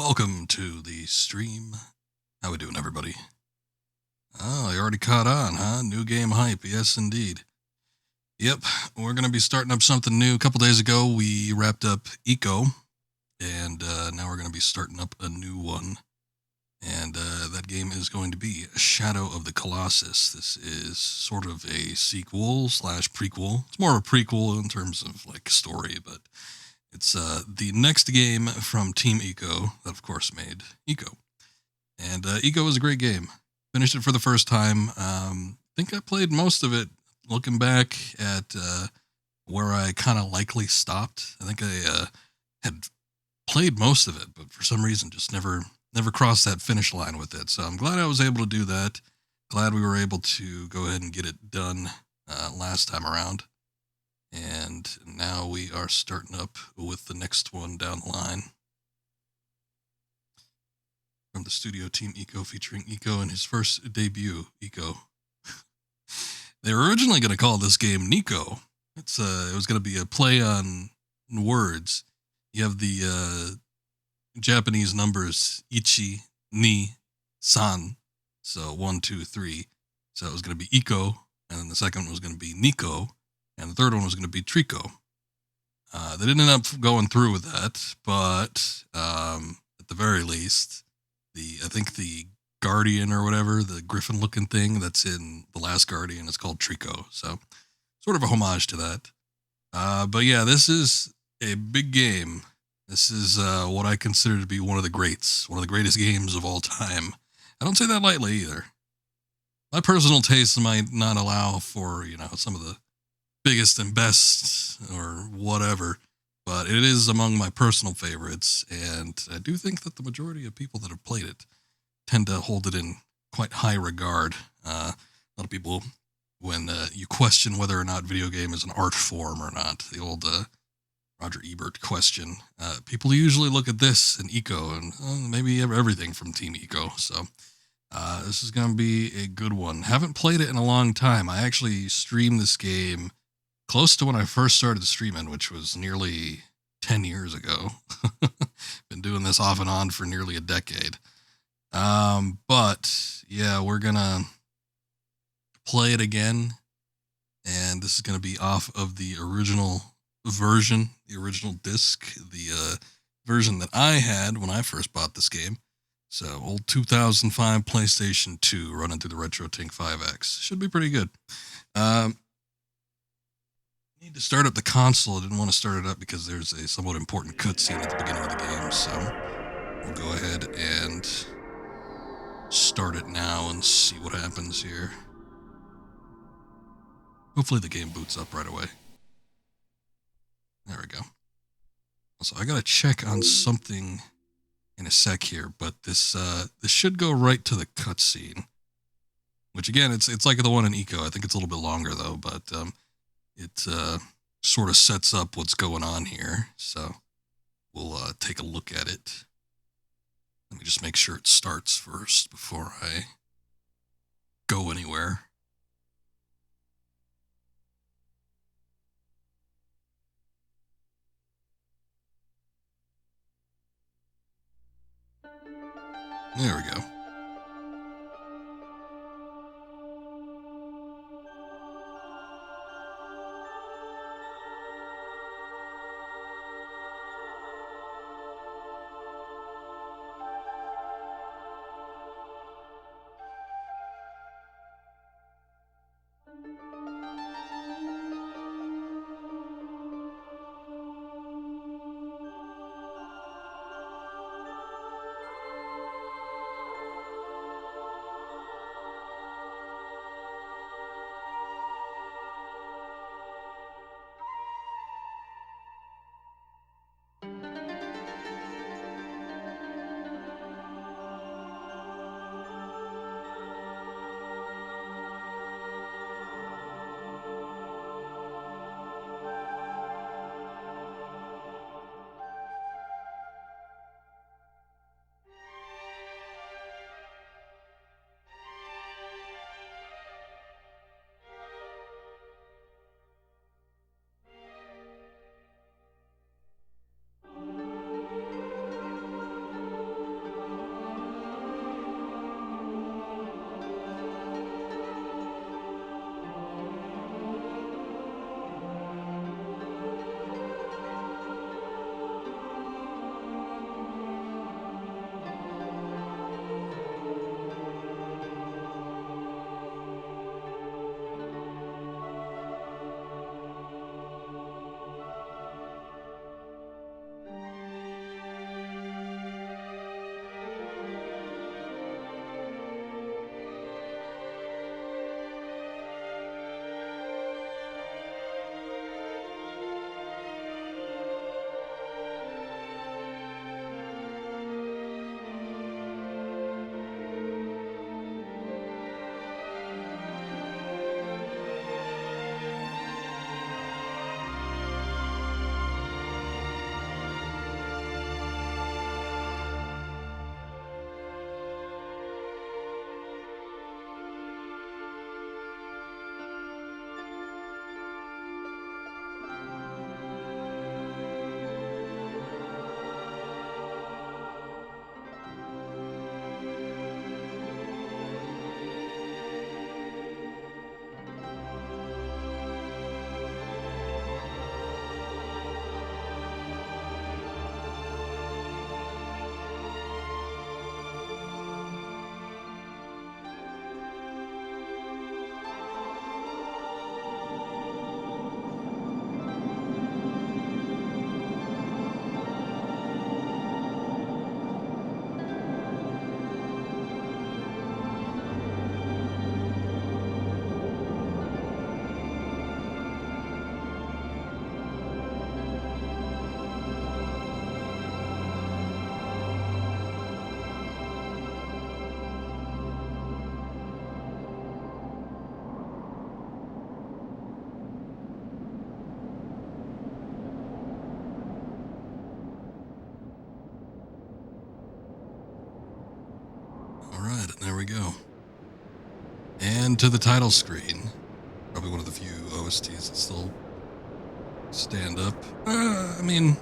Welcome to the stream. How we doing, everybody? Oh, you already caught on, huh? New game hype, yes indeed. Yep, we're going to be starting up something new. A couple days ago, we wrapped up Eco, and now we're going to be starting up a new one. And that game is going to be Shadow of the Colossus. This is sort of a sequel slash prequel. It's more of a prequel in terms of like story, but it's the next game from Team Eco that, of course, made Eco. And Eco is a great game. Finished it for the first time. Think I played most of it. Looking back at where I kind of likely stopped, I think I had played most of it, but for some reason just never crossed that finish line with it. So I'm glad I was able to do that. Glad we were able to go ahead and get it done last time around. And now we are starting up with the next one down the line. From the studio Team Eco, featuring Eco in his first debut, Eco. They were originally going to call this game Nico. It was going to be a play on words. You have the Japanese numbers Ichi, Ni, San. So 1, 2, 3. So it was going to be Eco, and then the second one was going to be Nico, and the third one was going to be Trico. They didn't end up going through with that, but at the very least, I think the Guardian or whatever, the griffin-looking thing that's in The Last Guardian is called Trico. So sort of a homage to that. But yeah, this is a big game. This is what I consider to be one of the greats, one of the greatest games of all time. I don't say that lightly either. My personal taste might not allow for, some of the biggest and best or whatever, but it is among my personal favorites, and I do think that the majority of people that have played it tend to hold it in quite high regard. A lot of people, when you question whether or not video game is an art form or not, the old Roger Ebert question, people usually look at this and Eco and maybe everything from Team Eco. So this is going to be a good one. Haven't played it in a long time. I actually streamed this game close to when I first started streaming, which was nearly 10 years ago. Been doing this off and on for nearly a decade. But yeah, we're gonna play it again, and this is gonna be off of the original version, the original disc, the version that I had when I first bought this game. So old 2005 PlayStation 2 running through the RetroTink 5X. Should be pretty good. Need to start up the console. I didn't want to start it up because there's a somewhat important cutscene at the beginning of the game, so we'll go ahead and start it now and see what happens here. Hopefully the game boots up right away. There we go. So I gotta check on something in a sec here, but this should go right to the cutscene. Which again, it's like the one in Eco. I think it's a little bit longer though, but it sort of sets up what's going on here. So we'll take a look at it. Let me just make sure it starts first before I go anywhere. There we go. And to the title screen. Probably one of the few OSTs that still stand up. I mean,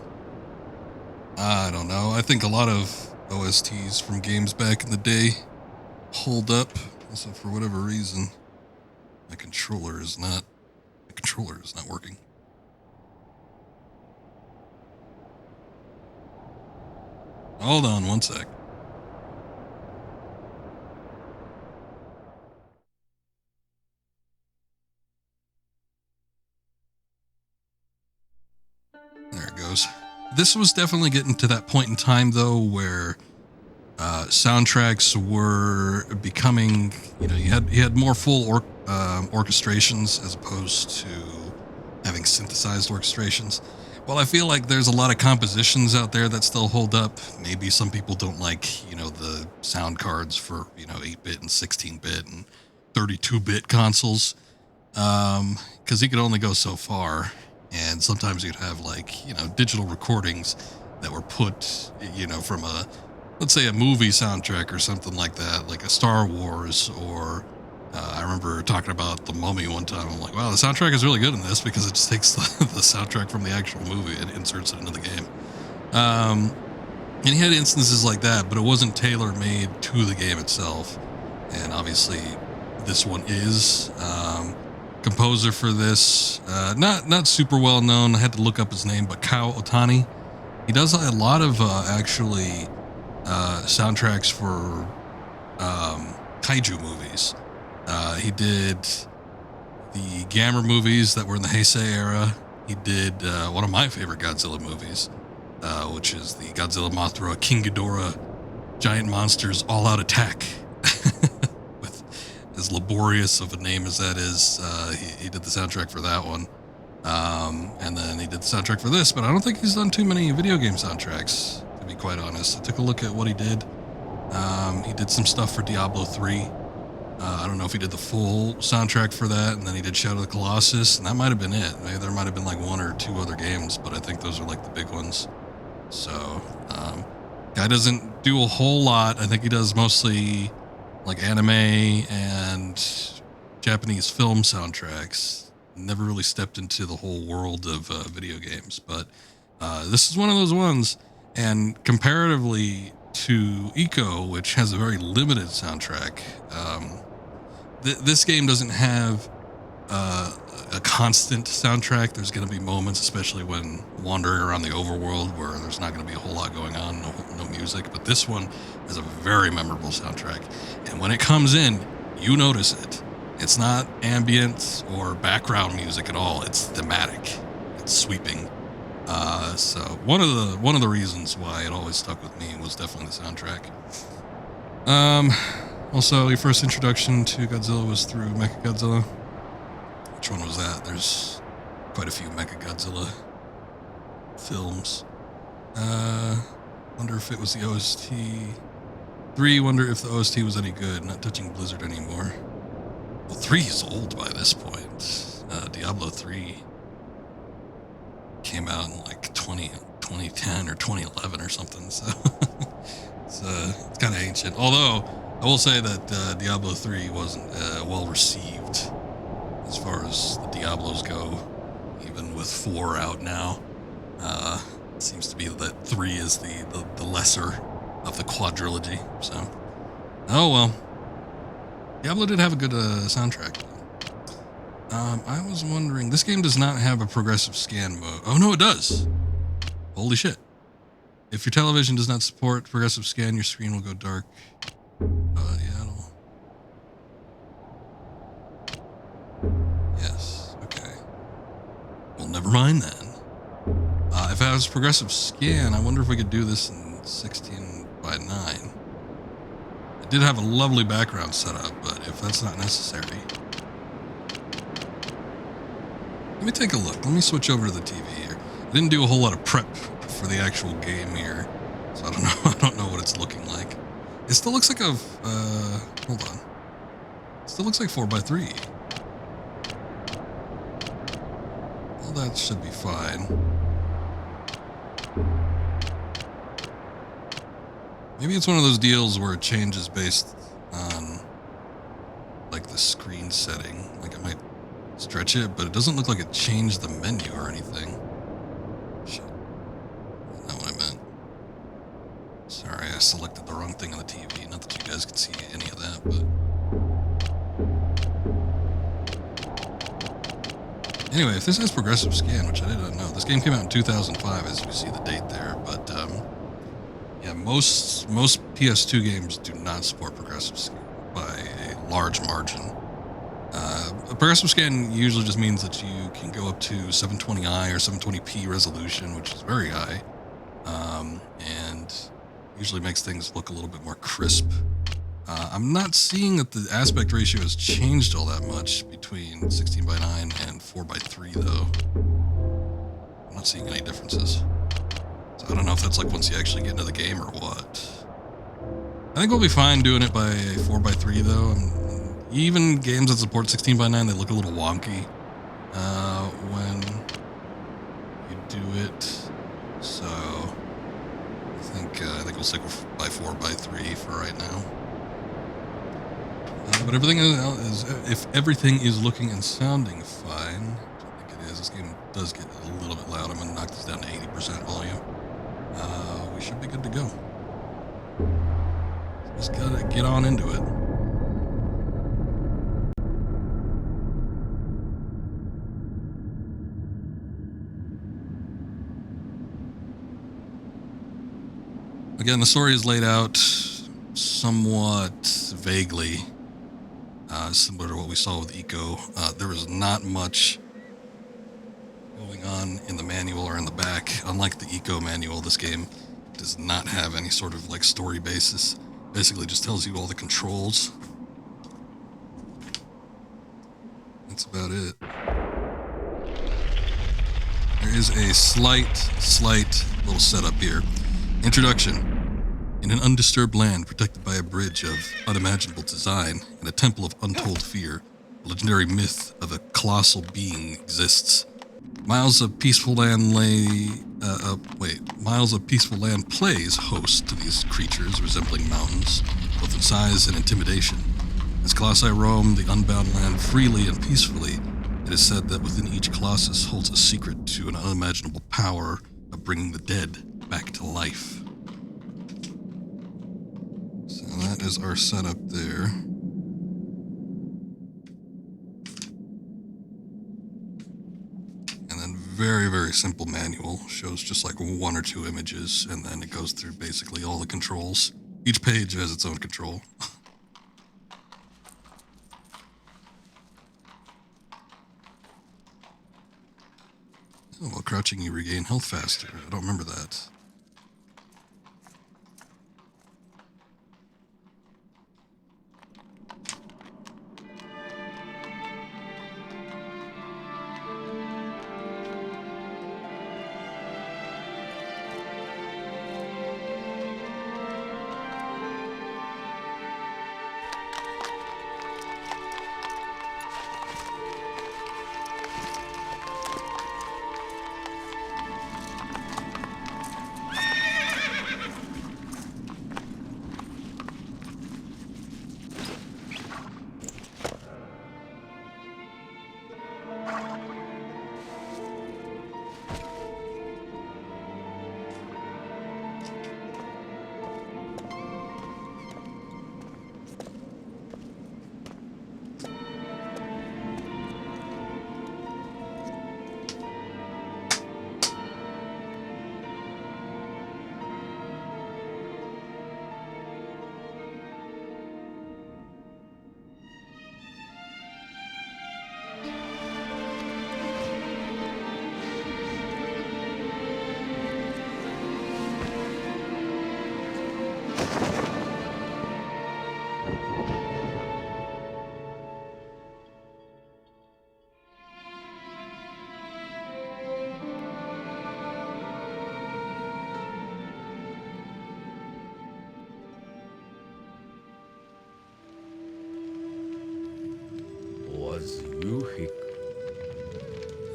I don't know. I think a lot of OSTs from games back in the day hold up. Also, for whatever reason, my controller is not working. Hold on one sec. There it goes. This was definitely getting to that point in time, though, where soundtracks were becoming, you had more full orchestrations as opposed to having synthesized orchestrations. Well, I feel like there's a lot of compositions out there that still hold up. Maybe some people don't like, the sound cards for, 8-bit and 16-bit and 32-bit consoles, because you could only go so far. And sometimes you'd have digital recordings that were put, from let's say a movie soundtrack or something like that, like a Star Wars, or I remember talking about The Mummy one time. I'm like, wow, the soundtrack is really good in this because it just takes the soundtrack from the actual movie and inserts it into the game. And he had instances like that, but it wasn't tailor-made to the game itself. And obviously, this one is. Composer for this, not super well known. I had to look up his name, but Kao Otani. He does a lot of actually soundtracks for kaiju movies. He did the Gamera movies that were in the Heisei era. He did one of my favorite Godzilla movies, which is the Godzilla Mothra King Ghidorah Giant Monsters All-Out Attack. With as laborious of a name as that is, he did the soundtrack for that one. And then he did the soundtrack for this, but I don't think he's done too many video game soundtracks, to be quite honest. I took a look at what he did. He did some stuff for Diablo 3. I don't know if he did the full soundtrack for that, and then he did Shadow of the Colossus, and that might have been it. Maybe there might have been like one or two other games, but I think those are like the big ones. So, guy doesn't do a whole lot. I think he does mostly like anime and Japanese film soundtracks. Never really stepped into the whole world of video games, but this is one of those ones. And comparatively to Eco, which has a very limited soundtrack, this game doesn't have a constant soundtrack. There's going to be moments, especially when wandering around the overworld, where there's not going to be a whole lot going on, no music. But this one has a very memorable soundtrack, and when it comes in, you notice it. It's not ambient or background music at all. It's thematic. It's sweeping. So one of the reasons why it always stuck with me was definitely the soundtrack. Also, your first introduction to Godzilla was through Mechagodzilla. Which one was that? There's quite a few Mechagodzilla films. Wonder if it was the OST. 3, wonder if the OST was any good. Not touching Blizzard anymore. Well, 3 is old by this point. Diablo 3 came out in like 2010 or 2011 or something, so it's kind of ancient. Although, I will say that Diablo 3 wasn't well received as far as the Diablos go, even with 4 out now. It seems to be that 3 is the lesser of the quadrilogy, so. Oh well. Diablo did have a good soundtrack. I was wondering, this game does not have a progressive scan mode. Oh no, it does. Holy shit. If your television does not support progressive scan, your screen will go dark. Yeah, yes, okay. Well, never mind then. If it has progressive scan, I wonder if we could do this in 16:9. It did have a lovely background setup, but if that's not necessary... Let me take a look. Let me switch over to the TV here. I didn't do a whole lot of prep for the actual game here, so I don't know. I don't know what it's looking like. It still looks like a... hold on. It still looks like 4x3. Well, that should be fine. Maybe it's one of those deals where it changes based on, like, the the screen setting. Like I might stretch it, but it doesn't look like it changed the menu or anything. Shit. That's not what I meant. Sorry, I selected the wrong thing on the TV. Not that you guys can see any of that, but... Anyway, if this has progressive scan, which I didn't know, this game came out in 2005, as you see the date there, but yeah, most PS2 games do not support progressive scan by a large margin. A progressive scan usually just means that you can go up to 720i or 720p resolution, which is very high, and usually makes things look a little bit more crisp. I'm not seeing that the aspect ratio has changed all that much between 16:9 and 4:3, though. I'm not seeing any differences. So I don't know if that's like once you actually get into the game or what. I think we'll be fine doing it by 4:3, though. Even games that support 16:9, they look a little wonky when you do it. So I think we'll stick by 4:3 for right now. But everything is, if everything is looking and sounding fine, which I think it is, this game does get a little bit loud. I'm going to knock this down to 80% volume. We should be good to go. Just gotta get on into it. Again, the story is laid out somewhat vaguely. Similar to what we saw with Eco. There was not much going on in the manual or in the back. Unlike the Eco manual, this game does not have any sort of like story basis. Basically just tells you all the controls. That's about it. There is a slight little setup here. Introduction. In an undisturbed land protected by a bridge of unimaginable design and a temple of untold fear, a legendary myth of a colossal being exists. Miles of peaceful land plays host to these creatures resembling mountains, both in size and intimidation. As Colossi roam the unbound land freely and peacefully, it is said that within each Colossus holds a secret to an unimaginable power of bringing the dead back to life. So that is our setup there. And then very, very simple manual. Shows just like one or two images, and then it goes through basically all the controls. Each page has its own control. Oh, while crouching you regain health faster. I don't remember that.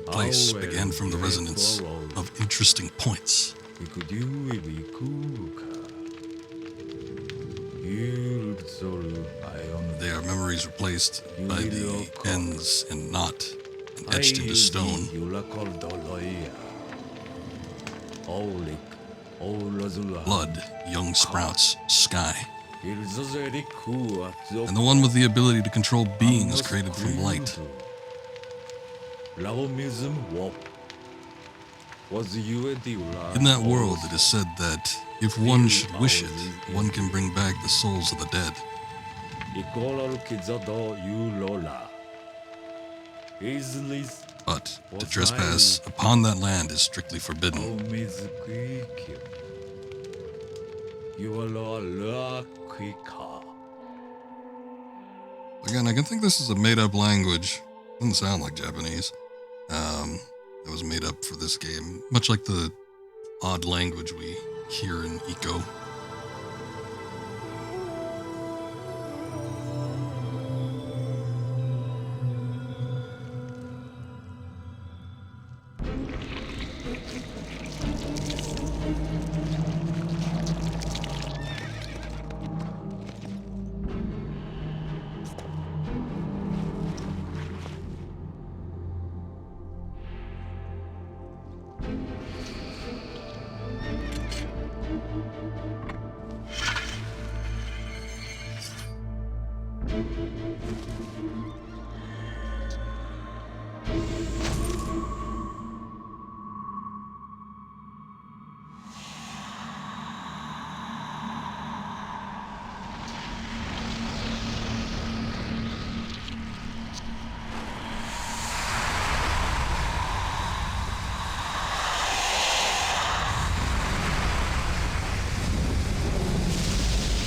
Place began from the resonance of interesting points. They are memories replaced by the ends and not and etched into stone. Blood, young sprouts, sky. And the one with the ability to control beings created from light. In that world, it is said that if one should wish it, one can bring back the souls of the dead. But to trespass upon that land is strictly forbidden. Again, I can think this is a made-up language. Doesn't sound like Japanese. That was made up for this game, much like the odd language we hear in Eco.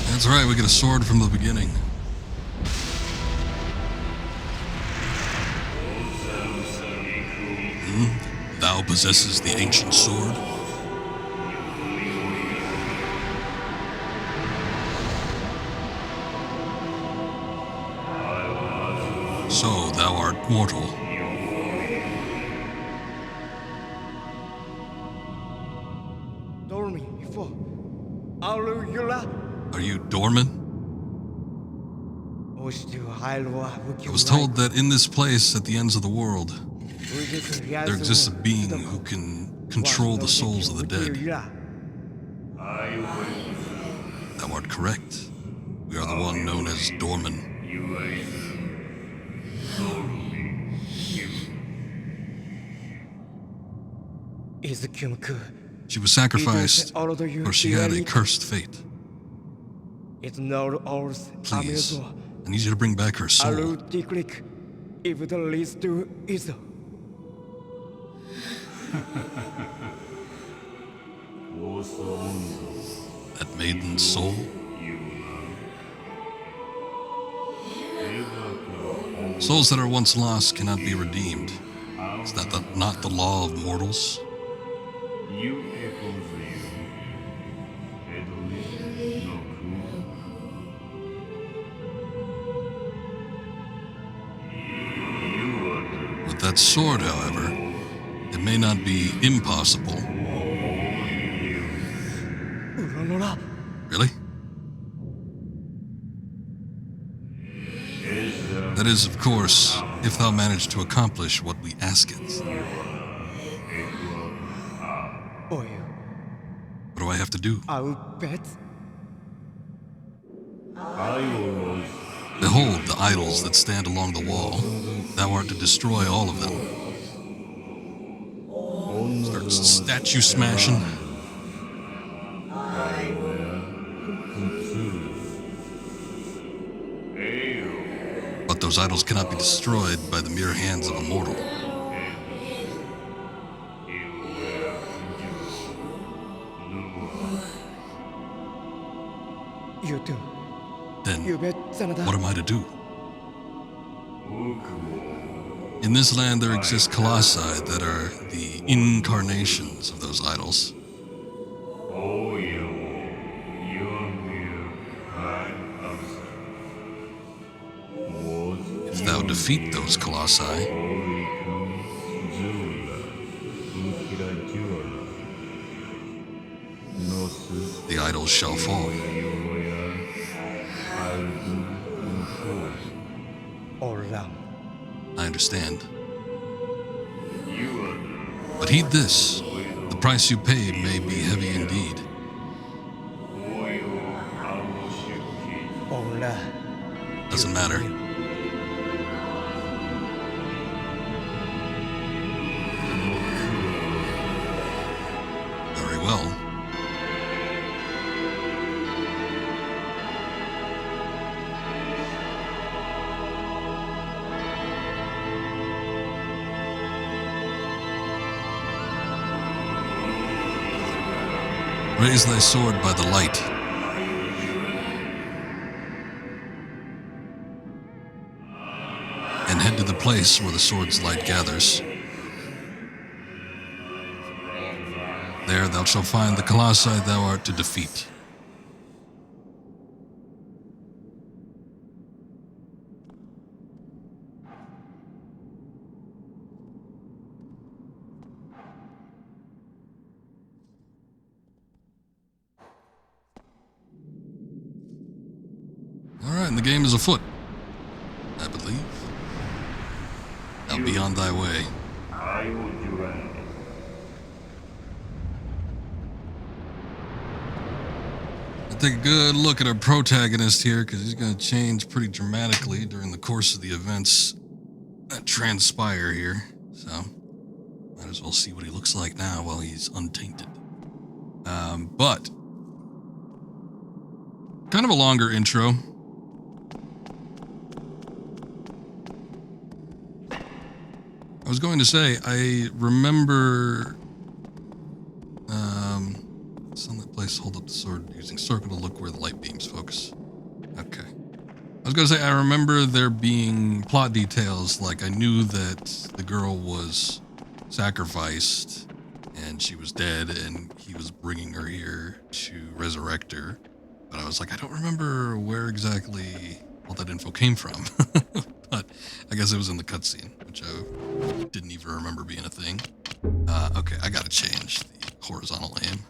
That's right, we get a sword from the beginning. Thou possesses the ancient sword. So thou art mortal. Are you dormant? I was told that in this place, at the ends of the world, there exists a being who can control the souls of the dead. Thou art correct. We are the one known as Dorman. She was sacrificed, or she had a cursed fate. Please, I need you to bring back her soul. That maiden's soul? Souls that are once lost cannot be redeemed. Is that not the law of mortals? With that sword, however, it may not be impossible. Really? That is, of course, if thou manage to accomplish what we ask it. What do I have to do? Behold the idols that stand along the wall. Thou art to destroy all of them. Start statue smashing. But those idols cannot be destroyed by the mere hands of a mortal. Then, what am I to do? In this land, there exist Colossi that are the incarnations of those idols. If thou defeat those Colossi, the idols shall fall. I understand. But heed this. The price you pay may be heavy indeed. Doesn't matter. Very well. Raise thy sword by the light. And head to the place where the sword's light gathers. There thou shalt find the Colossi thou art to defeat. Alright, and the game is afoot, I believe. Now be on thy way. I'll take a good look at our protagonist here, because he's going to change pretty dramatically during the course of the events that transpire here. So, might as well see what he looks like now while he's untainted. But, kind of a longer intro. I was going to say, I remember, sunlit place, hold up the sword using circle to look where the light beams focus. Okay. I was going to say, I remember there being plot details, like I knew that the girl was sacrificed and she was dead and he was bringing her here to resurrect her. But I was like, I don't remember where exactly all that info came from. But I guess it was in the cutscene, which I didn't even remember being a thing. Okay, I gotta change the horizontal aim.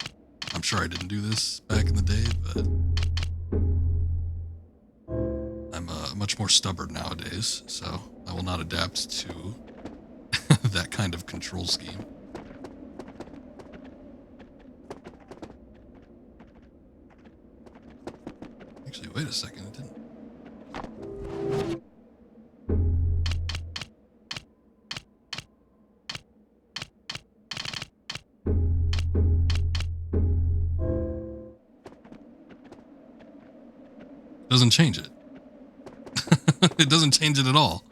I'm sure I didn't do this back in the day, but I'm much more stubborn nowadays, so I will not adapt to that kind of control scheme. Actually, wait a second, it didn't. Doesn't change it. It doesn't change it at all.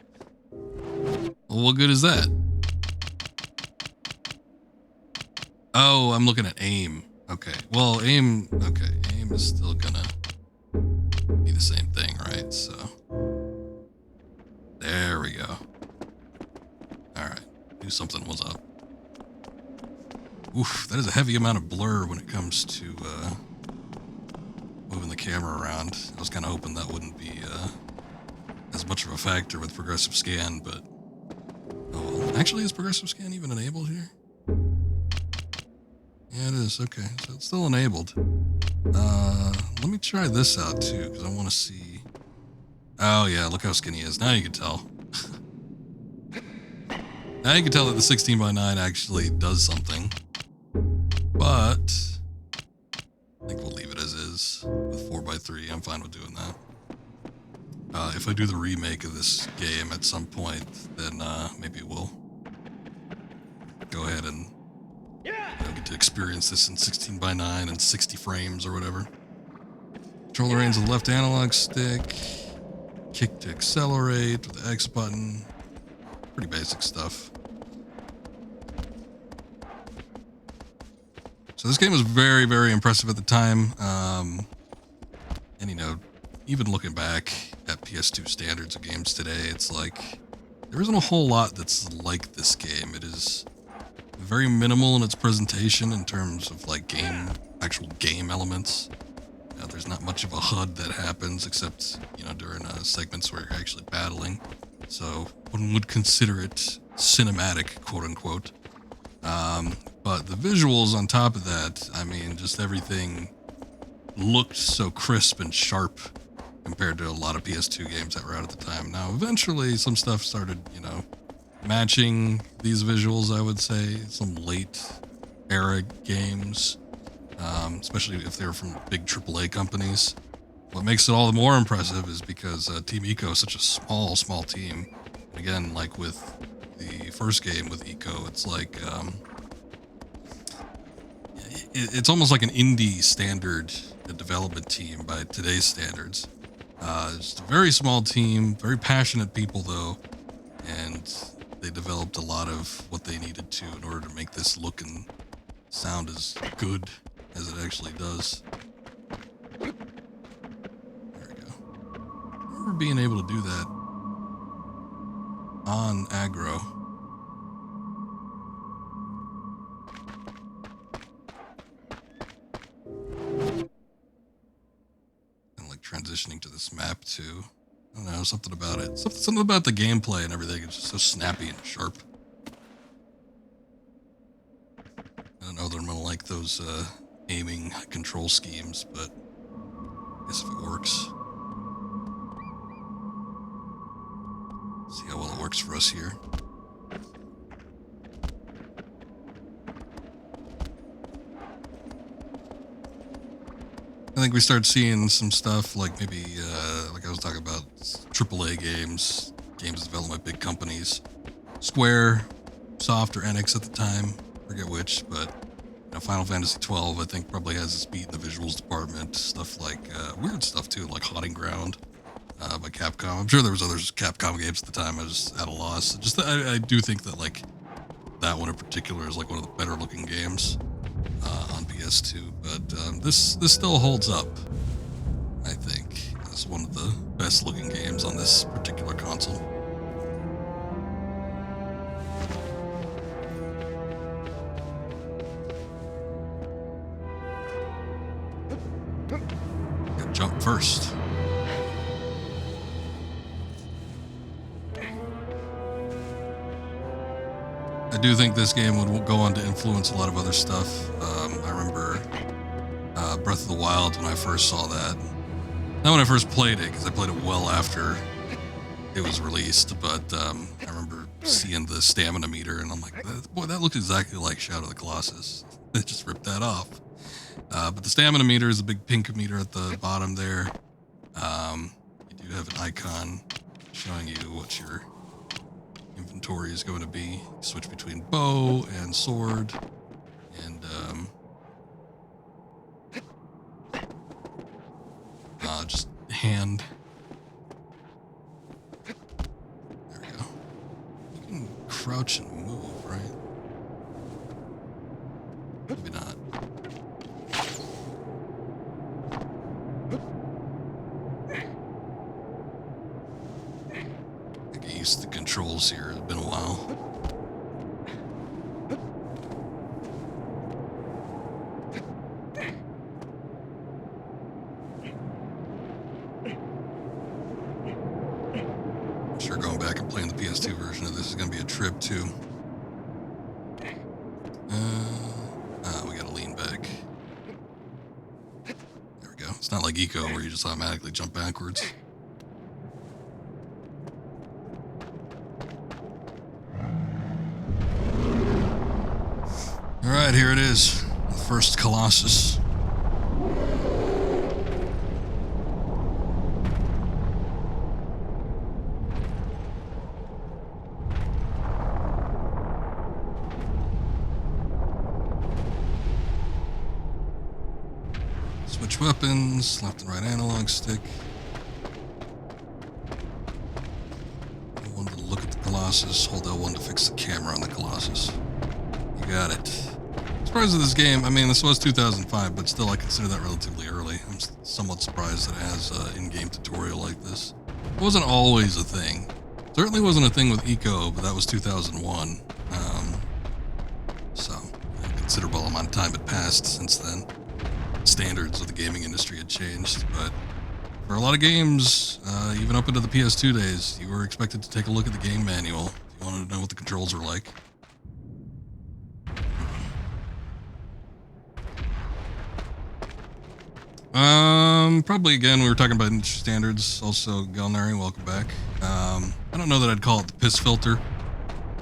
Well, what good is that? Oh, I'm looking at aim. Okay. Well, aim is still gonna be the same thing, right? So there we go. Alright. Knew something was up. Oof, that is a heavy amount of blur when it comes to moving the camera around. I was kind of hoping that wouldn't be as much of a factor with progressive scan, but oh well. Actually, is progressive scan even enabled here? Yeah, it is. Okay, so it's still enabled. Let me try this out too, because I want to see. Oh yeah, look how skinny he is. Now you can tell. Now you can tell that the 16:9 actually does something. But I think we'll leave it as is with 4:3. I'm fine with doing that. If I do the remake of this game at some point, then maybe we'll go ahead and get to experience this in 16:9 and 60 frames or whatever. Controller aims with the left analog stick. Kick to accelerate with the X button. Pretty basic stuff. So this game was very, very impressive at the time. And, you know, even looking back at PS2 standards of games today, it's like there isn't a whole lot that's like this game. It is very minimal in its presentation in terms of like actual game elements. There's not much of a HUD that happens except, you know, during segments where you're actually battling. So one would consider it cinematic, quote unquote. But the visuals on top of that, I mean, just everything looked so crisp and sharp compared to a lot of PS2 games that were out at the time. Now, eventually, some stuff started, matching these visuals, I would say. Some late era games, especially if they were from big AAA companies. What makes it all the more impressive is because Team Eco is such a small team. And again, like with the first game with Eco, it's like it's almost like an indie standard development team by today's standards. It's a very small team, very passionate people though, and they developed a lot of what they needed to in order to make this look and sound as good as it actually does. There we go. I remember being able to do that on aggro. And like transitioning to this map too. I don't know, something about it. Something about the gameplay and everything. It's just so snappy and sharp. I don't know that I'm gonna like those aiming control schemes, but I guess if it works. See how well it works for us here. I think we start seeing some stuff like maybe, like I was talking about, AAA games developed by big companies. Square, Soft, or Enix at the time, forget which, but Final Fantasy 12 I think probably has its beat in the visuals department. Stuff like weird stuff too, like Haunting Ground by Capcom. I'm sure there was other Capcom games at the time. I was just at a loss. Just I do think that like that one in particular is like one of the better looking games on PS2, but this still holds up. I think it's one of the best looking games on this particular console. Gotta jump first. I do think this game would go on to influence a lot of other stuff. I remember Breath of the Wild when I first saw that. Not when I first played it, because I played it well after it was released, but I remember seeing the stamina meter, and I'm like, boy, that looks exactly like Shadow of the Colossus. They just ripped that off. But the stamina meter is a big pink meter at the bottom there. You do have an icon showing you what your inventory is going to be. You switch between bow and sword, and just hand. There we go. You can crouch and move, right? Maybe not. I get used to the controls here. It's been a while. I'm sure going back and playing the PS2 version of this is going to be a trip too. We gotta lean back. There we go. It's not like Eco where you just automatically jump backwards. Alright, here it is. The first Colossus. Switch weapons, left and right analog stick. L1 to look at the Colossus, hold L1 to fix the camera on the Colossus. You got it. Surprised with this game, I mean, this was 2005, but still I consider that relatively early. I'm somewhat surprised that it has an in-game tutorial like this. It wasn't always a thing. Certainly wasn't a thing with Eco, but that was 2001. So, a considerable amount of time had passed since then. Standards of the gaming industry had changed, but for a lot of games, even up into the PS2 days, you were expected to take a look at the game manual if you wanted to know what the controls were like. Probably again, we were talking about industry standards. Also, Galnari, welcome back. I don't know that I'd call it the piss filter.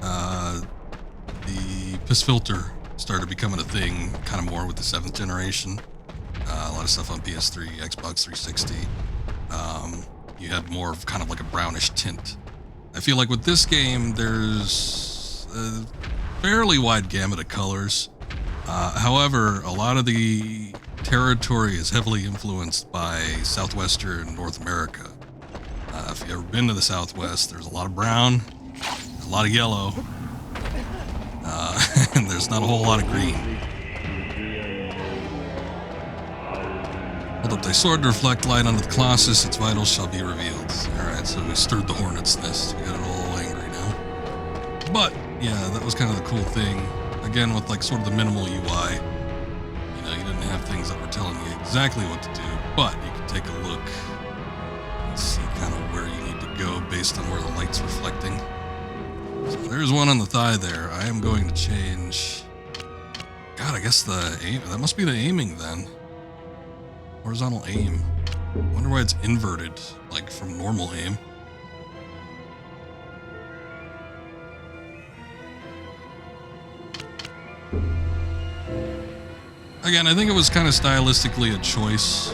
The piss filter started becoming a thing kind of more with the 7th generation. A lot of stuff on PS3, Xbox 360. You had more of kind of like a brownish tint. I feel like with this game, there's a fairly wide gamut of colors. However, a lot of the territory is heavily influenced by southwestern North America. If you've ever been to the Southwest, there's a lot of brown, a lot of yellow, and there's not a whole lot of green. Hold up thy sword to reflect light onto the Colossus, its vitals shall be revealed. Alright, so we stirred the hornet's nest. We got it all angry now. But, yeah, that was kind of the cool thing. Again, with like sort of the minimal UI. You know, you didn't have things that were telling you exactly what to do, but you could take a look and see kind of where you need to go based on where the light's reflecting. So there's one on the thigh there. I am going to change... God, I guess the aim... That must be the aiming then. Horizontal aim. I wonder why it's inverted, like from normal aim. Again, I think it was kind of stylistically a choice.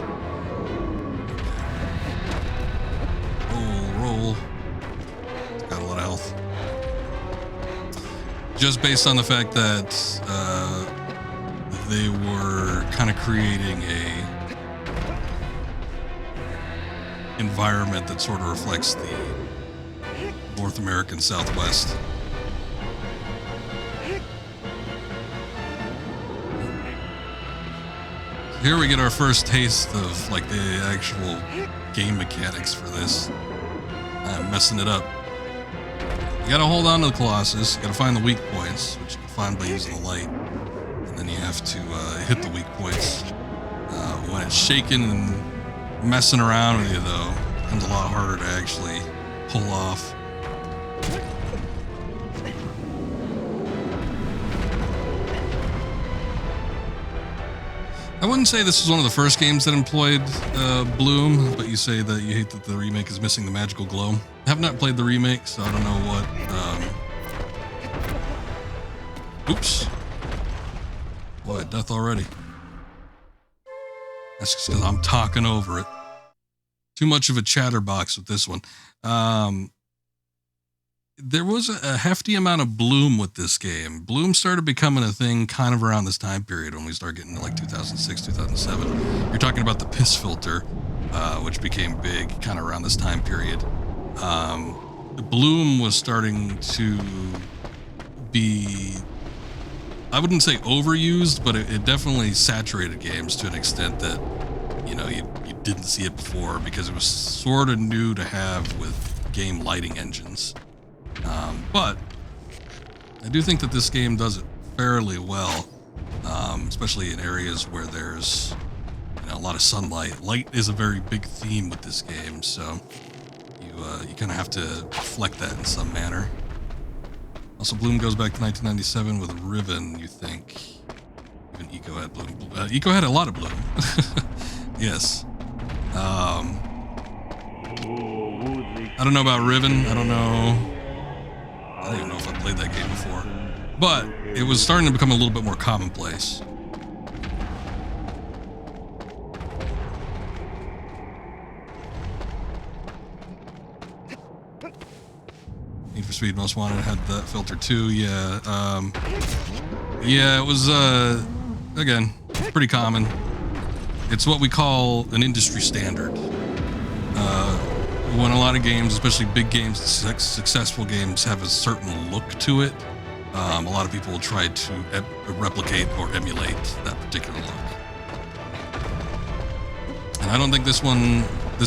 Roll. It's got a lot of health. Just based on the fact that they were kind of creating a environment that sort of reflects the North American Southwest. Here we get our first taste of like the actual game mechanics for this. I'm messing it up. You gotta hold on to the Colossus, you gotta find the weak points, which you can find by using the light. And then you have to hit the weak points. When it's shaking and messing around with you though, it becomes a lot harder to actually pull off. I wouldn't say this was one of the first games that employed bloom, but you say that you hate that the remake is missing the magical glow. I have not played the remake, so I don't know what... Oops. Boy, death already. That's just because I'm talking over it. Too much of a chatterbox with this one. There was a hefty amount of bloom with this game. Bloom started becoming a thing kind of around this time period when we started getting to like 2006, 2007. You're talking about the piss filter, which became big kind of around this time period. Bloom was starting to be, I wouldn't say overused, but it definitely saturated games to an extent that, you know, you didn't see it before because it was sort of new to have with game lighting engines. But I do think that this game does it fairly well, especially in areas where there's, you know, a lot of sunlight. Light is a very big theme with this game, so you kind of have to reflect that in some manner. Also, bloom goes back to 1997 with Riven, you think. Even Eco had bloom. Eco had a lot of bloom. Yes. I don't know about Riven. I don't even know if I played that game before. But it was starting to become a little bit more commonplace. Need for Speed Most Wanted had that filter too, yeah. Yeah, it was, again, pretty common. It's what we call an industry standard. When a lot of games, especially big games, successful games, have a certain look to it, a lot of people will try to replicate or emulate that particular look. And I don't think this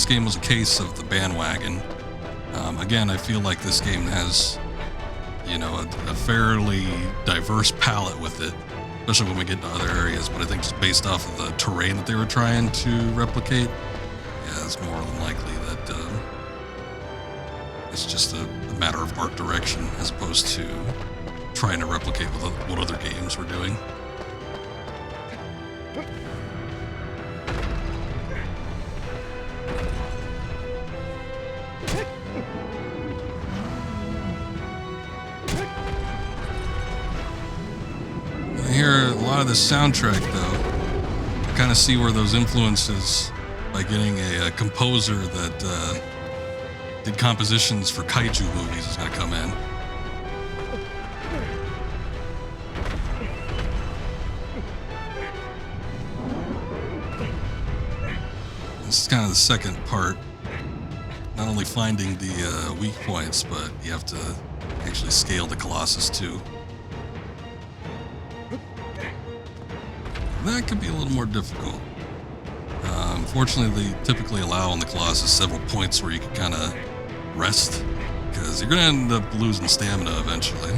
game was a case of the bandwagon. Again, I feel like this game has, you know, a fairly diverse palette with it, especially when we get into other areas, but I think just based off of the terrain that they were trying to replicate, yeah, it's more than likely that it's just a matter of art direction as opposed to trying to replicate what other games were doing. by the soundtrack, though, I kind of see where those influences by getting a composer that did compositions for kaiju movies is going to come in. This is kind of the second part. Not only finding the weak points, but you have to actually scale the Colossus too. That could be a little more difficult. Unfortunately, they typically allow on the Colossus several points where you can kind of rest, because you're going to end up losing stamina eventually.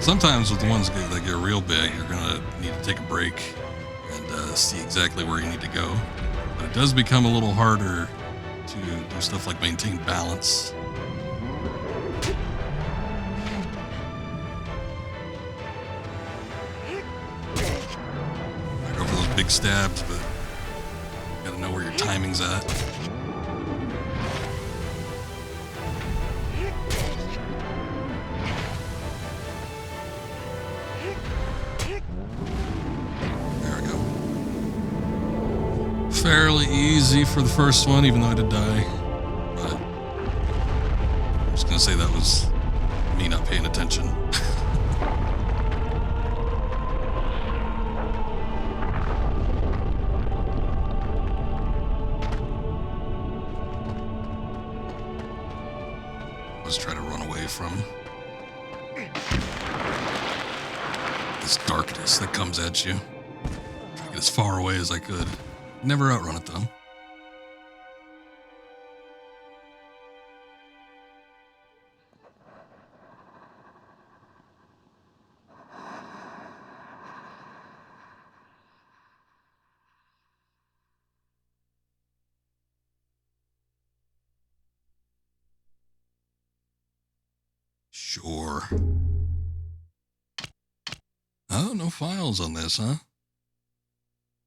Sometimes with the ones that get real big, you're going to need to take a break and see exactly where you need to go. But it does become a little harder to do stuff like maintain balance. I go for those big stabs, but you gotta know where your timing's at. Fairly easy for the first one, even though I did die. But I'm just gonna say that was me not paying attention. Let's try to run away from this darkness that comes at you. Try to get as far away as I could. Never outrun it, though. Sure. Oh, no files on this, huh?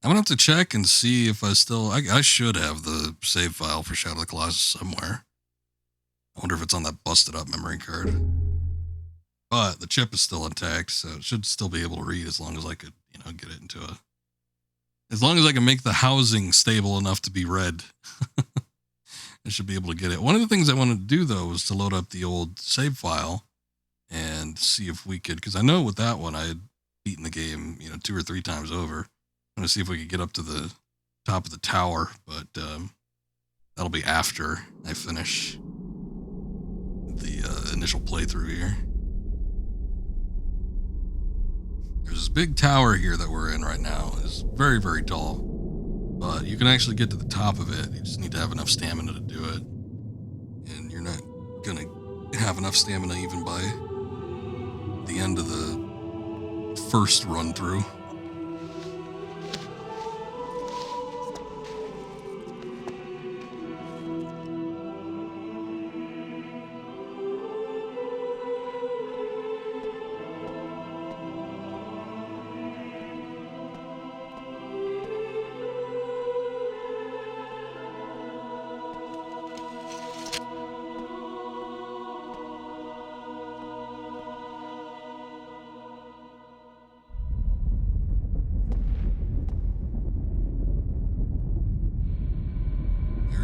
I'm gonna have to check and see if I still... I should have the save file for Shadow of the Colossus somewhere. I wonder if it's on that busted up memory card. But the chip is still intact, so it should still be able to read as long as I could, get it into a... As long as I can make the housing stable enough to be read. I should be able to get it. One of the things I wanted to do, though, was to load up the old save file and see if we could... Because I know with that one, I had beaten the game, 2 or 3 times over. I'm going to see if we could get up to the top of the tower, but that'll be after I finish the initial playthrough here. There's this big tower here that we're in right now. It's very, very tall, but you can actually get to the top of it. You just need to have enough stamina to do it, and you're not going to have enough stamina even by the end of the first run through.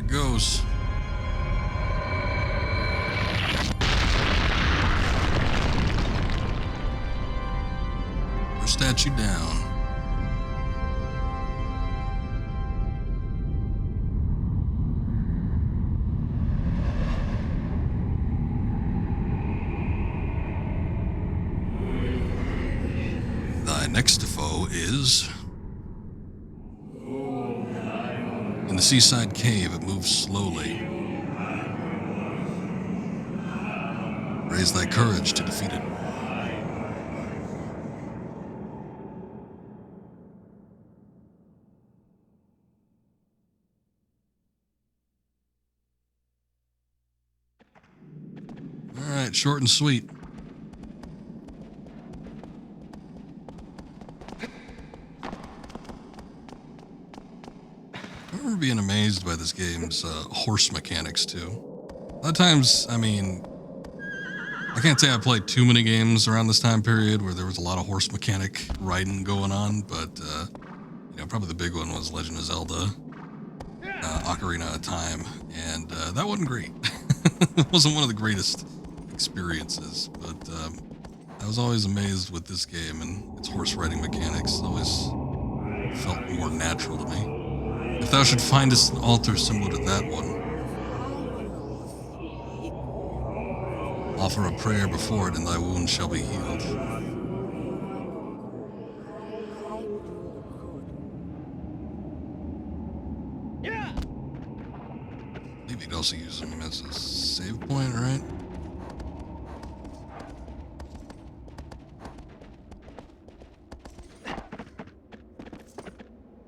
Goes. Our statue down. Thy next foe is... In the seaside cave, it moves slowly. Raise thy courage to defeat it. All right, short and sweet. I remember being amazed by this game's horse mechanics, too. A lot of times, I can't say I played too many games around this time period where there was a lot of horse mechanic riding going on, but you know, probably the big one was Legend of Zelda, Ocarina of Time, and that wasn't great. It wasn't one of the greatest experiences, but I was always amazed with this game, and its horse riding mechanics always felt more natural to me. If thou should find us an altar similar to that one, offer a prayer before it, and thy wounds shall be healed. I believe you'd also use them as a save point, right?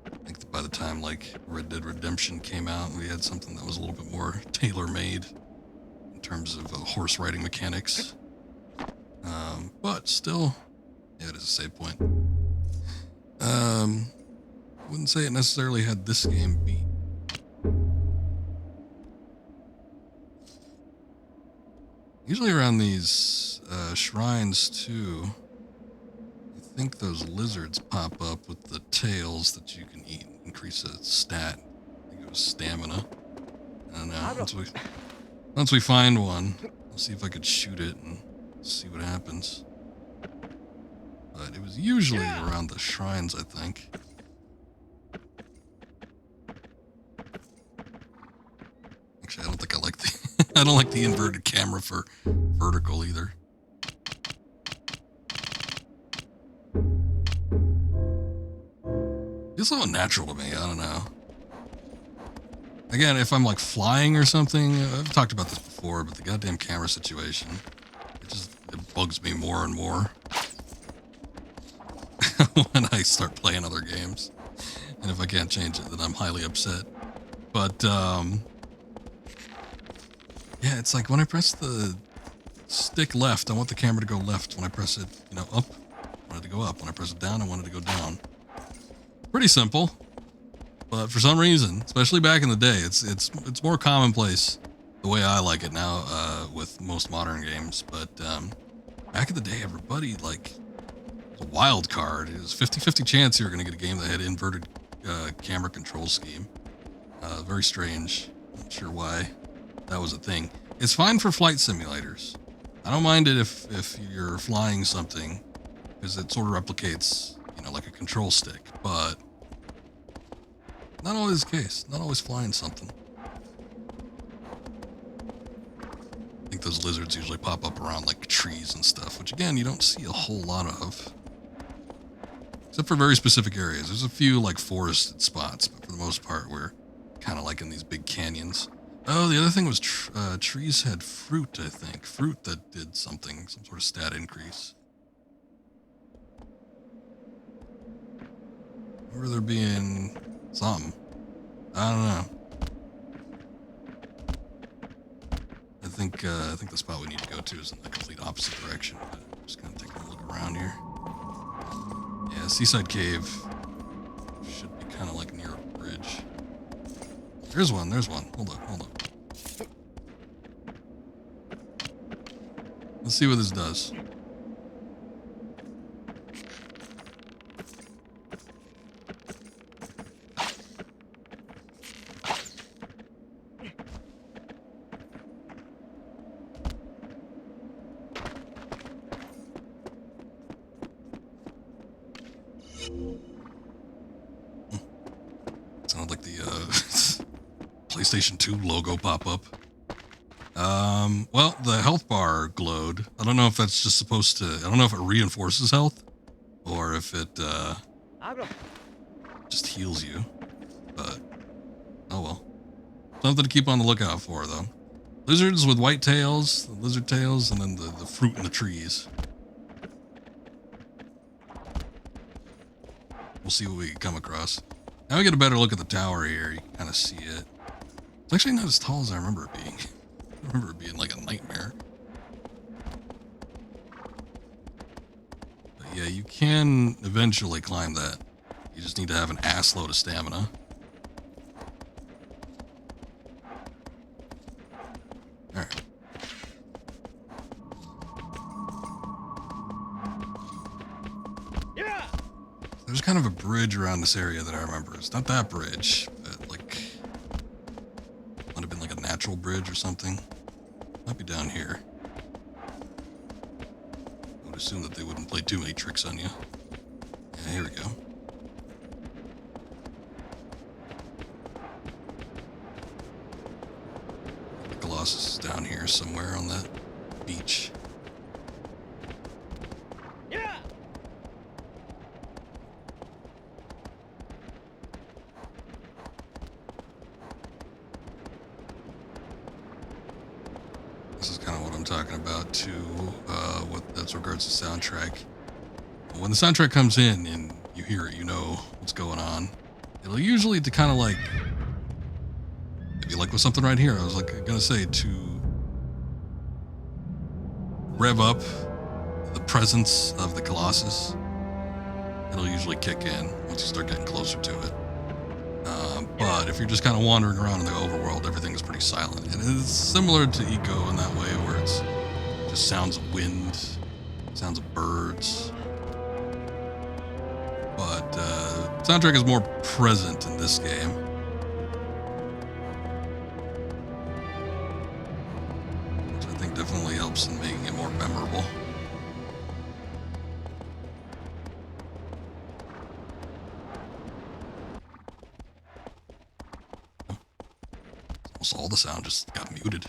I think that by the time like Red Dead Redemption came out, we had something that was a little bit more tailor-made in terms of horse riding mechanics. But still, yeah, it is a save point. Wouldn't say it necessarily had this game beat. Usually around these shrines too, I think those lizards pop up with the tails that you can eat and increase a stat. I think it was stamina. I don't know. Once we find one, I'll see if I could shoot it and see what happens. But it was usually around the shrines, I think. Actually, I don't think I like the I don't like the inverted camera for vertical either. Feels so unnatural to me, I don't know. Again, if I'm like flying or something, I've talked about this before, but the goddamn camera situation, it bugs me more and more when I start playing other games. And if I can't change it, then I'm highly upset. But, yeah, it's like when I press the stick left, I want the camera to go left. When I press it, you know, up, I want it to go up. When I press it down, I want it to go down. Pretty simple. But for some reason, especially back in the day, it's more commonplace the way I like it now with most modern games. But back in the day, everybody, like, it was a wild card. It was 50-50 chance you were going to get a game that had inverted camera control scheme. Very strange. Not sure why that was a thing. It's fine for flight simulators. I don't mind it if you're flying something, because it sort of replicates, you know, like a control stick, but not always the case. Not always flying something. I think those lizards usually pop up around like trees and stuff, which again, you don't see a whole lot of. Except for very specific areas. There's a few like forested spots, but for the most part, we're kind of like in these big canyons. Oh, the other thing was trees had fruit, I think. Fruit that did something, some sort of stat increase. Or there being something. I don't know. I think the spot we need to go to is in the complete opposite direction. But I'm just kind of taking a look around here. Yeah, Seaside Cave should be kind of like near a bridge. There's one. Hold up. Let's see what this does. Sounded like the PlayStation 2 logo pop up. Well, the health bar glowed. I don't know if that's just supposed to, I don't know if it reinforces health or if it just heals you, but oh well. Something to keep on the lookout for though. Lizards with white tails, the lizard tails, and then the fruit in the trees. We'll see what we can come across. Now we get a better look at the tower here. You can kind of see it. It's actually not as tall as I remember it being. I remember it being like a nightmare. But yeah, you can eventually climb that. You just need to have an ass load of stamina. Alright. There's kind of a bridge around this area that I remember. It's not that bridge, but like, might have been like a natural bridge or something. Might be down here. I would assume that they wouldn't play too many tricks on you. Yeah, here we go. The Colossus is down here somewhere on that beach. Yeah. This is kind of what I'm talking about too, as regards to soundtrack. When the soundtrack comes in and you hear it, you know what's going on. It'll usually to kind of like, maybe like with something right here, I was like gonna say to rev up the presence of the Colossus. It'll usually kick in once you start getting closer to it. But if you're just kind of wandering around in the overworld, everything is pretty silent. And it's similar to Eco in that way, where it's just sounds of wind, sounds of birds. But soundtrack is more present in this game. Which I think definitely helps in making it more memorable. Almost all the sound just got muted.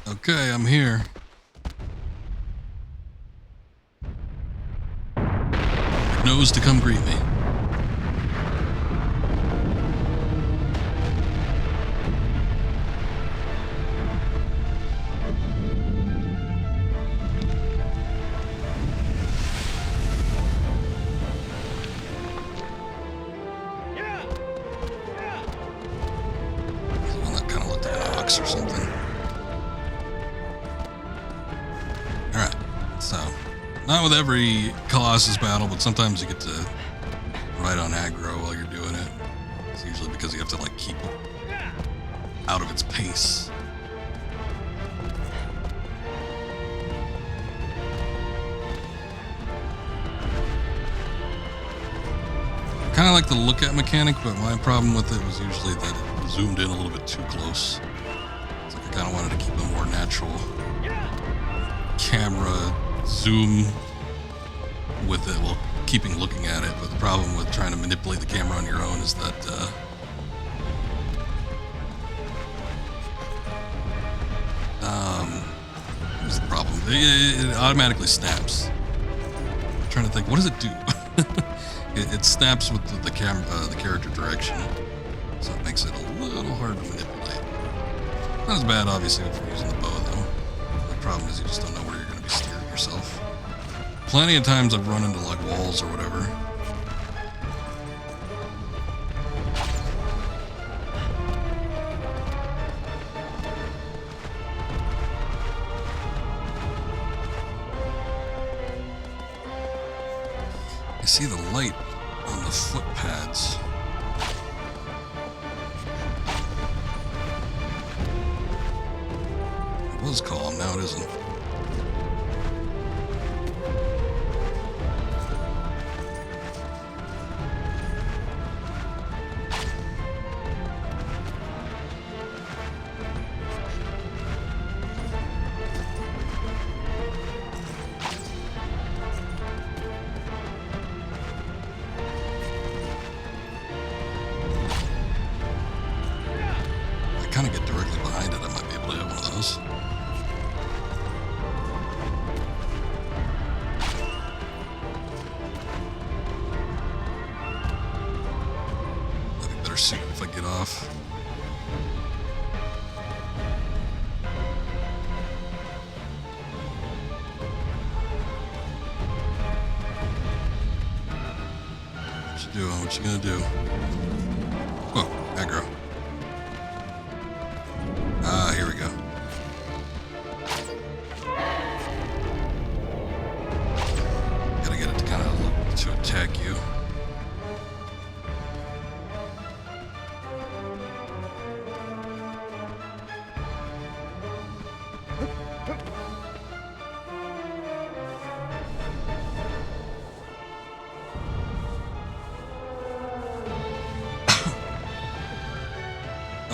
Okay, I'm here. It knows to come greet me. The one that kind of looked like an ox or something. So, not with every Colossus battle, but sometimes you get to ride on aggro while you're doing it. It's usually because you have to like keep it out of its pace. Kind of like the look at mechanic, but my problem with it was usually that it zoomed in a little bit too close. It's like I kind of wanted to keep a more natural camera zoom with it while keeping looking at it, but the problem with trying to manipulate the camera on your own is that what's the problem? It automatically snaps. I'm trying to think, what does it do? it snaps with the camera, the character direction, so it makes it a little hard to manipulate. Not as bad, obviously, if you're using the bow, though. The problem is you just don't know where you're going to be steering yourself. Plenty of times I've run into like walls or whatever. I see the light on the foot pads. It was calm, now it isn't. Kind of get directly behind it, I might be able to hit one of those. Might be better suited if I get off. What you doing? What you gonna do? Whoa, aggro. Ah, here we go. Gotta get it to kind of look to attack you.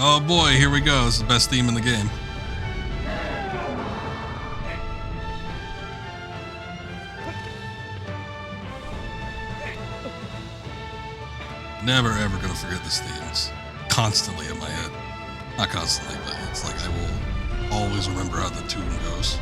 Oh boy, here we go. This is the best theme in the game. Never ever gonna forget this theme. It's constantly in my head. Not constantly, but it's like I will always remember how the tune goes.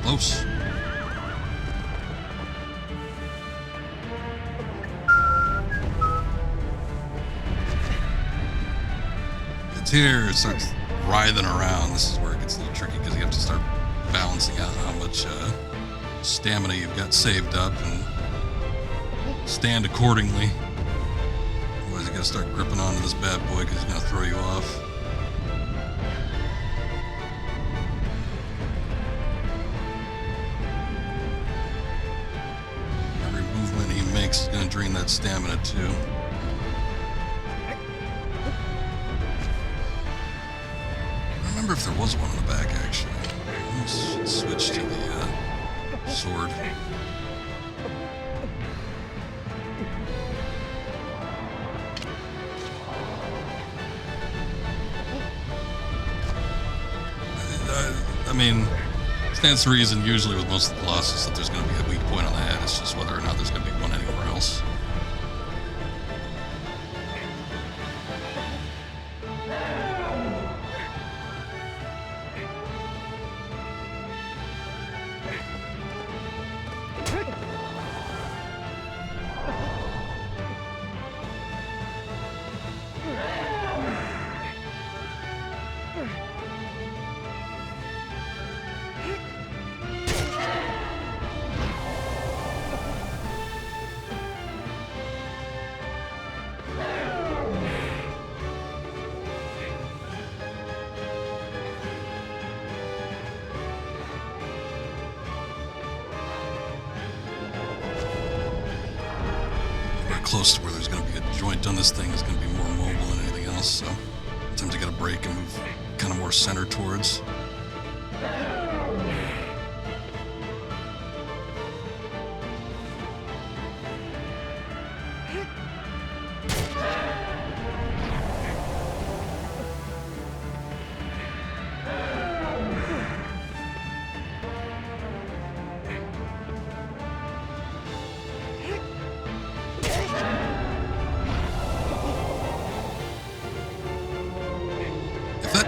Close. It's here, it starts writhing around. This is where it gets a little tricky because you have to start balancing out how much stamina you've got saved up and stand accordingly. Otherwise you gotta start gripping onto this bad boy because he's gonna throw you off. Is going to drain that stamina too. I remember if there was one in the back actually. Let's switch to the sword. I mean, stands to reason usually with most of the Colossus that there's going to be a weak point on the head. It's just whether or not there's going to be one anywhere else. Close to where there's going to be a joint on this thing is going to be more mobile than anything else, so sometimes you got to break and move kind of more center towards.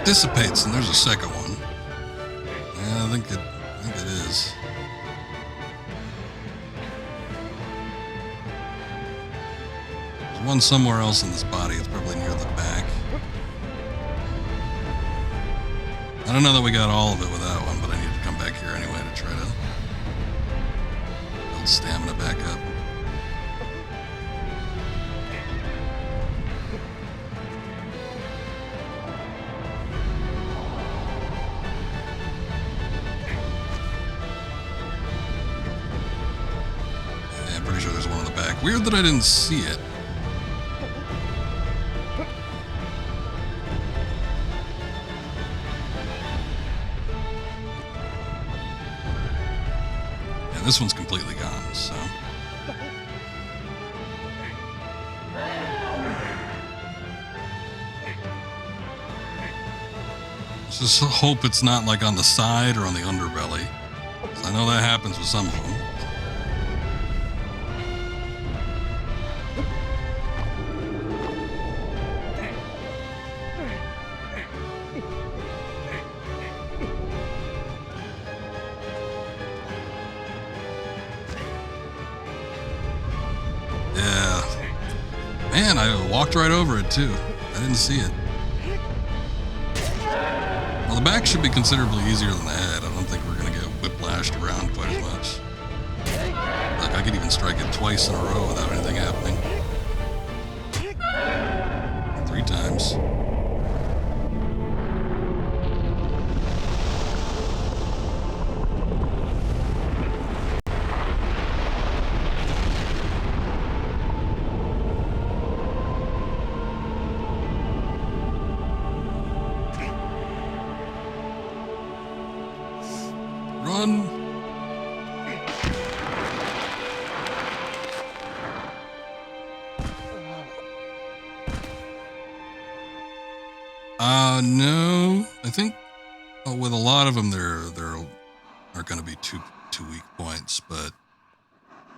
Dissipates, and there's a second one. Yeah, I think it is. There's one somewhere else in this body. It's probably near the back. I don't know that we got all of it with that one, but I need to come back here anyway to try to build stamina back up. Pretty sure there's one in the back. Weird that I didn't see it. And this one's completely gone, so. Just hope it's not like on the side or on the underbelly. I know that happens with some of them. Man, I walked right over it too. I didn't see it. Well, the back should be considerably easier than the head. I don't think we're gonna get whiplashed around quite as much. Like, I could even strike it twice in a row without anything happening. 3 times. Run! No. I think with a lot of them, there are going to be two weak points. But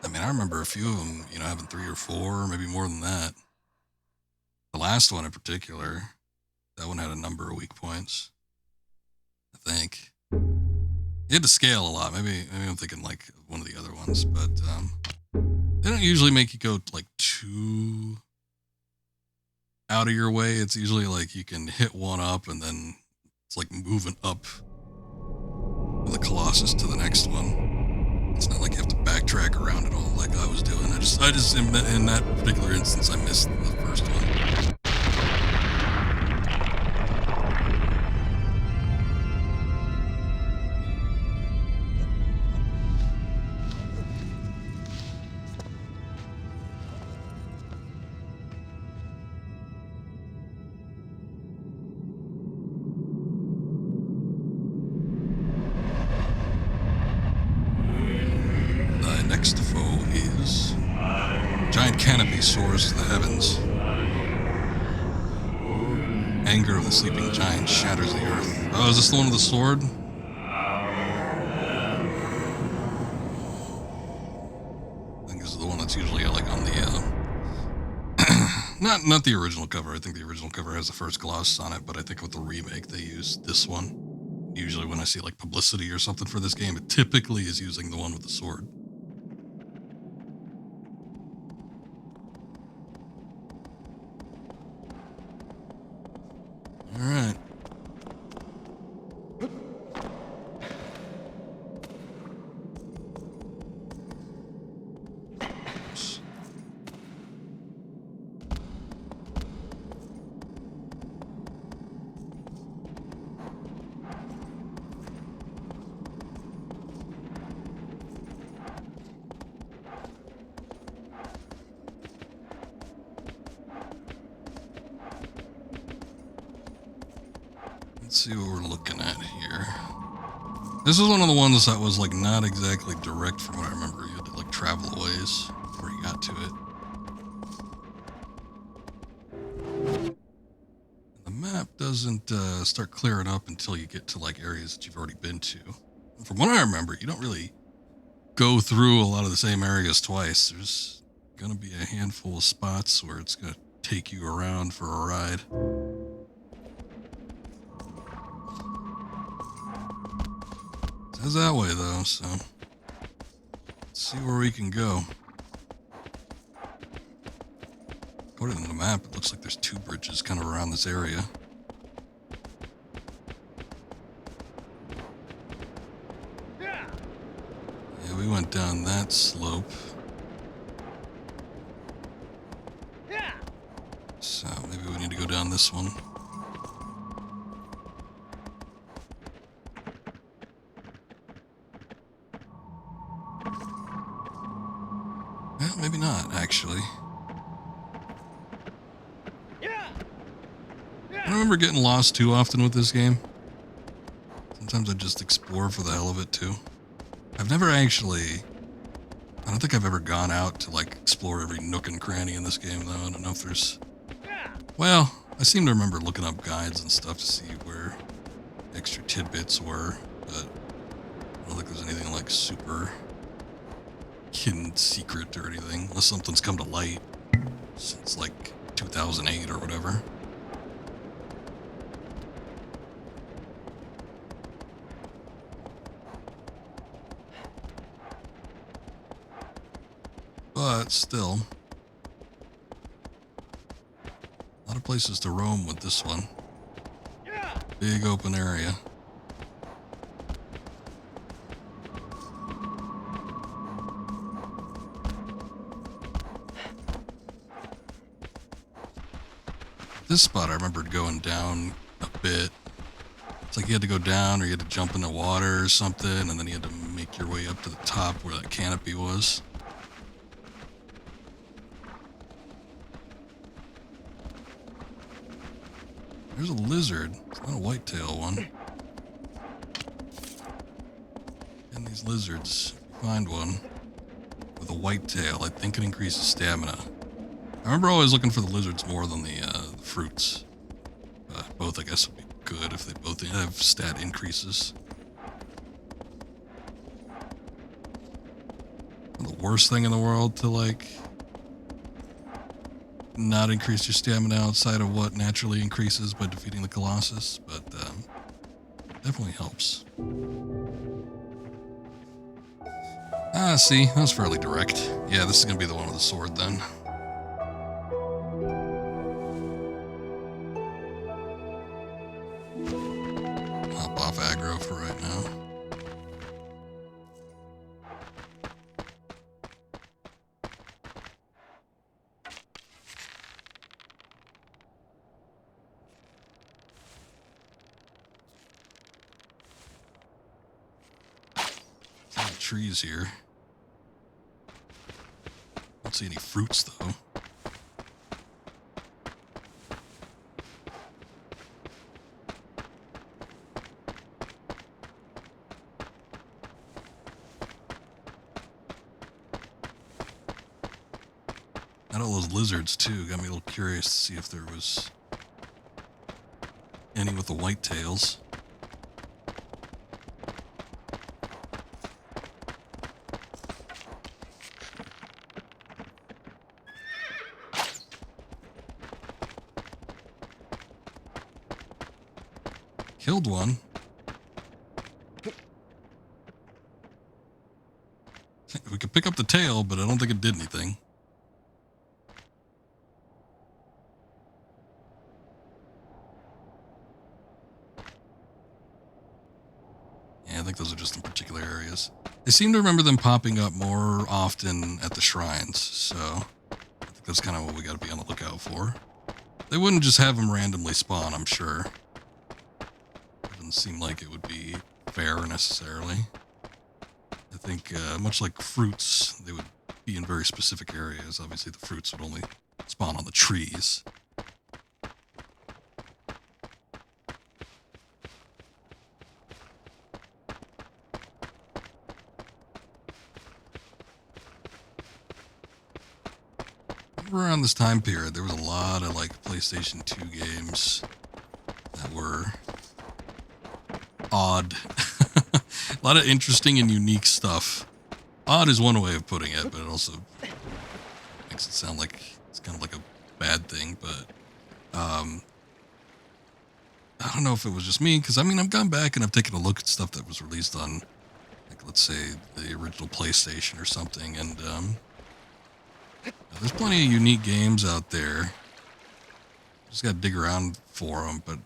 I mean, I remember a few of them, you know, having 3 or 4, maybe more than that. The last one in particular, that one had a number of weak points. I think you had to scale a lot. Maybe I'm thinking like one of the other ones, but they don't usually make you go like too out of your way. It's usually like you can hit one up and then it's like moving up the Colossus to the next one. It's not like you have to backtrack around it all like I was doing. I just in that particular instance, I missed the first one. Next foe is giant canopy soars to the heavens. Anger of the sleeping giant shatters the earth. Oh, is this the one with the sword? I think this is the one that's usually like on the not the original cover. I think the original cover has the first Colossus on it, but I think with the remake they used this one. Usually when I see like publicity or something for this game, it typically is using the one with the sword. All right. Let's see what we're looking at here. This is one of the ones that was like not exactly direct from what I remember. You had to like travel a ways before you got to it. And the map doesn't start clearing up until you get to like areas that you've already been to. And from what I remember, you don't really go through a lot of the same areas twice. There's gonna be a handful of spots where it's gonna take you around for a ride. It's that way though, so let's see where we can go. According to the map, it looks like there's 2 bridges kind of around this area. Yeah, we went down that slope. So maybe we need to go down this one. Well, maybe not, actually. I don't remember getting lost too often with this game. Sometimes I just explore for the hell of it, too. I've never actually... I don't think I've ever gone out to, like, explore every nook and cranny in this game, though. I don't know if there's... Well, I seem to remember looking up guides and stuff to see where extra tidbits were, but I don't think there's anything, like, super... hidden secret or anything, unless something's come to light since like 2008 or whatever. But still, lot of places to roam with this one. Big open area. This spot I remembered going down a bit. It's like you had to go down or you had to jump in the water or something, and then you had to make your way up to the top where that canopy was. There's a lizard. It's not a whitetail one. And these lizards, if you find one with a whitetail, I think it increases stamina. I remember always looking for the lizards more than the fruits. Both, I guess, would be good if they both have stat increases. The worst thing in the world to, like, not increase your stamina outside of what naturally increases by defeating the Colossus, but definitely helps. See, that was fairly direct. Yeah, this is going to be the one with the sword then. Hop off aggro for right now. Trees here. Don't see any fruits though. And all those lizards too got me a little curious to see if there was any with the white tails. Killed one. We could pick up the tail, but I don't think it did anything. Yeah, I think those are just in particular areas. I seem to remember them popping up more often at the shrines, so I think that's kind of what we got to be on the lookout for. They wouldn't just have them randomly spawn, I'm sure. Seem like it would be fair necessarily. I think much like fruits, they would be in very specific areas. Obviously the fruits would only spawn on the trees. Around this time period there was a lot of like PlayStation 2 games that were odd. A lot of interesting and unique stuff. Odd is one way of putting it, but it also makes it sound like it's kind of like a bad thing, but I don't know if it was just me, because I mean I've gone back and I've taken a look at stuff that was released on, like, let's say the original PlayStation or something, and there's plenty of unique games out there. Just gotta dig around for them, but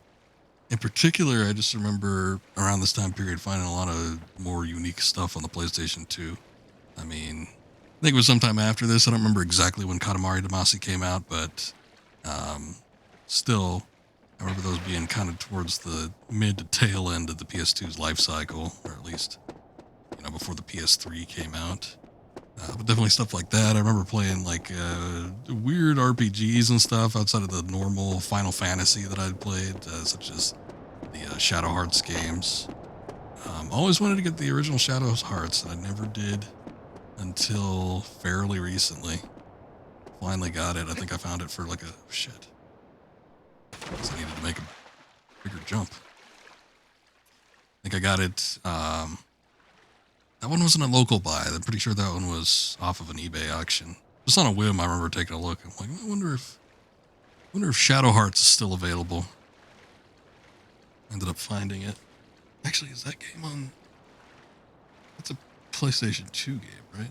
in particular, I just remember around this time period finding a lot of more unique stuff on the PlayStation 2. I mean, I think it was sometime after this. I don't remember exactly when Katamari Damacy came out, but still, I remember those being kind of towards the mid to tail end of the PS2's life cycle, or at least, you know, before the PS3 came out. But definitely stuff like that. I remember playing like weird RPGs and stuff outside of the normal Final Fantasy that I'd played, such as the Shadow Hearts games. Always wanted to get the original Shadow Hearts, and I never did until fairly recently. Finally got it. I think I found it for like a shit. Guess I needed to make a bigger jump. I think I got it. That one wasn't a local buy. I'm pretty sure that one was off of an eBay auction. Just on a whim, I remember taking a look. I'm like, I wonder if Shadow Hearts is still available. Ended up finding it. Actually, is that game on? That's a PlayStation 2 game, right?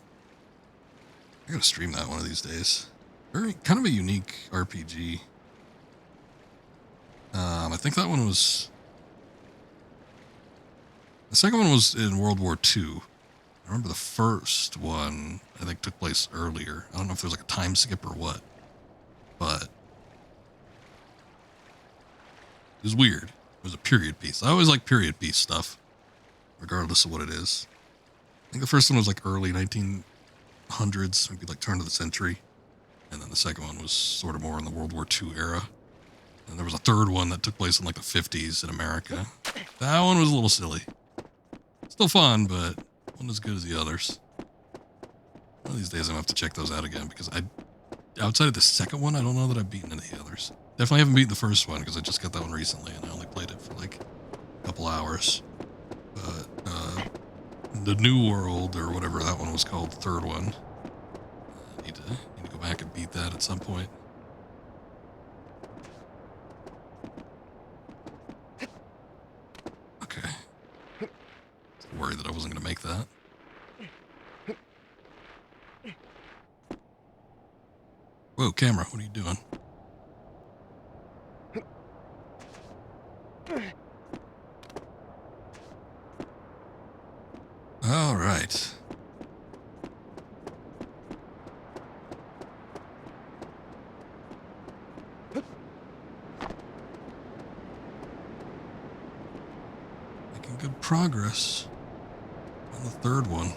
I gotta stream that one of these days. Very kind of a unique RPG. I think that one was... The second one was in World War II. I remember the first one, I think, took place earlier. I don't know if there was like a time skip or what, but it was weird. It was a period piece. I always like period piece stuff, regardless of what it is. I think the first one was like early 1900s, maybe like turn of the century. And then the second one was sort of more in the World War II era. And there was a third one that took place in like the 50s in America. That one was a little silly. Still fun, but wasn't as good as the others. One of these days I'm gonna have to check those out again because outside of the second one, I don't know that I've beaten any of the others. Definitely haven't beaten the first one because I just got that one recently and I only played it for like a couple hours. But the New World or whatever that one was called, the third one, I need to go back and beat that at some point. Okay. Worried that I wasn't gonna make that. Whoa, camera, what are you doing? All right. Making good progress on the third one.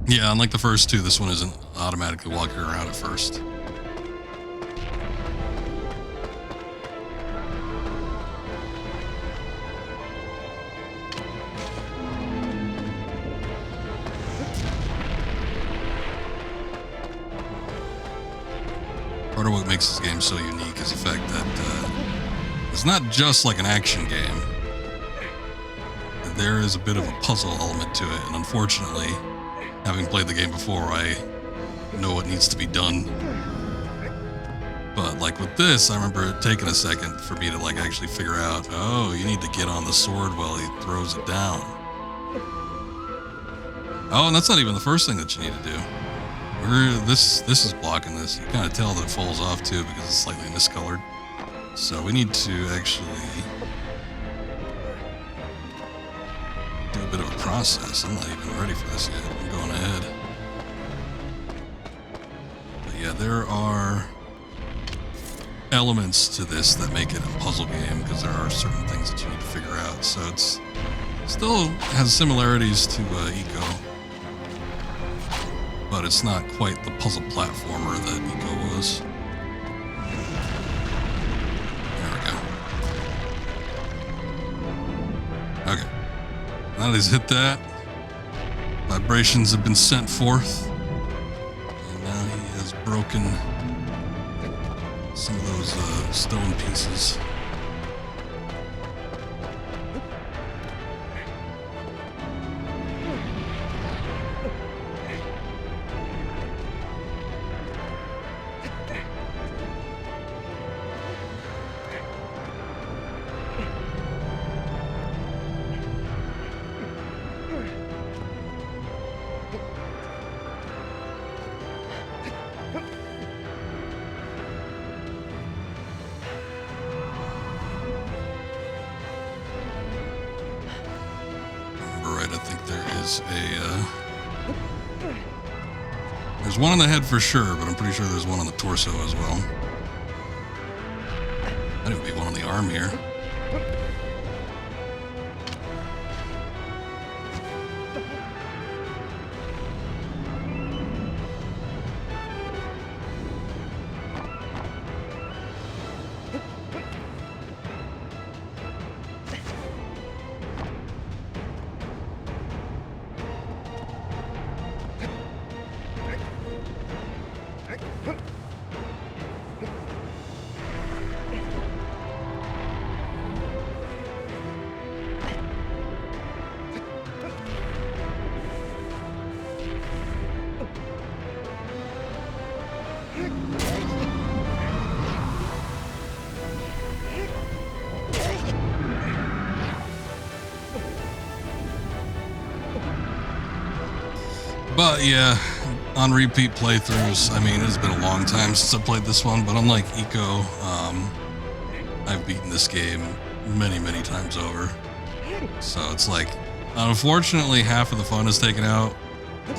Yeah, unlike the first two, this one isn't automatically walking around at first. Part of what makes this game so unique is the fact that it's not just like an action game. There is a bit of a puzzle element to it, and unfortunately, having played the game before, I know what needs to be done. But like with this, I remember it taking a second for me to like actually figure out, oh, you need to get on the sword while he throws it down. Oh, and that's not even the first thing that you need to do. This is blocking this. You kind of tell that it falls off too because it's slightly miscolored. So we need to actually do a bit of a process. I'm not even ready for this yet. I'm going ahead. But yeah, there are elements to this that make it a puzzle game because there are certain things that you need to figure out. So it's still has similarities to Eco, but it's not quite the puzzle platformer that Eco was. There we go. Okay. Now that he's hit that, vibrations have been sent forth, and now he has broken some of those stone pieces. There's one on the head for sure, but I'm pretty sure there's one on the torso as well. Might even be one on the arm here. But yeah, on repeat playthroughs, I mean, it's been a long time since I played this one, but unlike Eco, I've beaten this game many, many times over. So it's like, unfortunately, half of the fun is taken out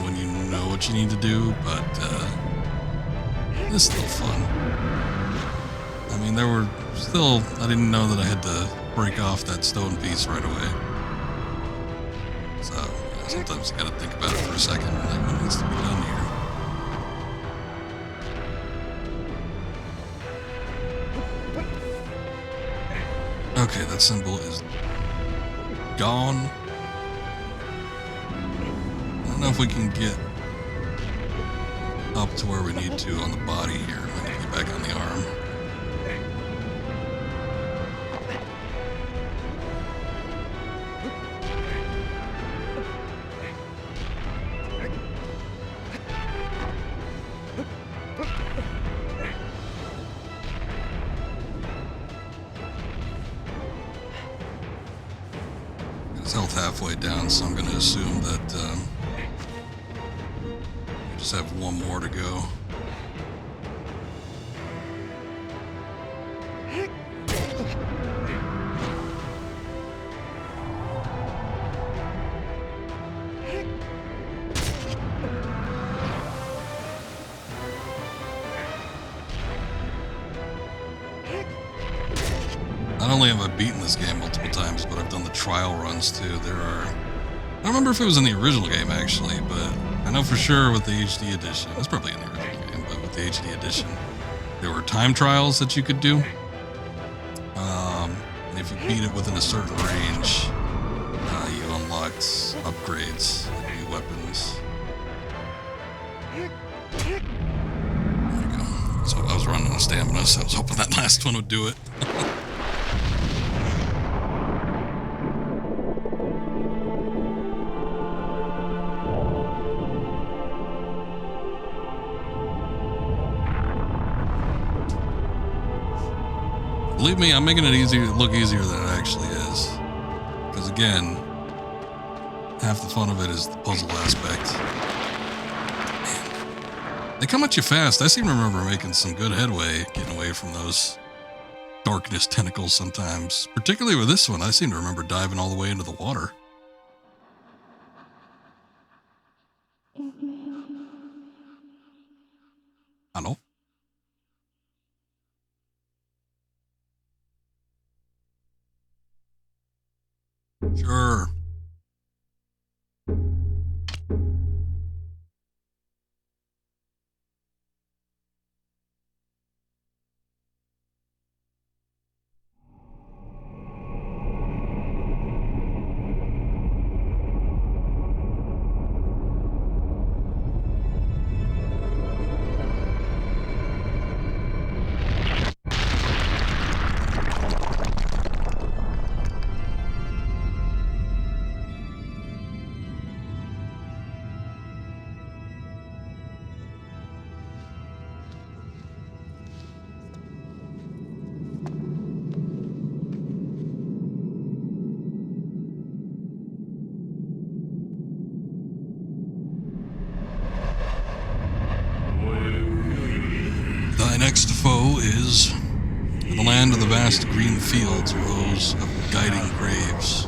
when you know what you need to do, but it's still fun. I mean, there were still, I didn't know that I had to break off that stone piece right away. So, you know, sometimes you gotta think about it for a second, like what needs to be done here. Okay, that symbol is gone. I don't know if we can get up to where we need to on the body here. I need to get back on the arm. His health halfway down, so I'm going to assume that we just have one more to go. Not only have I beaten this game multiple times, but I've done the trial runs too. I don't remember if it was in the original game actually, but I know for sure with the HD edition, it's probably in the original game, but with the HD edition, there were time trials that you could do. And if you beat it within a certain range, you unlocked upgrades, like new weapons. There you go. So I was running on stamina, so I was hoping that last one would do it. Believe me, I'm making it look easier than it actually is. Because again, half the fun of it is the puzzle aspect. Man, they come at you fast. I seem to remember making some good headway getting away from those darkness tentacles sometimes. Particularly with this one, I seem to remember diving all the way into the water. Hello? Sure. Thy next foe is, in the land of the vast green fields, rows of guiding graves.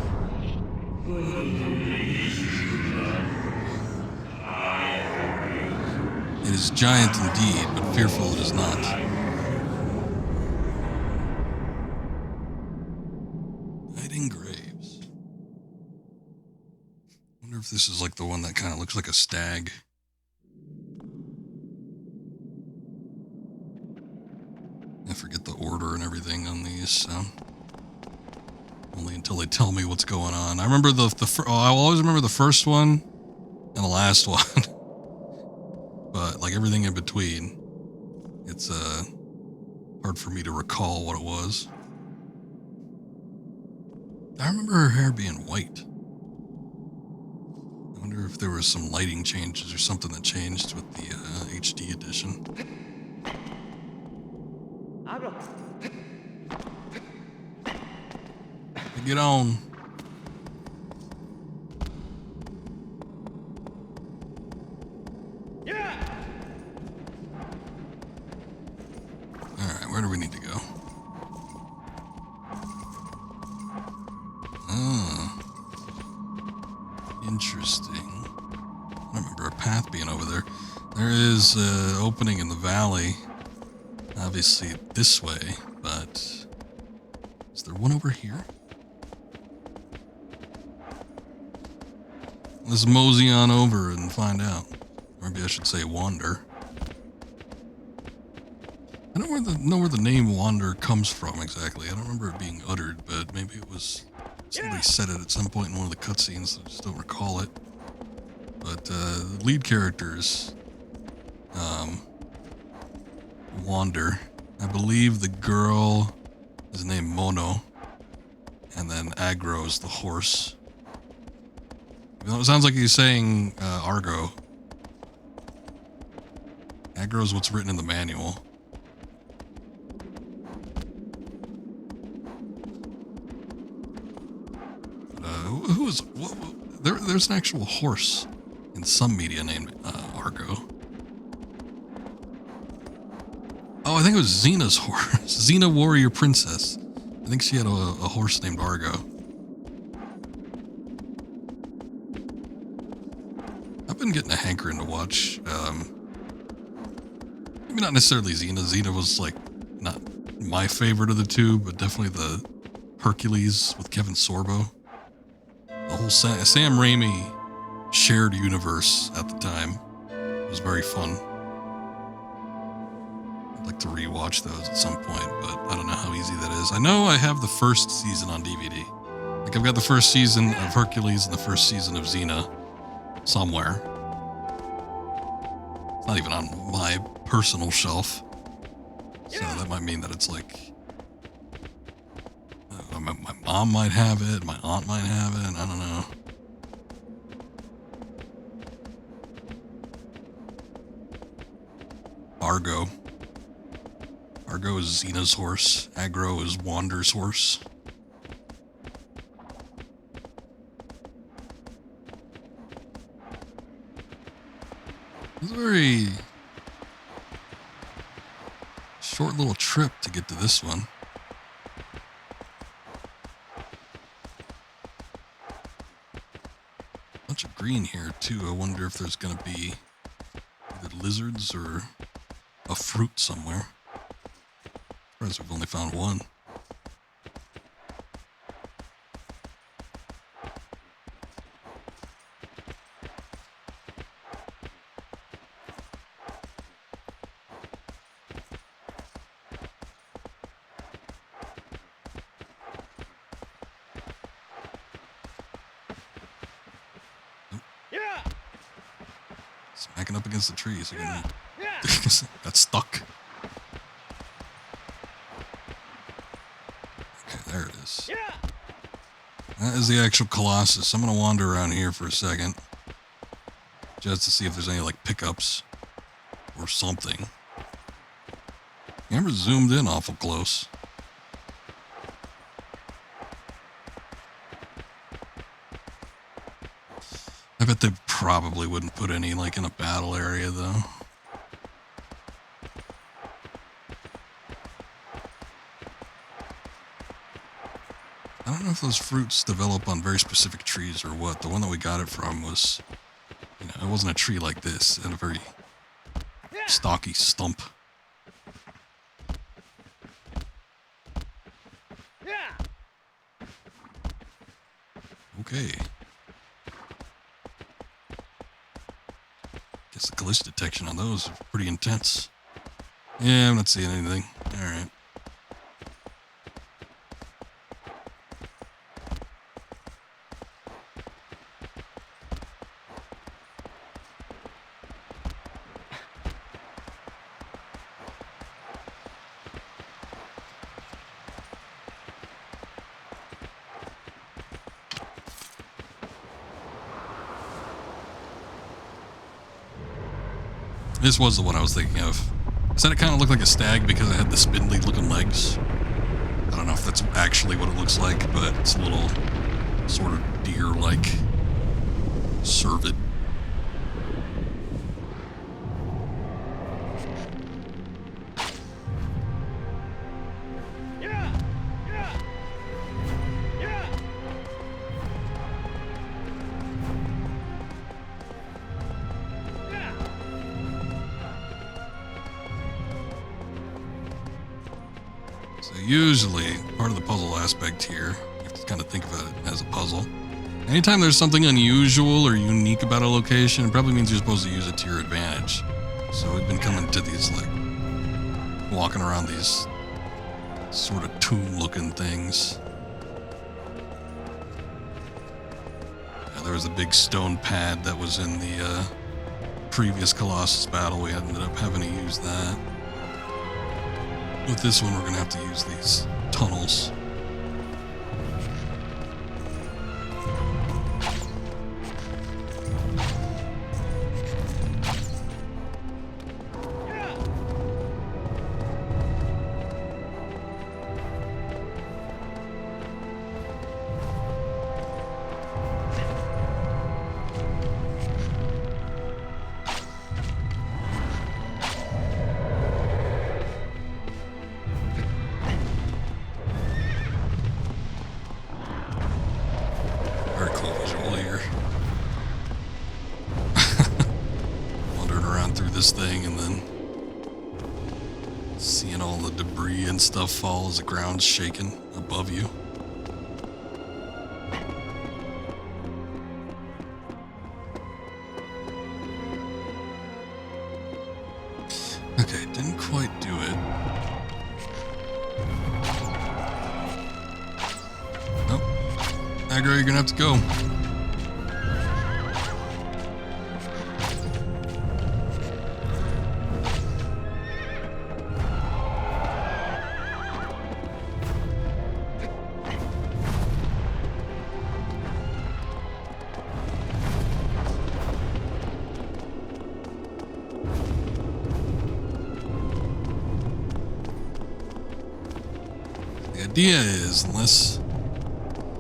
It is giant indeed, but fearful it is not. Guiding graves. I wonder if this is like the one that kind of looks like a stag. I forget the order and everything on these, so only until they tell me what's going on. I remember I'll always remember the first one and the last one, but like everything in between, it's hard for me to recall what it was. I remember her hair being white. I wonder if there was some lighting changes or something that changed with the HD edition. Get on. where do we need to go? Ah, interesting. I don't remember a path being over there. There is an opening in the valley. Obviously this way, but is there one over here? Let's mosey on over and find out. Maybe I should say wander. I don't know where the name Wander comes from exactly. I don't remember it being uttered, but maybe it was somebody said it at some point in one of the cutscenes. I just don't recall it. But the lead characters, Wander. I believe the girl is named Mono, and then Agro is the horse. It sounds like he's saying Argo. Agro is what's written in the manual. Who is... there's an actual horse in some media named Argo. Oh, I think it was Xena's horse. Xena Warrior Princess. I think she had a horse named Argo. I've been getting a hankering to watch. Maybe not necessarily Xena. Xena was like not my favorite of the two, but definitely the Hercules with Kevin Sorbo. The whole Sam Raimi shared universe at the time. It was very fun. I'd like to rewatch those at some point, but I don't know how easy that is. I know I have the first season on DVD. Like I've got the first season of Hercules and the first season of Xena somewhere. It's not even on my personal shelf. So that might mean that it's like... my mom might have it, my aunt might have it, I don't know. Argo. Argo is Xena's horse. Agro is Wander's horse. It's a very short little trip to get to this one. Bunch of green here too. I wonder if there's gonna be either lizards or a fruit somewhere. I'm surprised we've only found one. Smacking up against the trees. Got stuck. Okay, there it is. That is the actual Colossus. I'm going to wander around here for a second. Just to see if there's any, like, pickups. Or something. Camera zoomed in awful close. I bet they probably wouldn't put any, like, in a battle area, though. I don't know if those fruits develop on very specific trees or what. The one that we got it from was, it wasn't a tree like this, and a very stocky stump. Okay. Guess the glitch detection on those is pretty intense. Yeah, I'm not seeing anything. Alright. This was the one I was thinking of. I said it kind of looked like a stag because it had the spindly looking legs. I don't know if that's actually what it looks like, but it's a little sort of deer-like cervid. So usually, part of the puzzle aspect here, you have to kind of think about it as a puzzle. Anytime there's something unusual or unique about a location, it probably means you're supposed to use it to your advantage. So we've been coming to these, like, walking around these sort of tomb-looking things. Yeah, there was a big stone pad that was in the previous Colossus battle. We ended up having to use that. With this one, we're going to have to use these tunnels. This thing and then seeing all the debris and stuff fall as the ground's shaking above you. Okay, didn't quite do it. Nope. Aggro, you're gonna have to go. The idea is, unless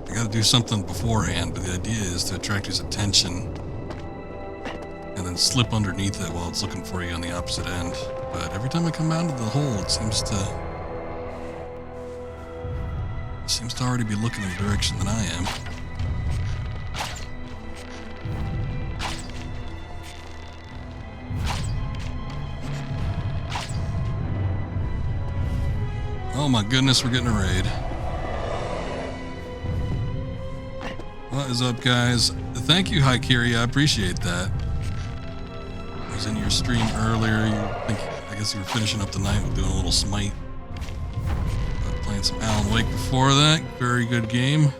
I gotta do something beforehand, but the idea is to attract his attention and then slip underneath it while it's looking for you on the opposite end. But every time I come out of the hole, it seems to already be looking in the direction that I am. Oh my goodness, we're getting a raid. What is up, guys? Thank you, Haikiri. I appreciate that. I was in your stream earlier. I guess you were finishing up the night with doing a little smite. Playing some Alan Wake before that. Very good game.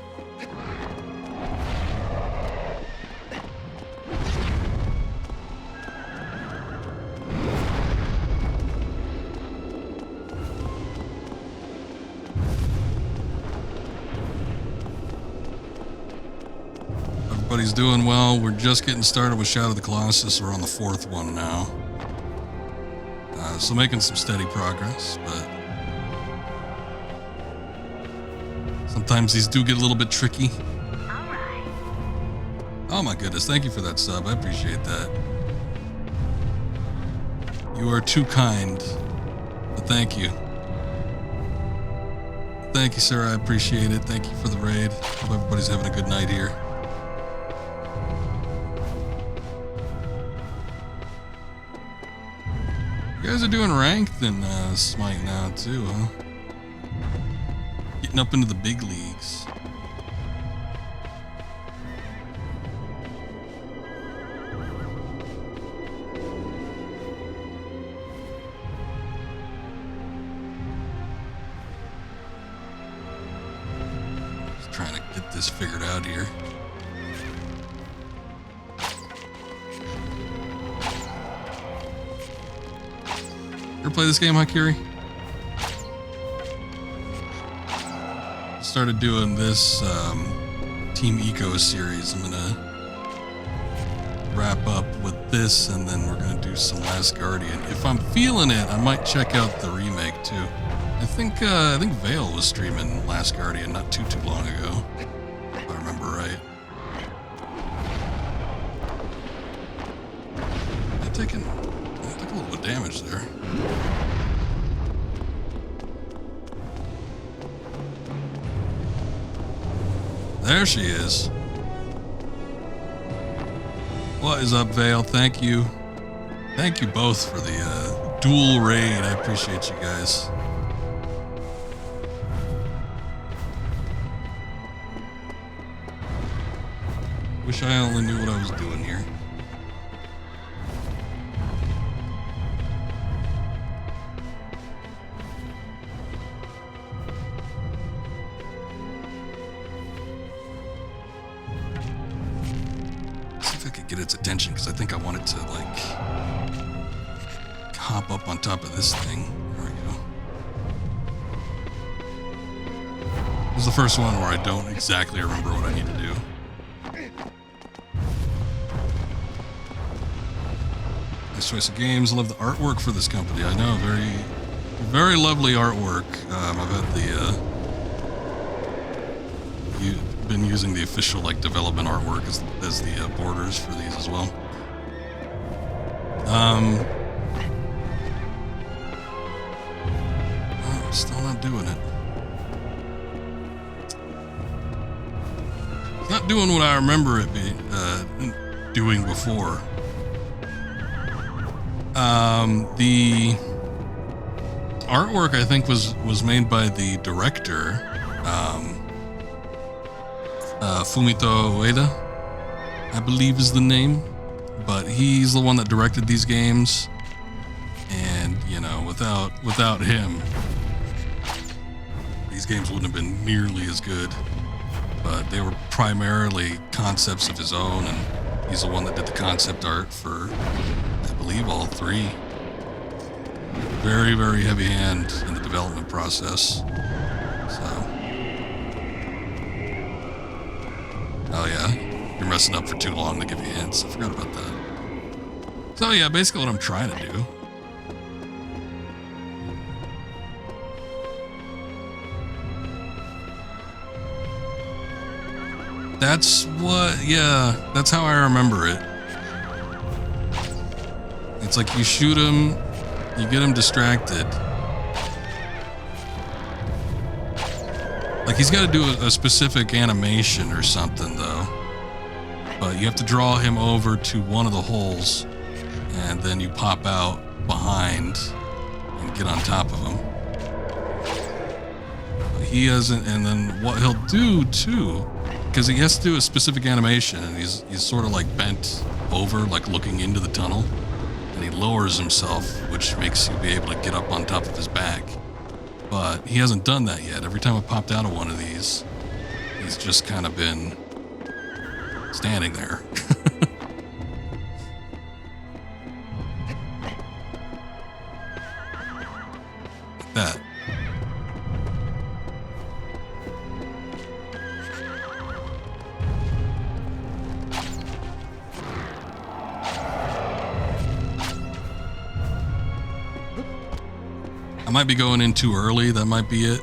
Everybody's doing well. We're just getting started with Shadow of the Colossus. We're on the 4th one now. So making some steady progress, but sometimes these do get a little bit tricky. Oh my goodness, thank you for that sub. I appreciate that. You are too kind. But thank you. Thank you, sir. I appreciate it. Thank you for the raid. Hope everybody's having a good night here. You guys are doing ranked in Smite now too, huh? Getting up into the big leagues. Just trying to get this figured out here. Ever play this game, Haikiri? Started doing this Team Eco series. I'm gonna wrap up with this, and then we're gonna do some Last Guardian. If I'm feeling it, I might check out the remake too. I think Vale was streaming Last Guardian not too long ago, if I remember right. I took a little bit of damage there. There she is. What is up, Vale? Thank you. Thank you both for the dual raid. I appreciate you guys. Wish I only knew what I was doing here. See if I could get its attention, because I think I want it to, like, hop up on top of this thing. There we go. This is the first one where I don't exactly remember what I need to do. Nice choice of games. I love the artwork for this company. I know, very, very lovely artwork. I've had been using the official like development artwork as the borders for these as well. Oh, still not doing it. It's not doing what I remember it doing before. The artwork I think was made by the director, Fumito Ueda, I believe is the name, but he's the one that directed these games, and you know, without him, these games wouldn't have been nearly as good. But they were primarily concepts of his own, and he's the one that did the concept art for, I believe, all three. Very, very heavy hand in the development process. So, oh yeah, you're messing up for too long to give you hints. I forgot about that. So yeah, basically what I'm trying to do. That's that's how I remember it. It's like you shoot him, you get him distracted. Like he's got to do a specific animation or something though. But you have to draw him over to one of the holes, and then you pop out behind and get on top of him. But he hasn't, and then what he'll do too, because he has to do a specific animation, and he's sort of like bent over, like looking into the tunnel, and he lowers himself, which makes you be able to get up on top of his back. But he hasn't done that yet. Every time I popped out of one of these, he's just kind of been standing there. Like that. I might be going in too early. That might be it.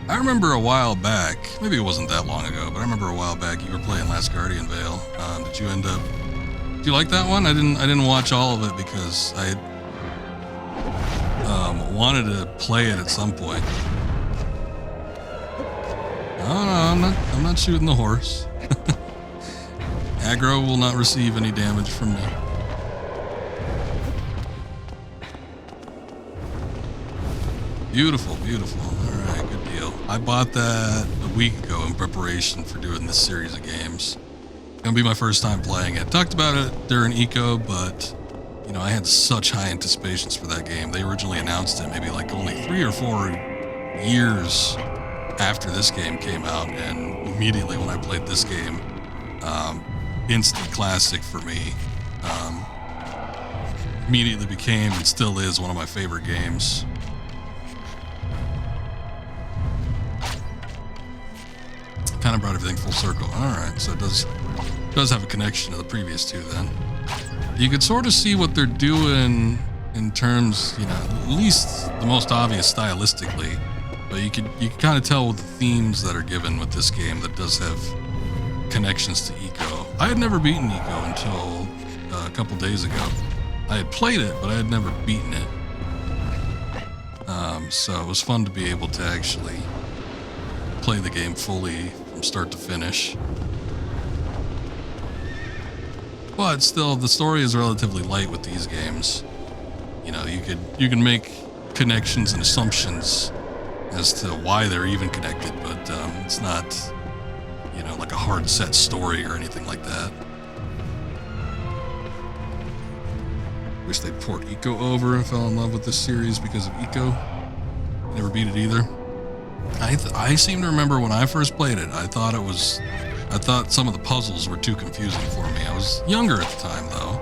I remember a while back, maybe it wasn't that long ago, but I remember a while back you were playing Last Guardian Vale. Did you end up? Did you like that one? I didn't watch all of it because I wanted to play it at some point. Oh no, I'm not shooting the horse. Aggro will not receive any damage from me. Beautiful, beautiful. All right, good deal. I bought that a week ago in preparation for doing this series of games. Gonna be my first time playing it. Talked about it during Eco, but you know, I had such high anticipations for that game. They originally announced it maybe like only 3 or 4 years after this game came out, and immediately when I played this game, instant classic for me. Immediately became and still is one of my favorite games. Kind of brought everything full circle. All right, so it does have a connection to the previous two then. You could sort of see what they're doing in terms, you know, at least the most obvious stylistically, but you can kind of tell with the themes that are given with this game that does have connections to Eco. I had never beaten Eco until a couple days ago. I had played it, but I had never beaten it. So it was fun to be able to actually play the game fully from start to finish. But still, the story is relatively light with these games. You know, you can make connections and assumptions as to why they're even connected, but it's not, you know, like a hard set story or anything like that. Wish they'd port Eco over and fell in love with this series because of Eco. Never beat it either. I seem to remember when I first played it, I thought some of the puzzles were too confusing for me. I was younger at the time though,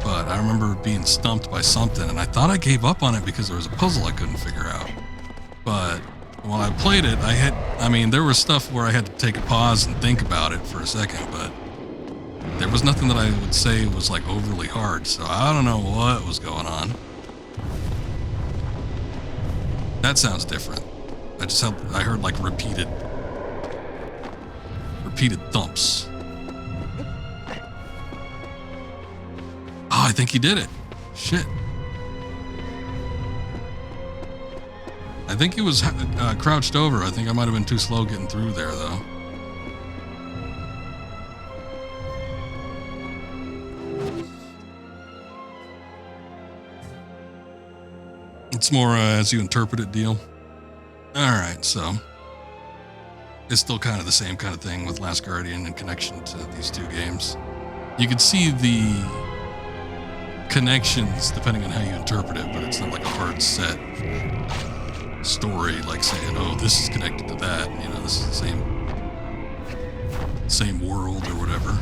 but I remember being stumped by something and I thought I gave up on it because there was a puzzle I couldn't figure out. But when I played it, there was stuff where I had to take a pause and think about it for a second, but there was nothing that I would say was like overly hard, so I don't know what was going on. That sounds different. I heard like repeated thumps. Oh, I think he did it. Shit. I think he was crouched over. I think I might have been too slow getting through there though. It's more as you interpret it deal. Alright, so it's still kind of the same kind of thing with Last Guardian in connection to these two games. You can see the connections depending on how you interpret it, but it's not like a hard set story like saying, oh, this is connected to that, you know, this is the same world or whatever.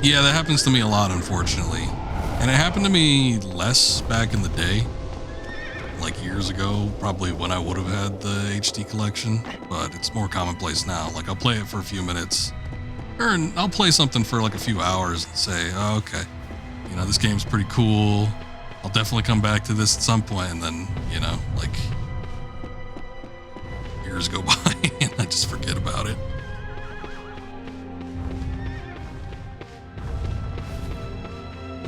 Yeah, that happens to me a lot, unfortunately. And it happened to me less back in the day, like years ago, probably when I would have had the HD collection, but it's more commonplace now. Like, I'll play it for a few minutes, or I'll play something for like a few hours and say, oh, okay, you know, this game's pretty cool. I'll definitely come back to this at some point, and then, you know, like, years go by and I just forget about it.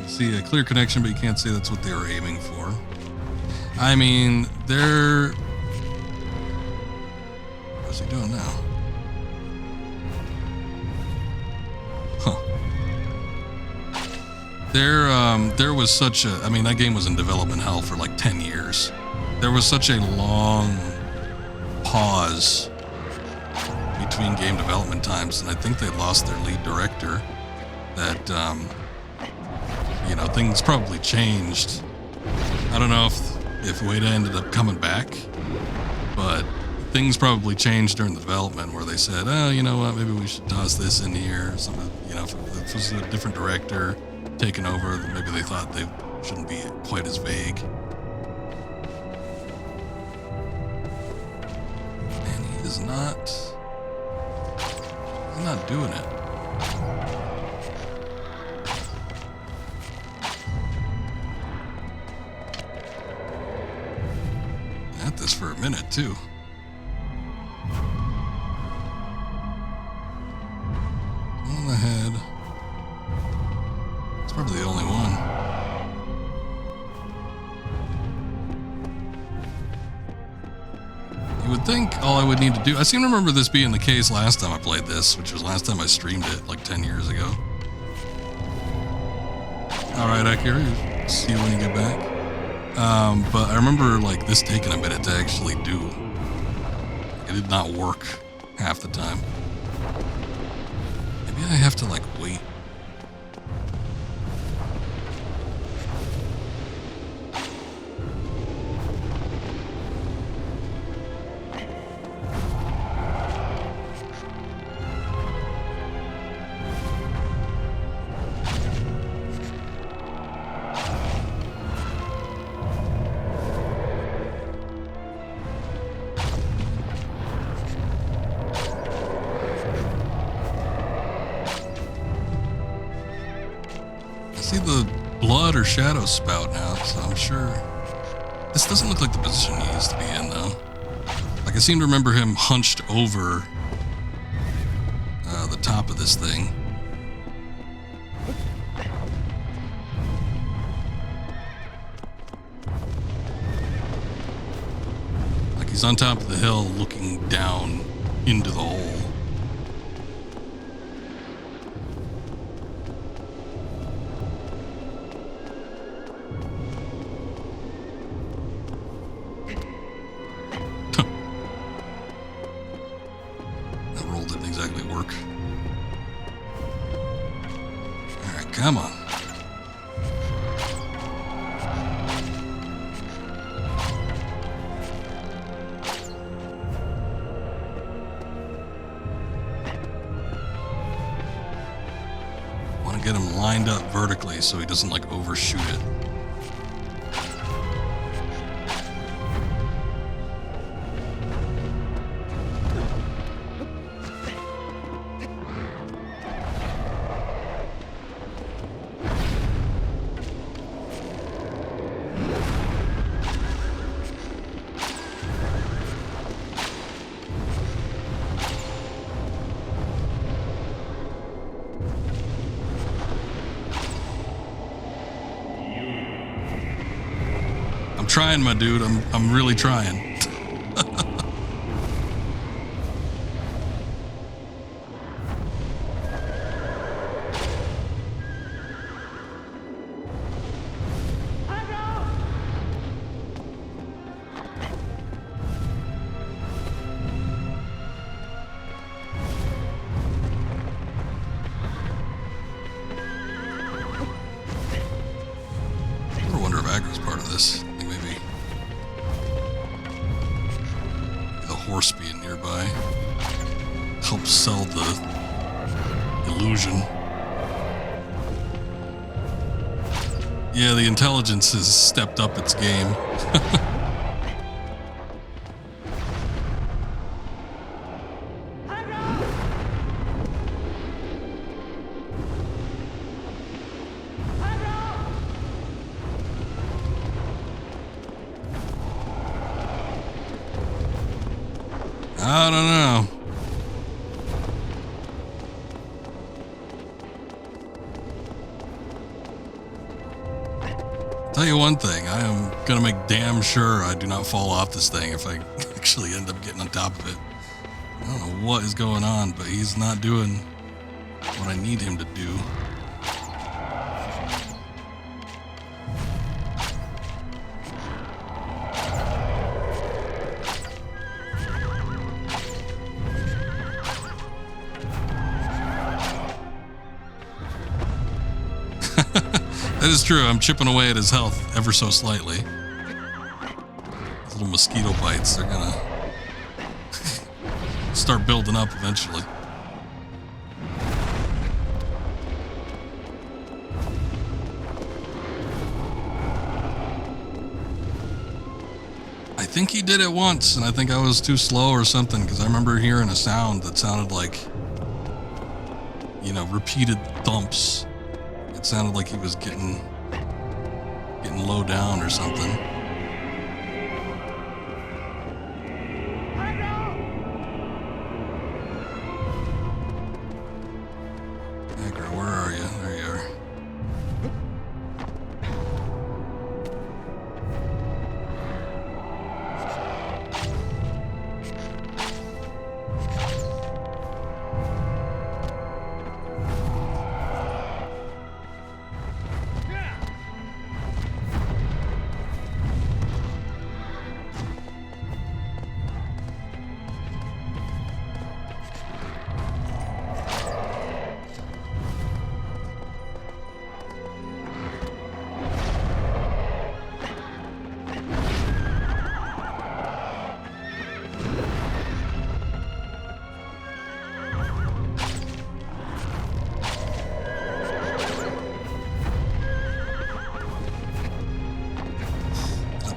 See a clear connection, but you can't say that's what they were aiming for. I mean, what's he doing now? Huh. There was such a, I mean, that game was in development hell for like 10 years. There was such a long pause between game development times, and I think they lost their lead director that, you know, things probably changed. I don't know if Ueda ended up coming back, but things probably changed during the development where they said, oh, you know what, maybe we should toss this in here or something. You know, if it was a different director taking over, then maybe they thought they shouldn't be quite as vague. And he's not doing it. At this for a minute too. On the head. It's probably the only one. You would think all I would need to do, I seem to remember this being the case last time I played this, which was last time I streamed it like 10 years ago. Alright, Akira, see you when you get back. But I remember like this taking a minute to actually do. It did not work half the time. Maybe I have to like wait. See the blood or shadow spout now, so I'm sure. This doesn't look like the position he used to be in, though. Like, I seem to remember him hunched over the top of this thing. Like, he's on top of the hill looking down into the hole. Come on. Want to get him lined up vertically so he doesn't like overshoot it. I'm trying, my dude. I'm really trying. I wonder if aggro's part of this. Horse being nearby helps sell the illusion. Yeah, the intelligence has stepped up its game. I don't know. Tell you one thing, I am gonna make damn sure I do not fall off this thing if I actually end up getting on top of it. I don't know what is going on, but he's not doing what I need him to do. That is true. I'm chipping away at his health ever so slightly. Those little mosquito bites, they're gonna start building up eventually. I think he did it once, and I think I was too slow or something, because I remember hearing a sound that sounded like, you know, repeated thumps. It sounded like he was getting low down or something. Aggro, where are you? There you are.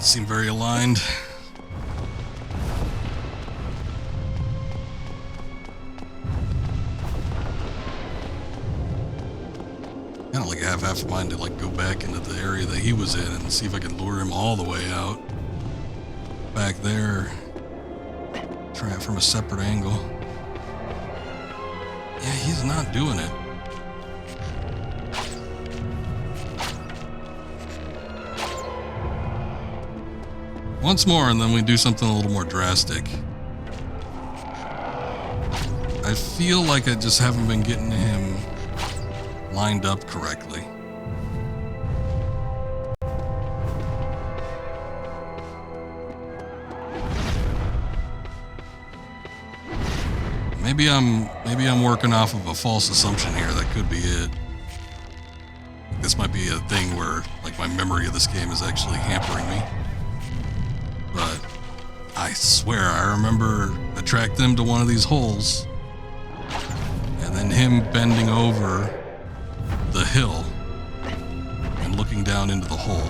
Seem very aligned. Kind of like I have half a mind to like go back into the area that he was in and see if I can lure him all the way out back there. Try it from a separate angle. Yeah, he's not doing it. Once more, and then we do something a little more drastic. I feel like I just haven't been getting him lined up correctly. Maybe I'm working off of a false assumption here. That could be it. This might be a thing where, like, my memory of this game is actually hampering me. But I swear I remember I tracked him to one of these holes, and then him bending over the hill and looking down into the hole.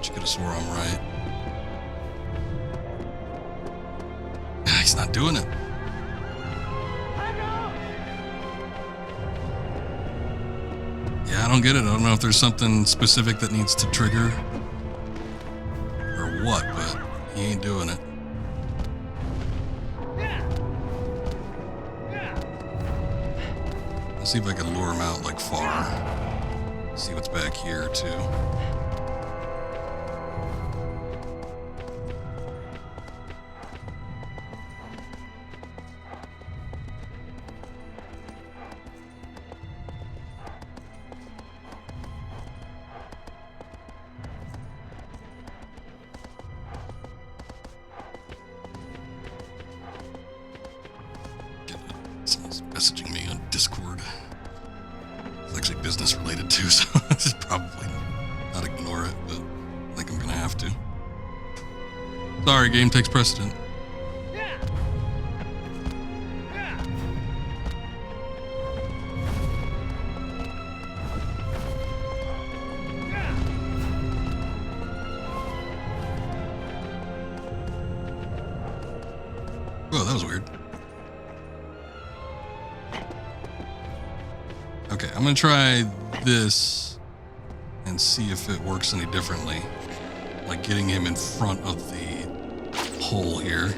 You could have swore I'm right. He's not doing it. Yeah, I don't get it. I don't know if there's something specific that needs to trigger or what, but he ain't doing it. Let's see if I can lure him out like far. See what's back here too. Someone's messaging me on Discord. It's actually business related too, so I should probably not ignore it, but I think I'm gonna have to. Sorry, game takes precedent. Oh, that was weird. Okay, I'm gonna try this and see if it works any differently. Like getting him in front of the hole here.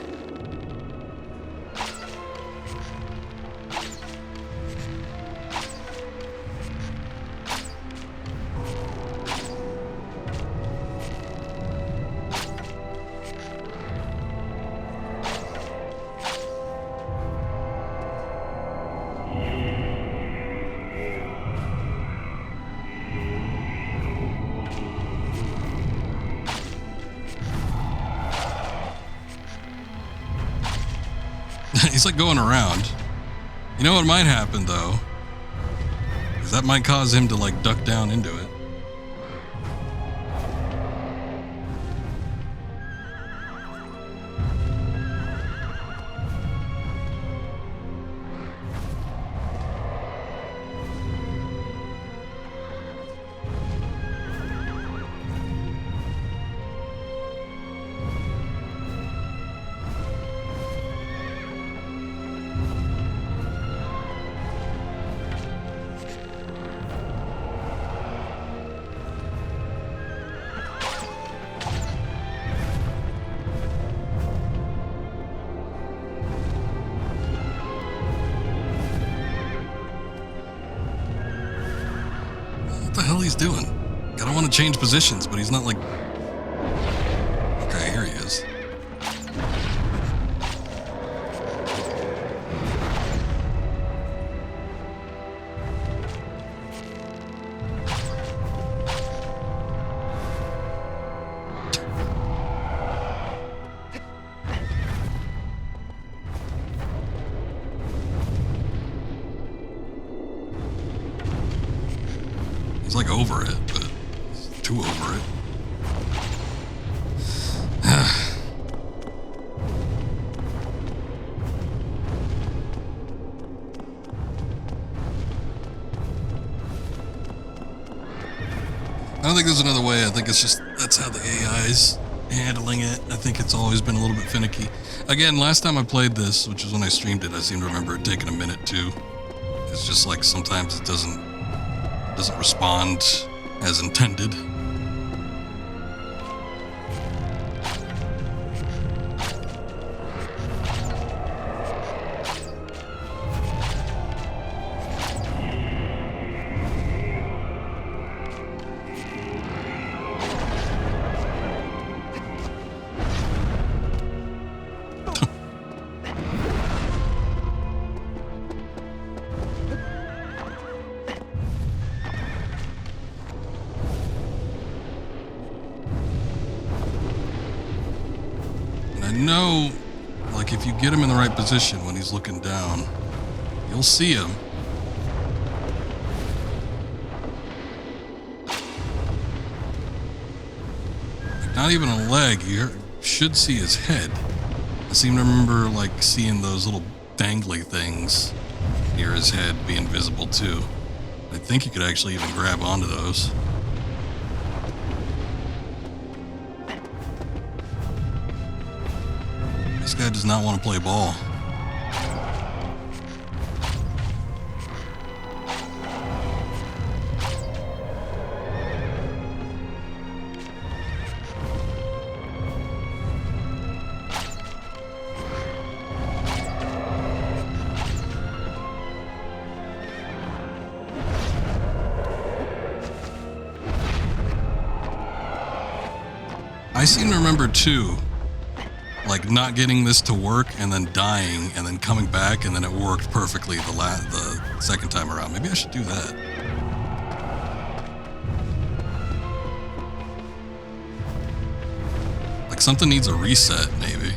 He's like going around. You know what might happen though? Is that might cause him to like duck down into it. What the hell he's doing? I don't want to change positions, but he's not like... Okay, here he is. He's like over it, but he's too over it. I don't think there's another way. I think it's just, that's how the AI's handling it. I think it's always been a little bit finicky. Again, last time I played this, which is when I streamed it, I seem to remember it taking a minute too. It's just like sometimes it doesn't respond as intended. I know, like, if you get him in the right position when he's looking down, you'll see him. Like, not even a leg, you should see his head. I seem to remember, like, seeing those little dangly things near his head being visible, too. I think you could actually even grab onto those. This guy does not want to play ball. I seem to remember too, like not getting this to work and then dying and then coming back and then it worked perfectly the second time around. Maybe I should do that. Like something needs a reset, maybe.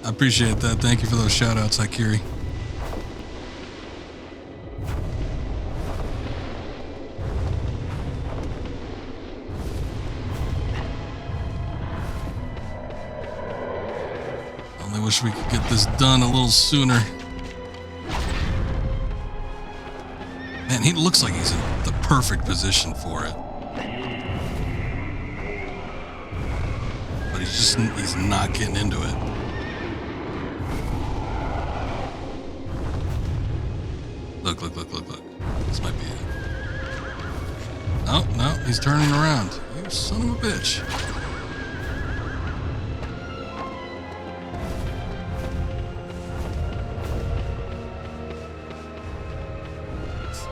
I appreciate that. Thank you for those shout outs, Akiri. Only wish we could get this done a little sooner. Man, he looks like he's in the perfect position for it. But he's not getting into it. Look. This might be it. Oh, no, he's turning around. You son of a bitch.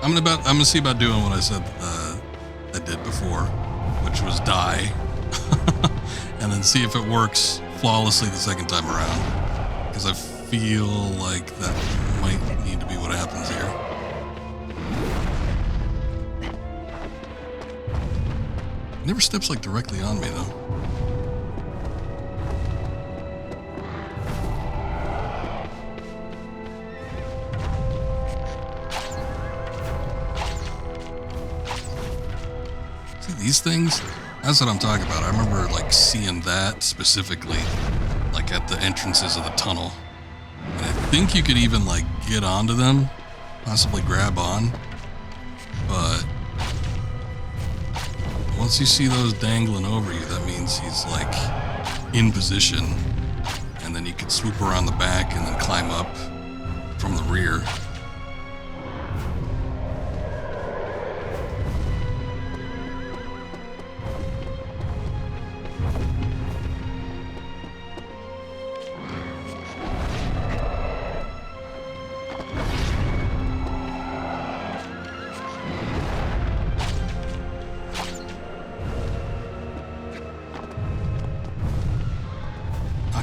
I'm gonna see about doing what I said I did before, which was die, and then see if it works flawlessly the second time around. Because I feel like that might need to be what happens here. He never steps like directly on me though. See these things? That's what I'm talking about. I remember like seeing that specifically, like at the entrances of the tunnel. And I think you could even like get onto them, possibly grab on, but once you see those dangling over you, that means he's like in position, and then you can swoop around the back and then climb up from the rear.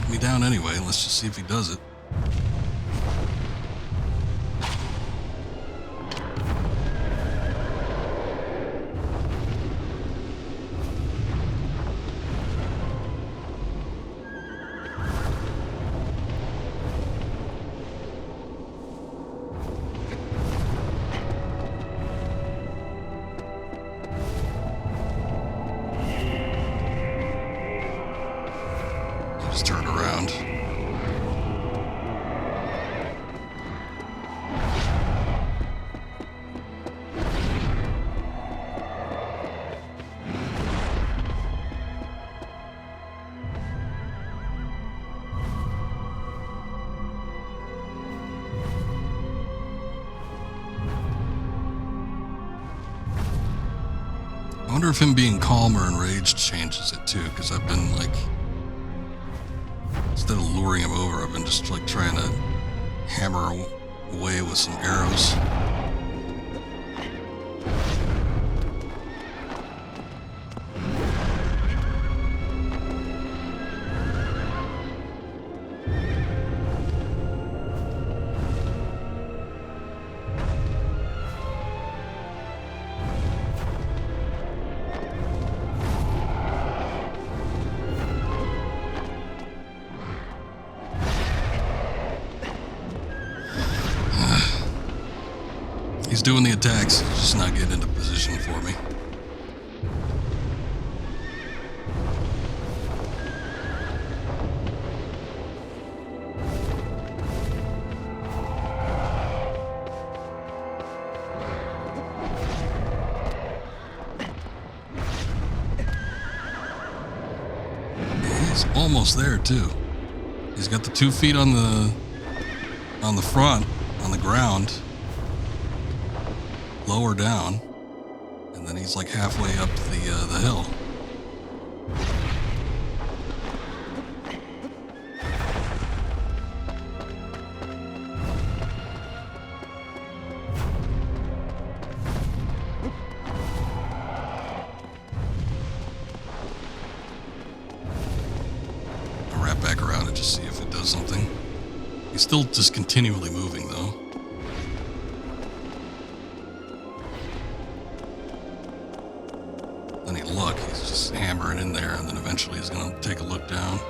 Me down anyway. Let's just see if he does it. Just turn around. I wonder if him being calm or enraged changes it too, because I've been like, instead of luring him over, I've been just like trying to hammer away with some arrows. He's doing the attacks, he's just not getting into position for me. He's almost there too. He's got the 2 feet on the front, on the ground, lower down, and then he's like halfway up the hill. I'll wrap back around and just see if it does something. He's still just continually moving though. Any luck, he's just hammering in there, and then eventually he's gonna take a look down.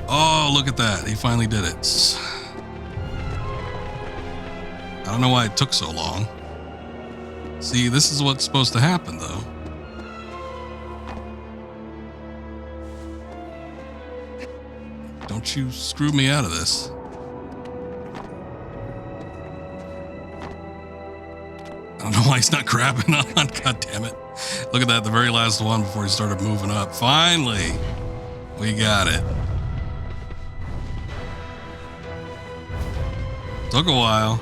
Oh, look at that. He finally did it. I don't know why it took so long. See, this is what's supposed to happen though. Don't you screw me out of this. I don't know why he's not grabbing on. God damn it. Look at that, the very last one before he started moving up. Finally, we got it. Took a while.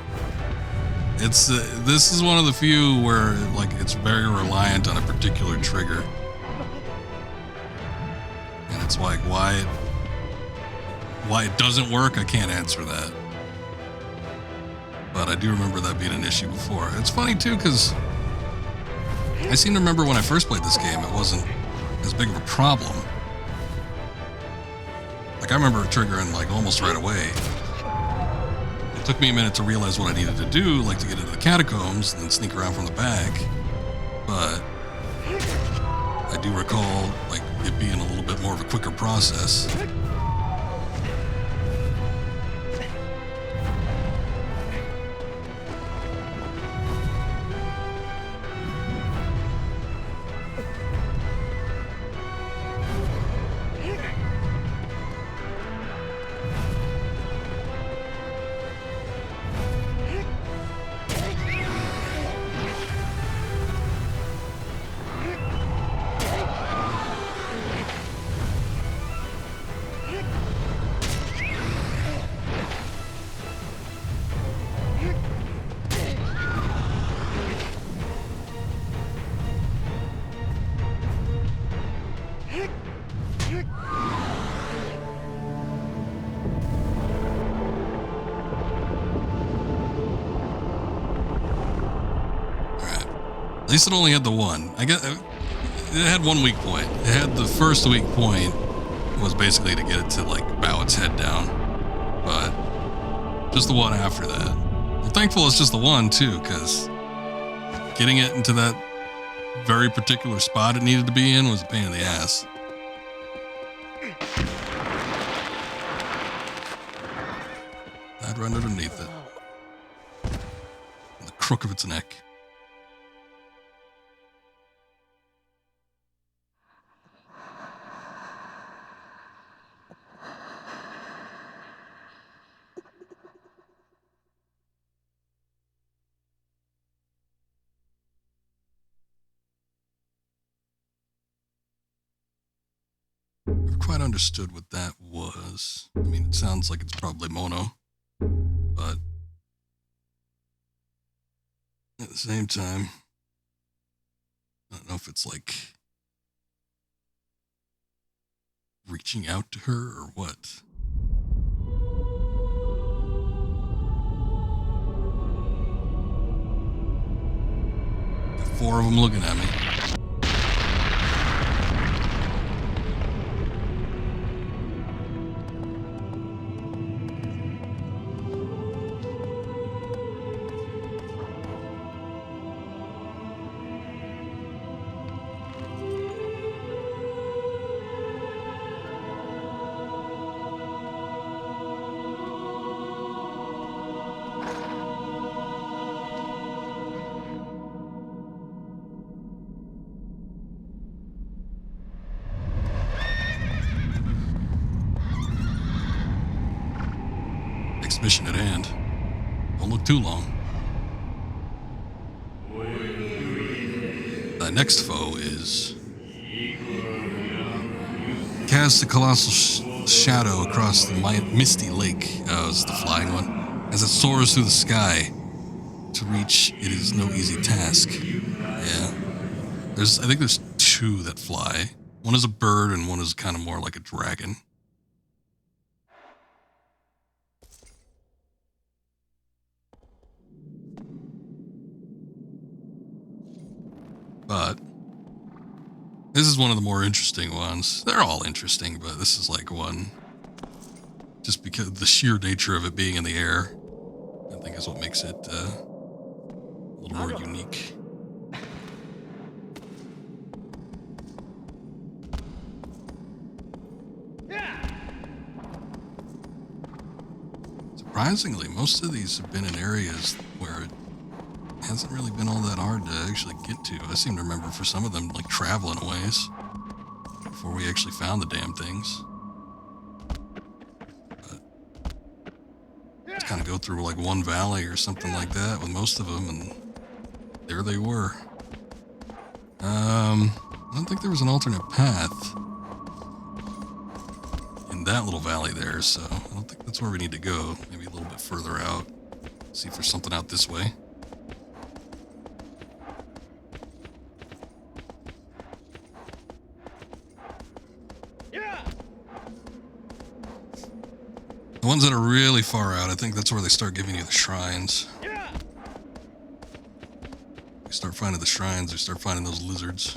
It's this is one of the few where like it's very reliant on a particular trigger. And it's like why it doesn't work, I can't answer that. But I do remember that being an issue before. It's funny too, because I seem to remember when I first played this game, it wasn't as big of a problem. Like I remember triggering like almost right away. It took me a minute to realize what I needed to do, like to get into the catacombs and then sneak around from the back. But I do recall like it being a little bit more of a quicker process. At least it only had the one. I guess it had one weak point. It had the first weak point was basically to get it to like bow its head down, but just the one after that. I'm thankful it's just the one too, because getting it into that very particular spot it needed to be in was a pain in the ass. I'd run underneath it. In the crook of its neck. Never quite understood what that was. I mean, it sounds like it's probably mono, but at the same time, I don't know if it's like reaching out to her or what. Got 4 of them looking at me. mission at hand. Don't look too long. The next foe is... Cast a colossal shadow across the misty lake. Oh, it's the flying one. As it soars through the sky. To reach it is no easy task. Yeah. I think there's two that fly. One is a bird and one is kind of more like a dragon. But this is one of the more interesting ones. They're all interesting, but this is like one. Just because the sheer nature of it being in the air, I think is what makes it a little more unique. Surprisingly, most of these have been in areas where it hasn't really been all that hard to actually get to. I seem to remember for some of them, like traveling a ways before we actually found the damn things. But just kind of go through like one valley or something like that with most of them, and there they were. I don't think there was an alternate path in that little valley there, so I don't think that's where we need to go. Maybe a little bit further out. See if there's something out this way. The ones that are really far out, I think that's where they start giving you the shrines. You start finding the shrines, you start finding those lizards.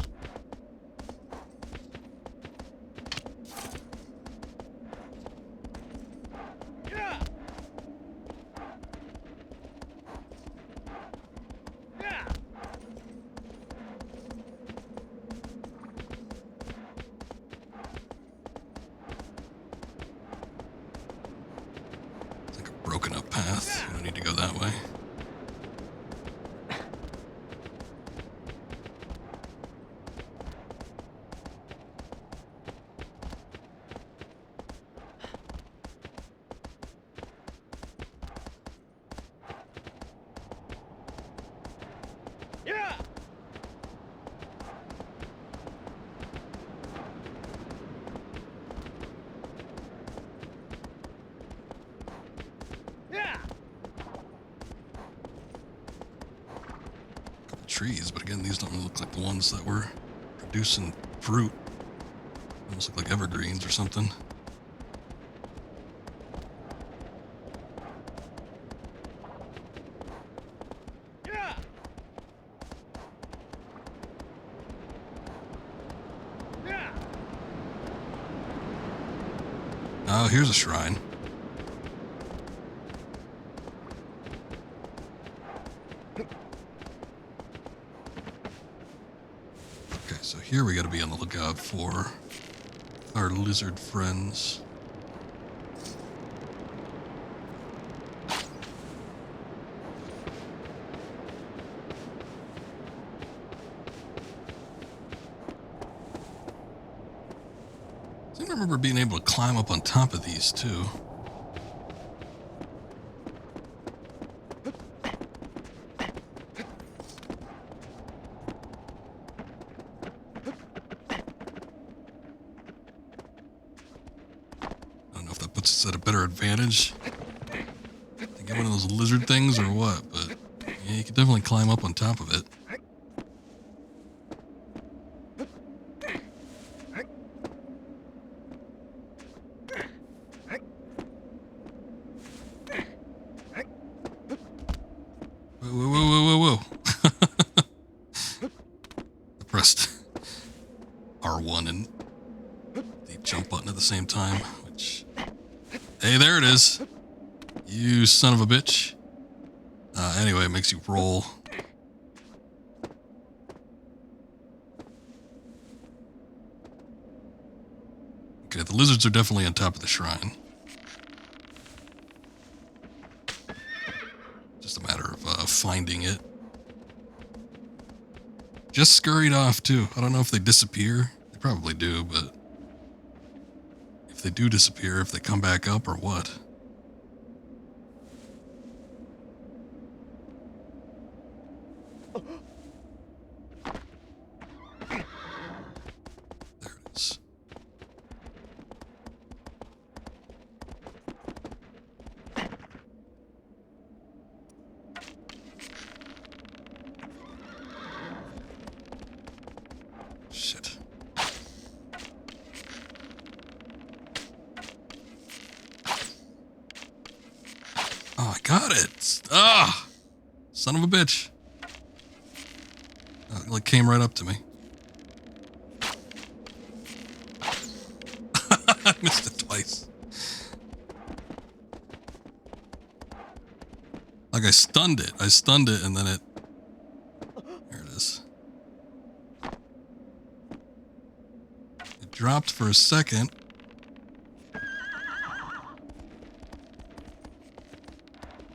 Broken up path. We don't need to go that way. Trees, but again, these don't look like the ones that were producing fruit. Almost look like evergreens or something. Oh, here's a shrine. So here we gotta be on the lookout for our lizard friends. I seem to remember being able to climb up on top of these too. Puts us at a better advantage to get one of those lizard things or what, but yeah, you can definitely climb up on top of it. Whoa, whoa, whoa, whoa, whoa. I pressed R1 and the jump button at the same time, which... Hey, there it is. You son of a bitch. Anyway, it makes you roll. Okay, the lizards are definitely on top of the shrine. Just a matter of finding it. Just scurried off, too. I don't know if they disappear. They probably do, but... if they do disappear, if they come back up or what. Shit. Oh, I got it. Ah, son of a bitch. It like came right up to me. I missed it twice. Like I stunned it. And then it... There it is. It dropped for a second.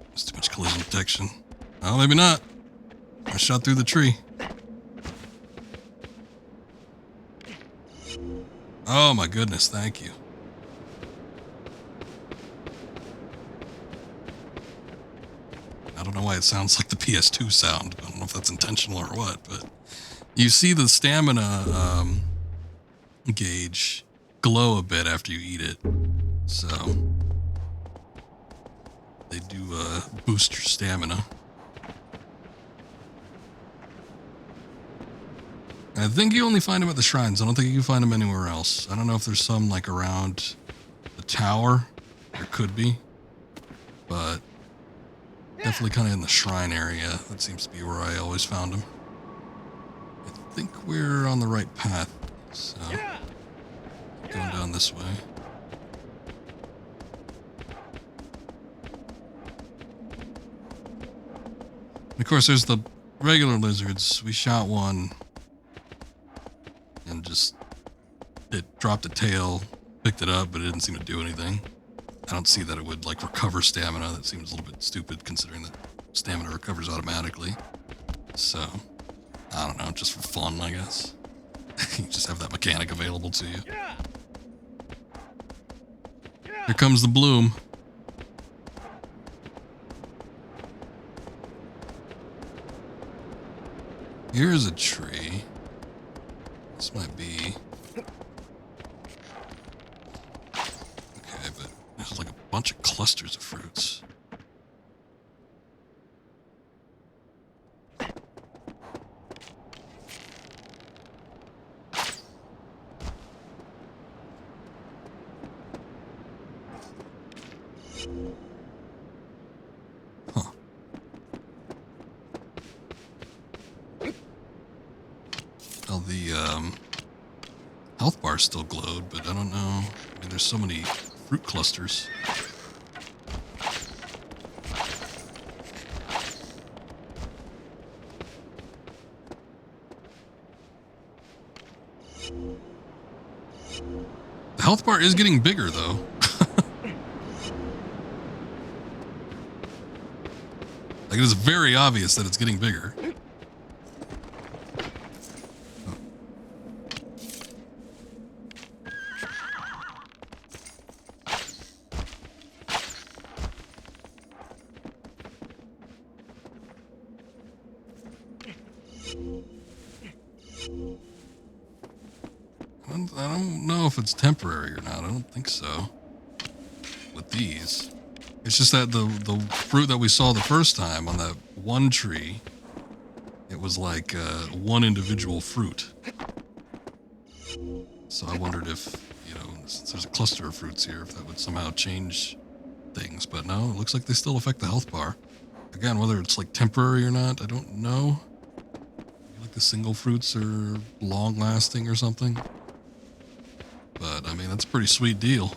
There's too much collision detection. Oh, maybe not. I shot through the tree. Oh my goodness, thank you. I don't know why it sounds like the PS2 sound. I don't know if that's intentional or what, but you see the stamina gauge glow a bit after you eat it. So they do boost your stamina. I think you only find them at the shrines. I don't think you can find them anywhere else. I don't know if there's some like around the tower. There could be, but definitely kind of in the shrine area. That seems to be where I always found them. I think we're on the right path, so going down this way. And of course, there's the regular lizards. We shot one and just it dropped a tail, picked it up, but it didn't seem to do anything. I don't see that it would like recover stamina. That seems a little bit stupid considering that stamina recovers automatically. So, I don't know, just for fun, I guess. You just have that mechanic available to you. Here comes the bloom. Here's a tree. This might be... Okay, but there's like a bunch of clusters of fruits. Huh. Well, the health bar still glowed, but I don't know. I mean, there's so many fruit clusters. The health bar is getting bigger, though. Like, it is very obvious that it's getting bigger. Oh. I don't know if it's temporary or not. I don't think so. With these. It's just that the fruit that we saw the first time on that one tree, it was like one individual fruit. So I wondered if, you know, since there's a cluster of fruits here, if that would somehow change things. But no, it looks like they still affect the health bar. Again, whether it's like temporary or not, I don't know. Maybe like the single fruits are long lasting or something. But I mean, that's a pretty sweet deal.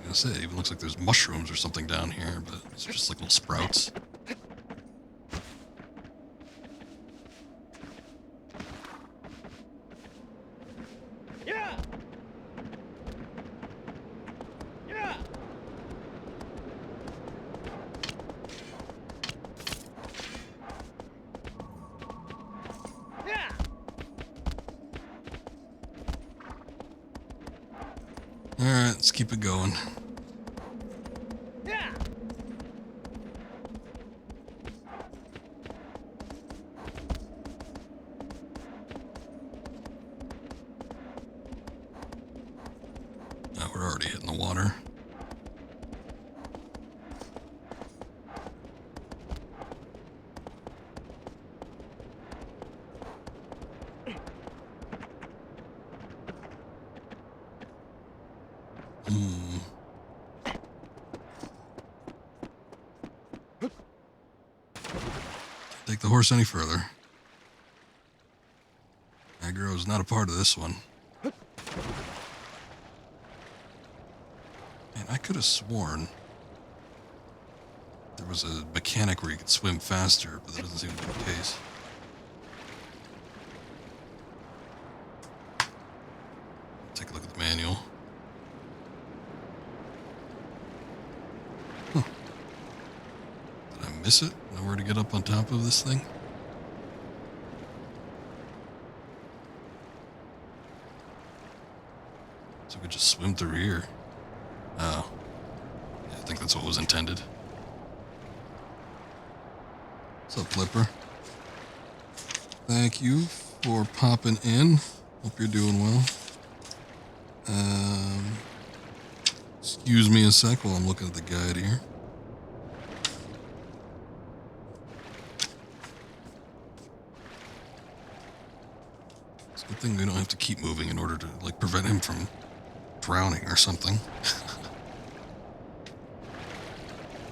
It even looks like there's mushrooms or something down here, but it's just like little sprouts. Yeah. Yeah. Yeah. All right, let's keep it going. We're already hitting the water. Hmm. Take the horse any further. Aggro is not a part of this one. Man, I could have sworn there was a mechanic where you could swim faster, but that doesn't seem to be the case. Take a look at the manual. Huh. Did I miss it? Nowhere to get up on top of this thing? So we could just swim through here. Oh. Yeah, I think that's what was intended. What's up, Flipper? Thank you for popping in. Hope you're doing well. Excuse me a sec while I'm looking at the guide here. It's a good thing we don't have to keep moving in order to, like, prevent him from drowning or something.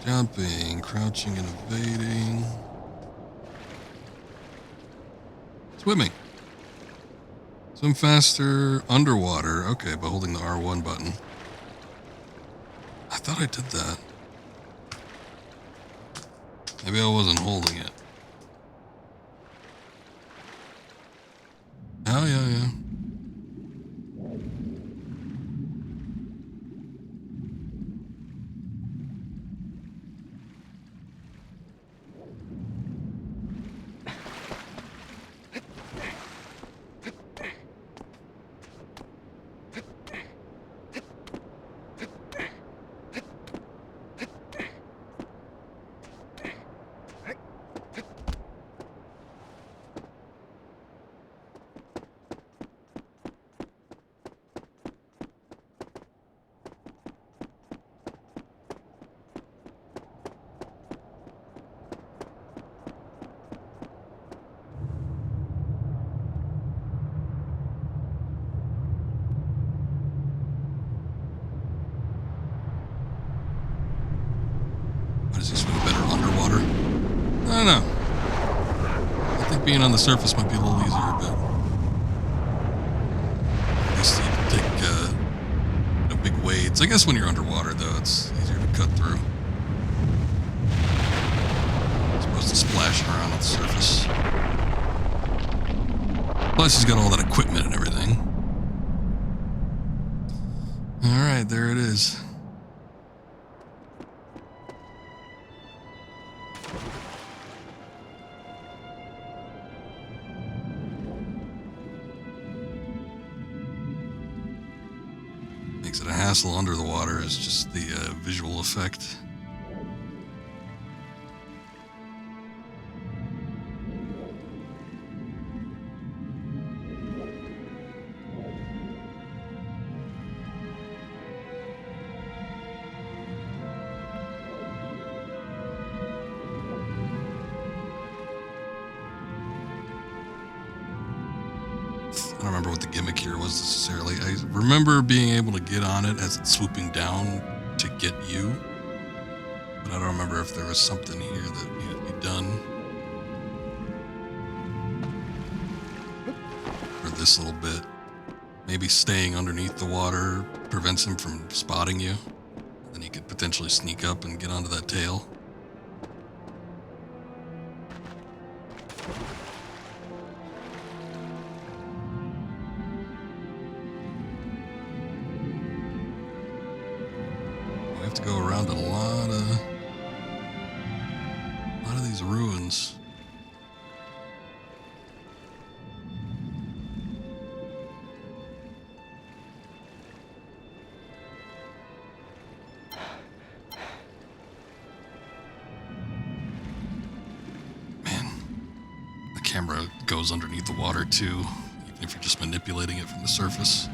Jumping, crouching, and evading. Swimming. Swim faster underwater. Okay, by holding the R1 button. I thought I did that. Maybe I wasn't holding it. Oh, yeah. Why does he swim better underwater? I don't know. I think being on the surface might be a little easier a bit. At least you can take big wades. I guess when you're underwater, though, it's easier to cut through. As opposed to splashing around on the surface. Plus, he's got all that equipment and everything. Alright, there it is. Makes it a hassle under the water is just the visual effect. I don't remember what the gimmick here was necessarily. I remember being able to get on it as it's swooping down to get you, but I don't remember if there was something here that needed to be done. For this little bit. Maybe staying underneath the water prevents him from spotting you. Then he could potentially sneak up and get onto that tail. To go around a lot of these ruins. Man, the camera goes underneath the water too, even if you're just manipulating it from the surface.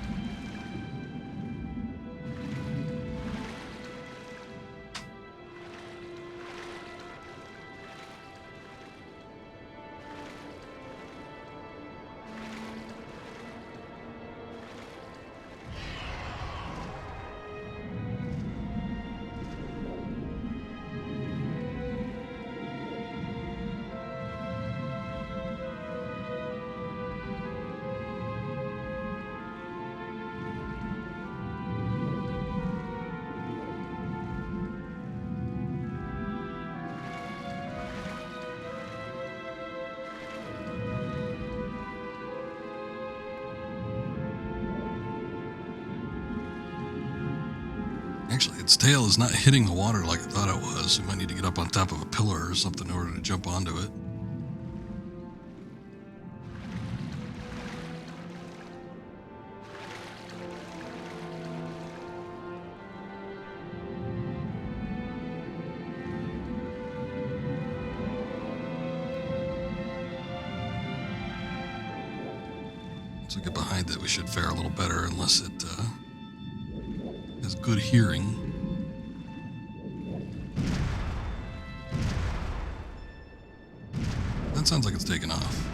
Actually, its tail is not hitting the water like I thought it was. We might need to get up on top of a pillar or something in order to jump onto it. Once we get behind it, we should fare a little better, unless it has good hearing. That sounds like it's taking off.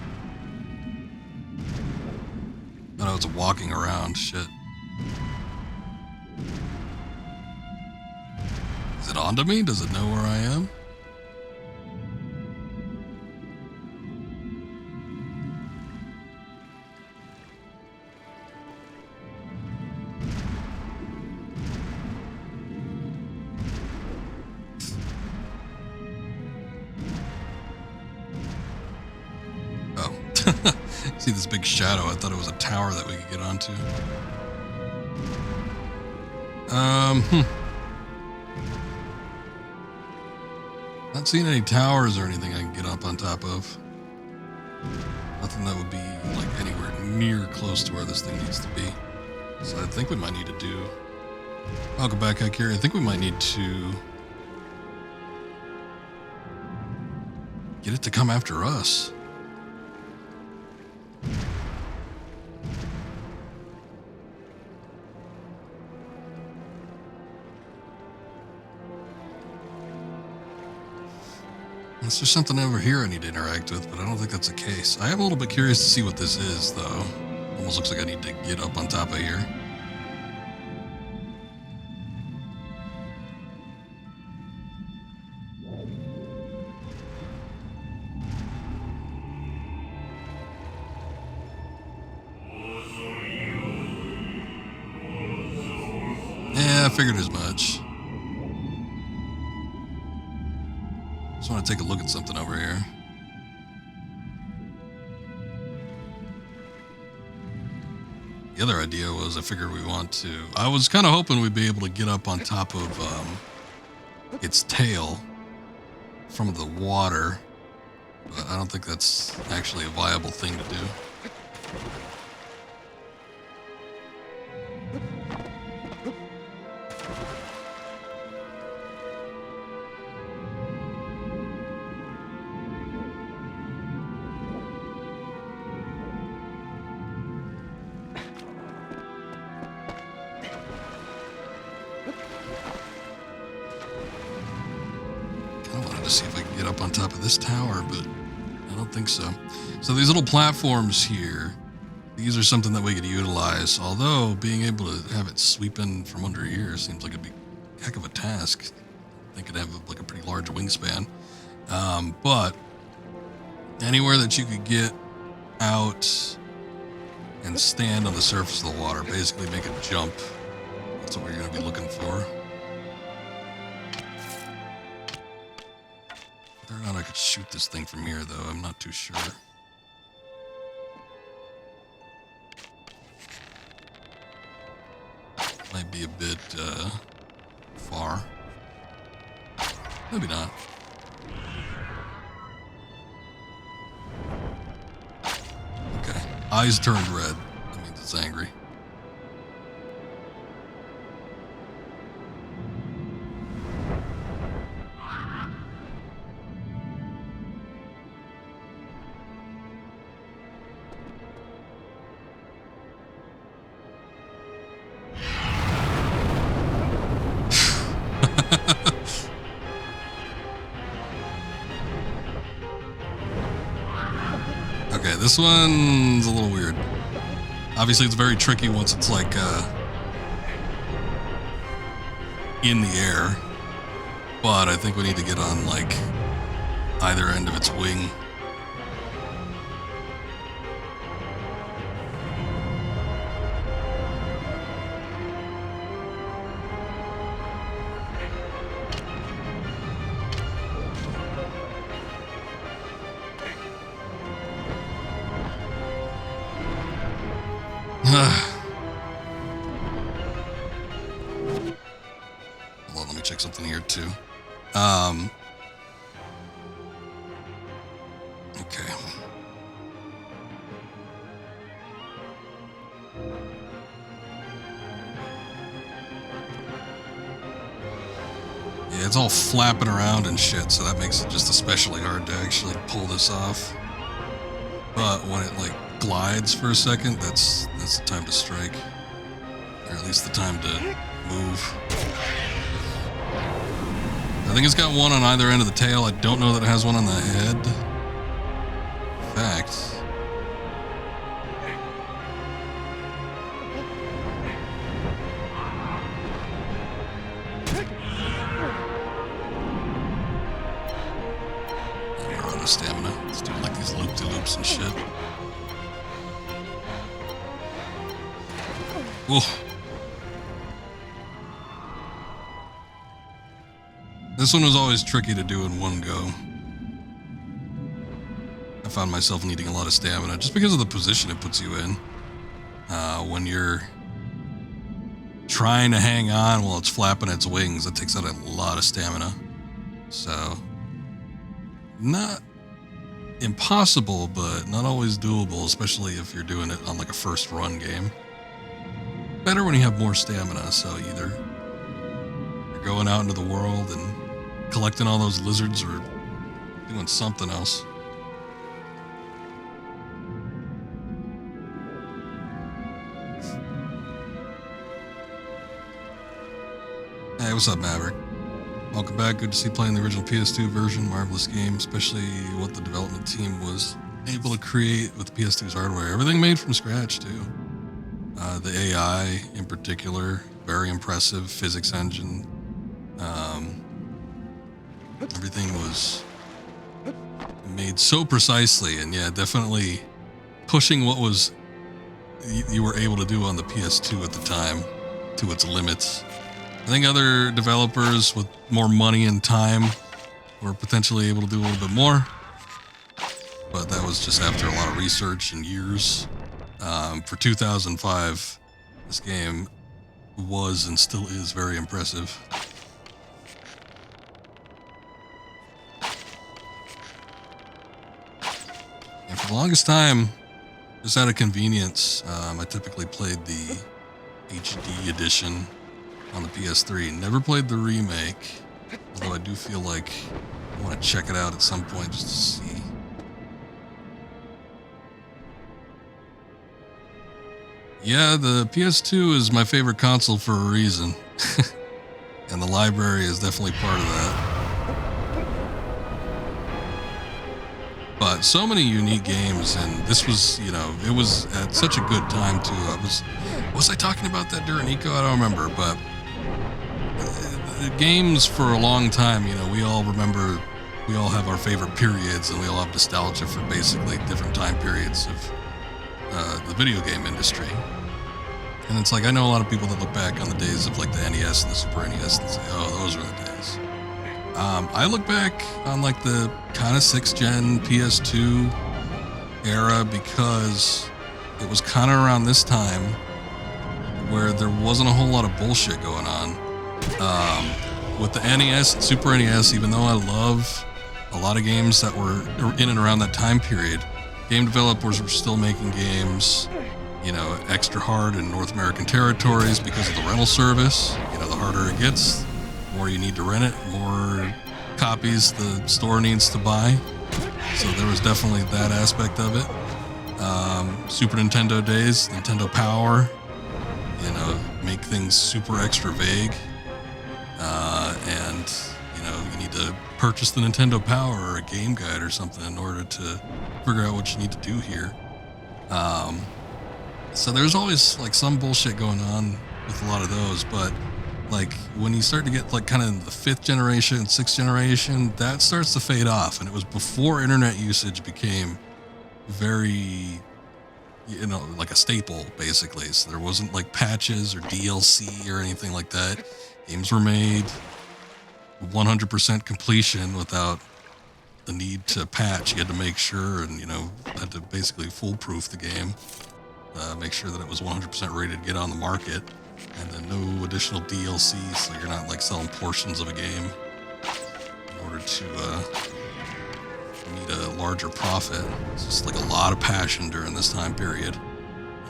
Oh no, it's walking around. Shit. Is it onto me? Does it know where I am? See this big shadow. I thought it was a tower that we could get onto. Not seeing any towers or anything I can get up on top of. Nothing that would be like anywhere near close to where this thing needs to be. So I think we might need to do... I'll go back out here. I think we might need to get it to come after us. Unless there's something over here I need to interact with, but I don't think that's the case. I am a little bit curious to see what this is, though. Almost looks like I need to get up on top of here. Yeah, I figured as much. Just want to take a look at something over here. The other idea was I figured I was kind of hoping we'd be able to get up on top of its tail from the water, but I don't think that's actually a viable thing to do. To see if I can get up on top of this tower, but I don't think so. So these little platforms here, these are something that we could utilize, although being able to have it sweep in from under here seems like it'd be a heck of a task. I think it'd have like a pretty large wingspan. But anywhere that you could get out and stand on the surface of the water, basically make a jump, that's what we're going to be looking for. Whether or not I could shoot this thing from here, though, I'm not too sure. Might be a bit far. Maybe not. Okay. Eyes turned red. That means it's angry. Okay, this one's a little weird. Obviously, it's very tricky once it's like in the air, but I think we need to get on like either end of its wing. check something here too. Okay. Yeah, it's all flapping around and shit, so that makes it just especially hard to actually pull this off. But when it like glides for a second, that's the time to strike, or at least the time to move. I think it's got one on either end of the tail. I don't know that it has one on the head. In fact, we're out of stamina. It's doing like these loop-de-loops and shit. Whoa. This one was always tricky to do in one go. I found myself needing a lot of stamina just because of the position it puts you in. When you're trying to hang on while it's flapping its wings, it takes out a lot of stamina. So, not impossible, but not always doable, especially if you're doing it on like a first run game. Better when you have more stamina, so either you're going out into the world and collecting all those lizards or doing something else. Hey, what's up, Maverick? Welcome back. Good to see you playing the original PS2 version. Marvelous game, especially what the development team was able to create with PS2's hardware. Everything made from scratch, too. The AI, in particular, very impressive. Physics engine. Everything was made so precisely, and yeah, definitely pushing what was you were able to do on the PS2 at the time to its limits. I think other developers with more money and time were potentially able to do a little bit more, but that was just after a lot of research and years. For 2005, this game was and still is very impressive. And for the longest time, just out of convenience, I typically played the HD edition on the PS3. Never played the remake, although I do feel like I want to check it out at some point just to see. Yeah, the PS2 is my favorite console for a reason. And the library is definitely part of that. But so many unique games, and this was, you know, it was at such a good time too. Was I talking about that during Eco? I don't remember, but games for a long time, you know, we all remember, we all have our favorite periods, and we all have nostalgia for basically different time periods of the video game industry. And it's like, I know a lot of people that look back on the days of like the NES and the Super NES and say, oh, those were the days. I look back on like the kind of 6th gen PS2 era because it was kind of around this time where there wasn't a whole lot of bullshit going on. With the NES and Super NES, even though I love a lot of games that were in and around that time period, game developers were still making games, you know, extra hard in North American territories because of the rental service. You know, the harder it gets, the more you need to rent it, more copies the store needs to buy. So there was definitely that aspect of it. Super Nintendo days, Nintendo Power, you know, make things super extra vague. And, you know, you need to purchase the Nintendo Power or a game guide or something in order to figure out what you need to do here. So there's always like some bullshit going on with a lot of those, but like when you start to get like kind of the 5th generation, 6th generation, that starts to fade off. And it was before internet usage became very, you know, like a staple basically. So there wasn't like patches or DLC or anything like that. Games were made 100% completion without the need to patch. You had to make sure, and, you know, had to basically foolproof the game make sure that it was 100% ready to get on the market, and then no additional DLC, so you're not like selling portions of a game in order to meet a larger profit. It's just like a lot of passion during this time period.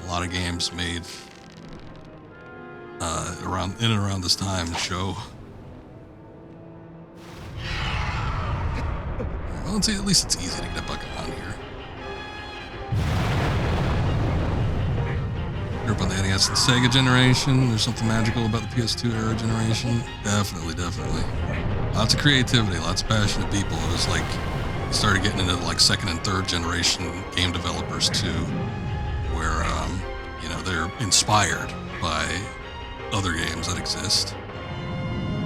A lot of games made in and around this time show. Well, at least it's easy to get a bucket on here. Grew up on the NES and Sega generation. There's something magical about the PS2 era generation. Definitely. Lots of creativity, lots of passionate people. It was like, started getting into like second and third generation game developers too, where, they're inspired by other games that exist,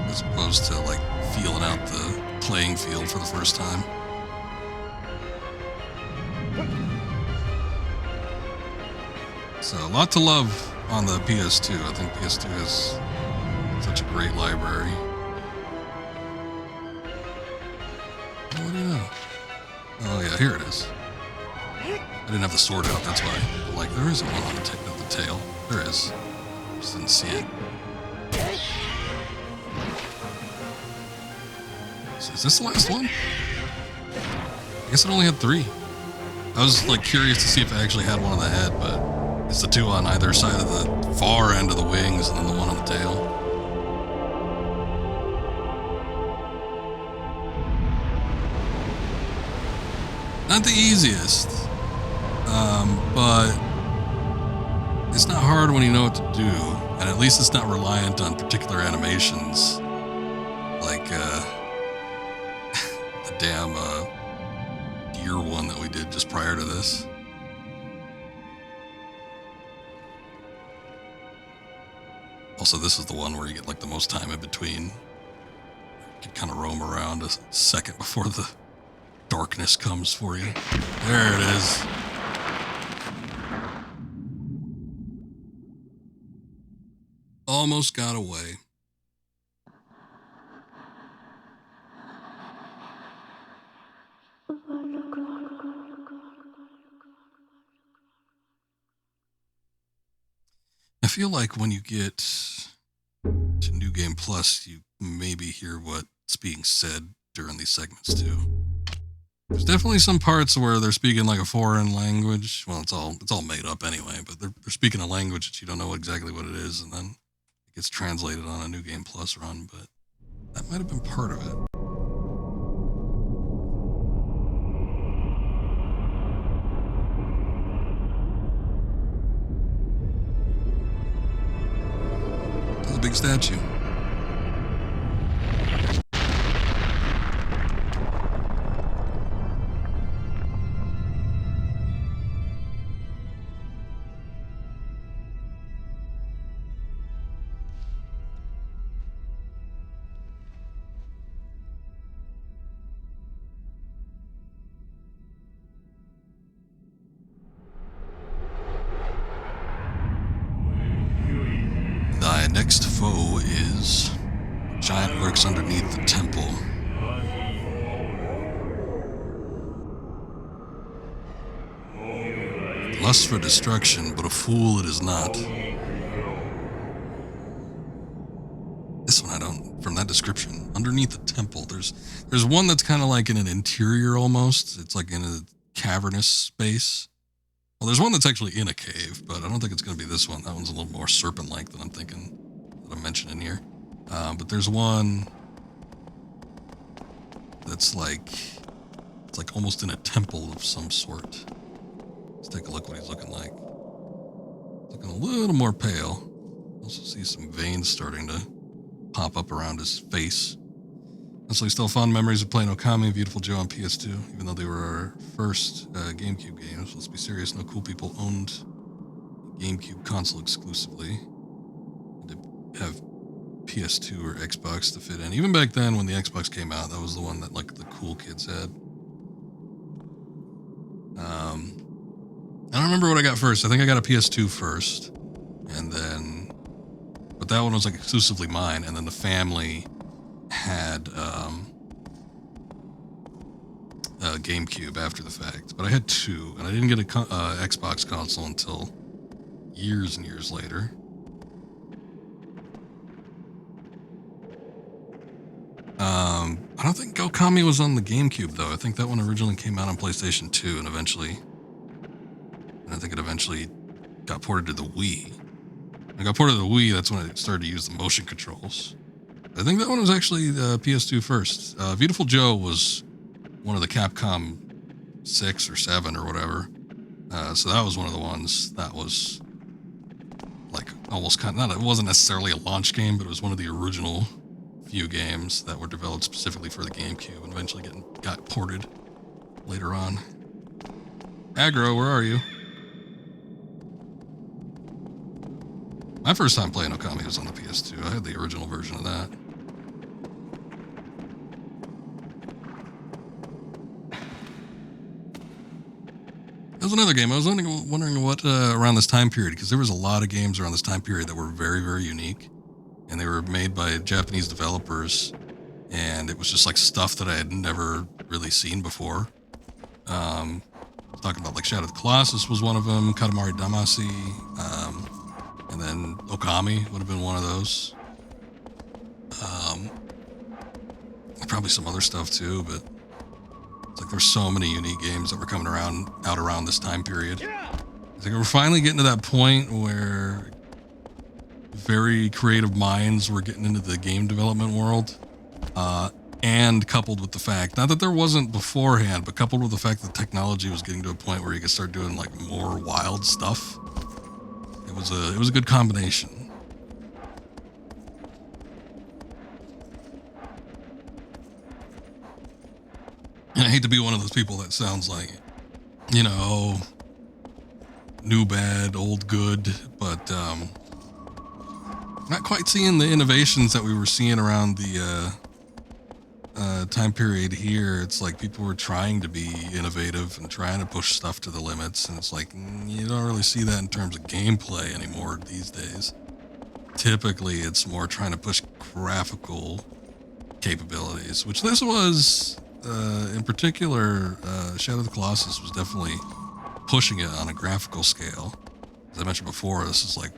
as opposed to like feeling out the playing field for the first time. So a lot to love on the PS2. I think PS2 has such a great library. What do you know? Oh yeah, here it is. I didn't have the sword out, that's why. But like, there isn't one on the tail. There is. Just didn't see it. So is this the last one? I guess it only had 3. I was like curious to see if it actually had one on the head, but it's the 2 on either side of the far end of the wings and then the one on the tail. Not the easiest, but it's not hard when you know what to do, and at least it's not reliant on particular animations, like the damn deer one that we did just prior to this. Also, this is the one where you get like the most time in between. You can kind of roam around a second before the darkness comes for you. There it is. Almost got away. I feel like when you get to New Game Plus, you maybe hear what's being said during these segments too. There's definitely some parts where they're speaking like a foreign language. Well, it's all made up anyway, but they're speaking a language that you don't know exactly what it is, and then it gets translated on a New Game Plus run, but that might have been part of it. There's a big statue. Thy next foe is giant lurks underneath the temple. Lust for destruction, but a fool it is not. This one I don't, from that description, underneath the temple, there's one that's kind of like in an interior almost. It's like in a cavernous space. Well, there's one that's actually in a cave, but I don't think it's going to be this one. That one's a little more serpent-like than I'm thinking, that I'm mentioning here. But there's one that's like, it's like almost in a temple of some sort. Let's take a look what he's looking like. Looking a little more pale. Also see some veins starting to pop up around his face. Also, still fond memories of playing Okami, Beautiful Joe on PS2, even though they were our first GameCube games. Let's be serious, no cool people owned GameCube console exclusively. They have PS2 or Xbox to fit in. Even back then, when the Xbox came out, that was the one that like the cool kids had. I don't remember what I got first. I think I got a PS2 first, and then, but that one was like exclusively mine. And then the family had GameCube after the fact, but I had 2, and I didn't get a Xbox console until years and years later. I don't think Okami was on the GameCube though. I think that one originally came out on PlayStation 2 and I think it eventually got ported to the Wii. When it got ported to the Wii, that's when it started to use the motion controls. I think that one was actually the PS2 first. Beautiful Joe was one of the Capcom 6 or 7 or whatever. So that was one of the ones that was like almost it wasn't necessarily a launch game, but it was one of the original few games that were developed specifically for the GameCube and eventually got ported later on. Aggro, where are you? My first time playing Okami was on the PS2. I had the original version of that. That was another game. I was wondering what around this time period, because there was a lot of games around this time period that were very, very unique. And they were made by Japanese developers, and it was just like stuff that I had never really seen before. Talking about like Shadow of the Colossus was one of them, Katamari Damacy, and then Okami would have been one of those. Probably some other stuff too, but it's like there's so many unique games that were coming out around this time period. I think we're finally getting to that point where very creative minds were getting into the game development world, and coupled with the fact, not that there wasn't beforehand, but coupled with the fact that technology was getting to a point where you could start doing like more wild stuff. It was a good combination. And I hate to be one of those people that sounds like, you know, new bad, old good, but not quite seeing the innovations that we were seeing around the time period here. It's like people were trying to be innovative and trying to push stuff to the limits, and it's like you don't really see that in terms of gameplay anymore these days. Typically, it's more trying to push graphical capabilities, which this was, in particular, Shadow of the Colossus was definitely pushing it on a graphical scale. As I mentioned before, this is like,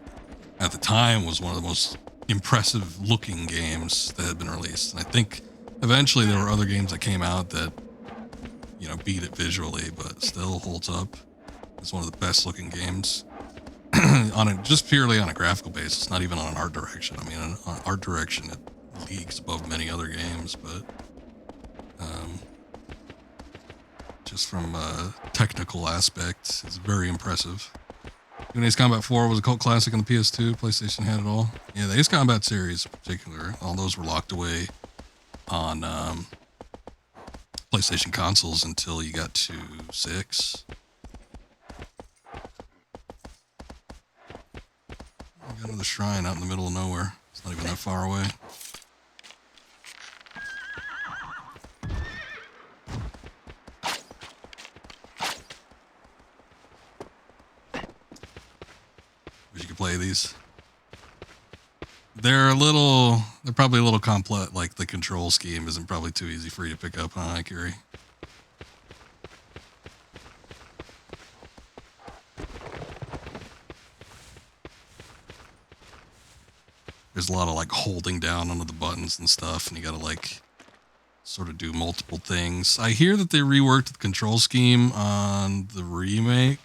at the time, was one of the most impressive looking games that had been released. And I think eventually there were other games that came out that, you know, beat it visually, but still holds up. It's one of the best looking games just purely on a graphical basis, not even on an art direction. I mean, on art direction, it leagues above many other games, but just from a technical aspect, it's very impressive. Even Ace Combat 4 was a cult classic on the PS2. PlayStation had it all. Yeah, the Ace Combat series in particular, all those were locked away on PlayStation consoles until you got to 6. I got another shrine out in the middle of nowhere. It's not even that far away. Wish you could play these. They're probably a little complex. Like the control scheme isn't probably too easy for you to pick up, huh, Akiri? There's a lot of like holding down onto the buttons and stuff, and you gotta like sort of do multiple things. I hear that they reworked the control scheme on the remake.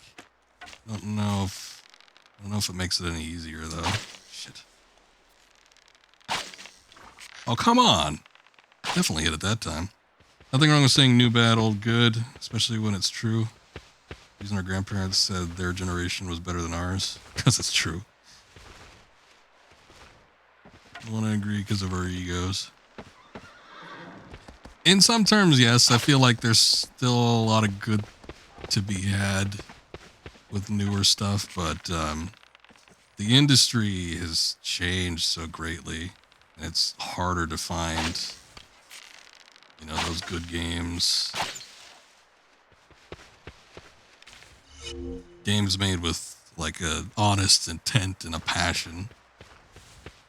I don't know if it makes it any easier though. Shit. Oh, come on. Definitely hit it that time. Nothing wrong with saying new bad, old good, especially when it's true. The reason our grandparents said their generation was better than ours, because it's true. I want to agree because of our egos. In some terms, yes, I feel like there's still a lot of good to be had with newer stuff, but the industry has changed so greatly, and it's harder to find, you know, those good games. Games made with like a honest intent and a passion,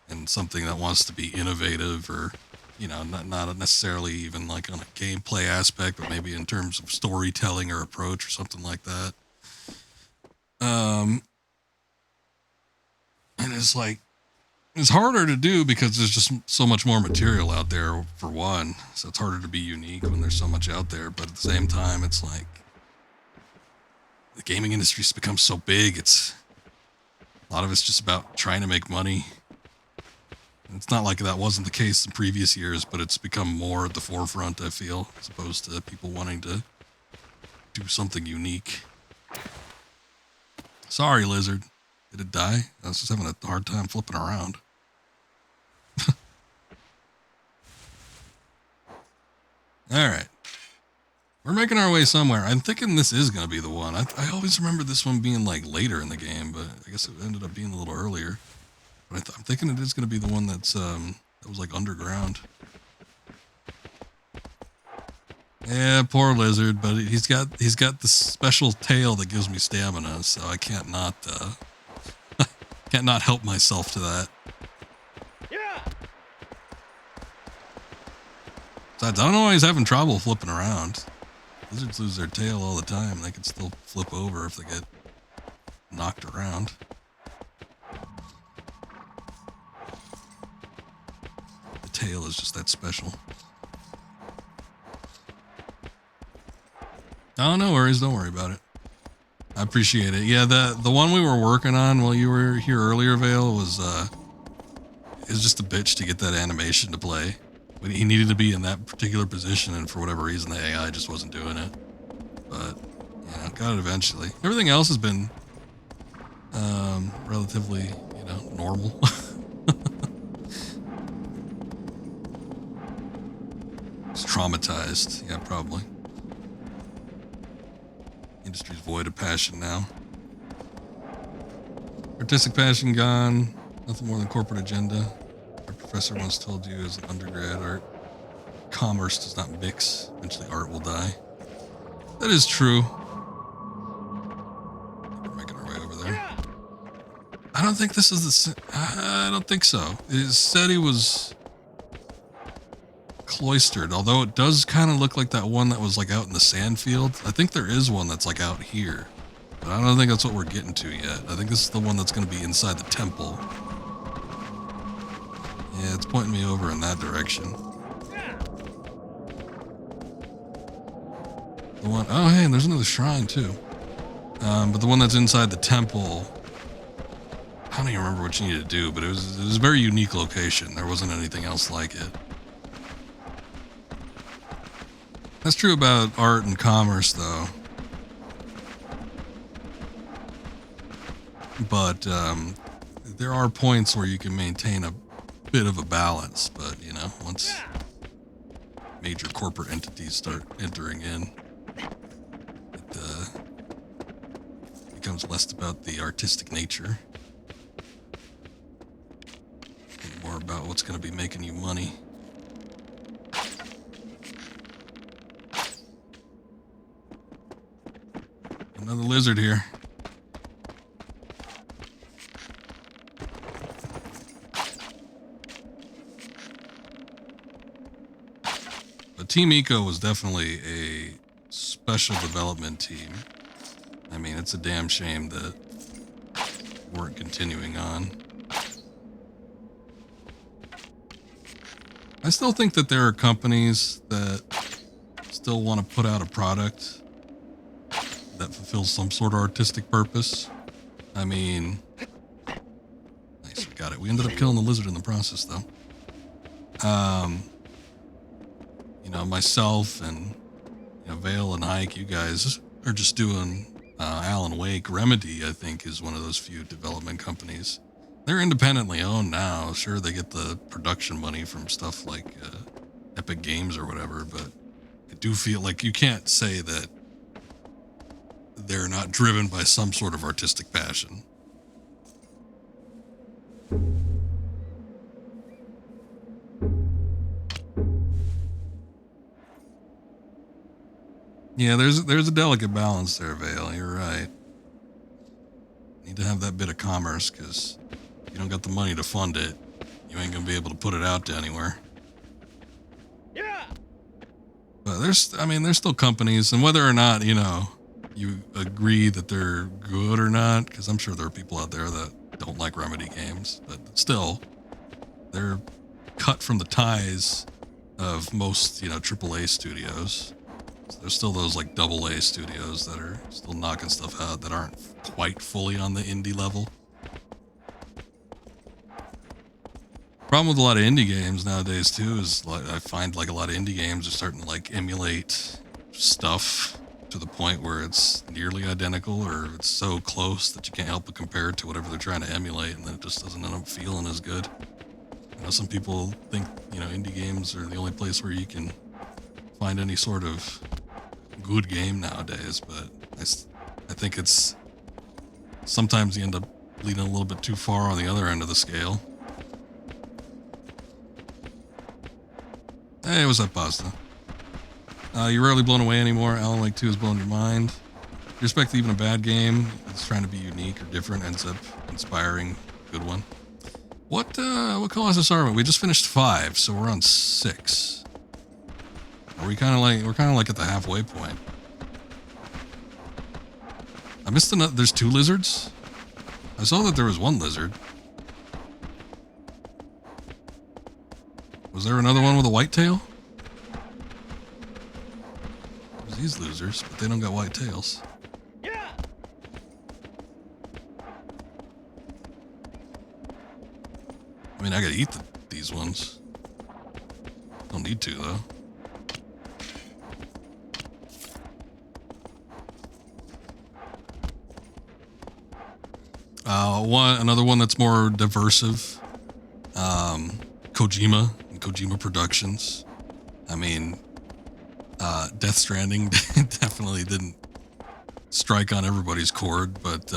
and something that wants to be innovative, or, you know, not necessarily even like on a gameplay aspect, but maybe in terms of storytelling or approach or something like that. it's like, it's harder to do because there's just so much more material out there, for one. So it's harder to be unique when there's so much out there. But at the same time, it's like the gaming industry's become so big. It's a lot of it's just about trying to make money. And it's not like that wasn't the case in previous years, but it's become more at the forefront, I feel, as opposed to people wanting to do something unique. Sorry, lizard. Did it die? I was just having a hard time flipping around. All right. We're making our way somewhere. I'm thinking this is going to be the one. I always remember this one being like later in the game, but I guess it ended up being a little earlier. But I'm thinking it is going to be the one that's that was like underground. Yeah, poor lizard, but he's got this special tail that gives me stamina, so I can't not help myself to that. Yeah. Besides, I don't know why he's having trouble flipping around. Lizards lose their tail all the time. They can still flip over if they get knocked around. The tail is just that special. Oh, no worries. Don't worry about it. I appreciate it. Yeah, the one we were working on while you were here earlier, Vale, was just a bitch to get that animation to play. When he needed to be in that particular position, and for whatever reason, the AI just wasn't doing it. But, you know, got it eventually. Everything else has been relatively, you know, normal. It's traumatized. Yeah, probably. Industry's void of passion now. Artistic passion gone. Nothing more than corporate agenda. Our professor once told you as an undergrad, art commerce does not mix. Eventually art will die. That is true. We're making our way over there. I don't think this is the... I don't think so. It said he was cloistered, although it does kind of look like that one that was like out in the sand field. I think there is one that's like out here, but I don't think that's what we're getting to yet. I think this is the one that's going to be inside the temple. Yeah, it's pointing me over in that direction. The one, oh hey, and there's another shrine too. But the one that's inside the temple, I don't even remember what you needed to do, but it was a very unique location. There wasn't anything else like it. That's true about art and commerce, though. But there are points where you can maintain a bit of a balance. But, you know, once major corporate entities start entering in, it becomes less about the artistic nature and more about what's going to be making you money. Another lizard here. But Team Eco was definitely a special development team. I mean, it's a damn shame that weren't continuing on. I still think that there are companies that still want to put out a product that fulfills some sort of artistic purpose. I mean, nice, we got it. We ended up killing the lizard in the process, though. You know, myself and, you know, Vale and Ike, you guys are just doing Alan Wake. Remedy, I think, is one of those few development companies. They're independently owned now. Sure, they get the production money from stuff like Epic Games or whatever, but I do feel like you can't say that they're not driven by some sort of artistic passion. Yeah, there's a delicate balance there, Vale. You're right. Need to have that bit of commerce, because if you don't got the money to fund it, you ain't gonna be able to put it out to anywhere. Yeah. But there's still companies, and whether or not, you know, you agree that they're good or not, because I'm sure there are people out there that don't like Remedy games, but still, they're cut from the ties of most, AAA studios. So there's still those like AA studios that are still knocking stuff out that aren't quite fully on the indie level. Problem with a lot of indie games nowadays too is like I find like a lot of indie games are starting to like emulate stuff to the point where it's nearly identical or it's so close that you can't help but compare it to whatever they're trying to emulate, and then it just doesn't end up feeling as good. Some people think, indie games are the only place where you can find any sort of good game nowadays, but I think it's sometimes you end up leaning a little bit too far on the other end of the scale. Hey, what's up, Pasta? You're rarely blown away anymore. Alan Wake 2 has blown your mind. You respect that even a bad game that's trying to be unique or different ends up inspiring a good one. What Colossus are we? We just finished 5, so we're on 6. We're kind of like at the halfway point. I missed there's 2 lizards? I saw that there was 1 lizard. Was there another one with a white tail? There's these losers, but they don't got white tails. Yeah. I mean, I gotta eat these ones. Don't need to, though. Another one that's more diversive. Kojima and Kojima Productions. I mean, Death Stranding definitely didn't strike on everybody's chord, but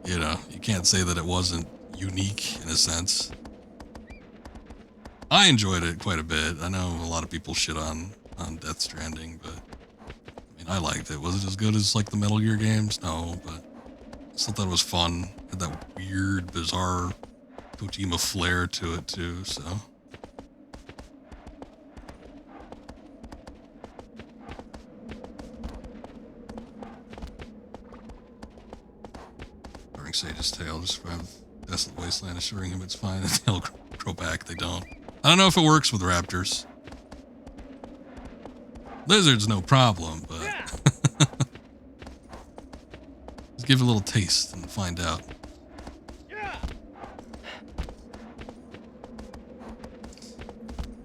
you can't say that it wasn't unique in a sense. I enjoyed it quite a bit. I know a lot of people shit on Death Stranding, but I mean, I liked it. Was it as good as like the Metal Gear games? No, but I still thought it was fun. Had that weird, bizarre Kojima flair to it too, so. During Sage's tail, describe Desolate Wasteland, assuring him it's fine and they'll grow back. They don't. I don't know if it works with raptors. Lizards, no problem, but let's give it a little taste and find out.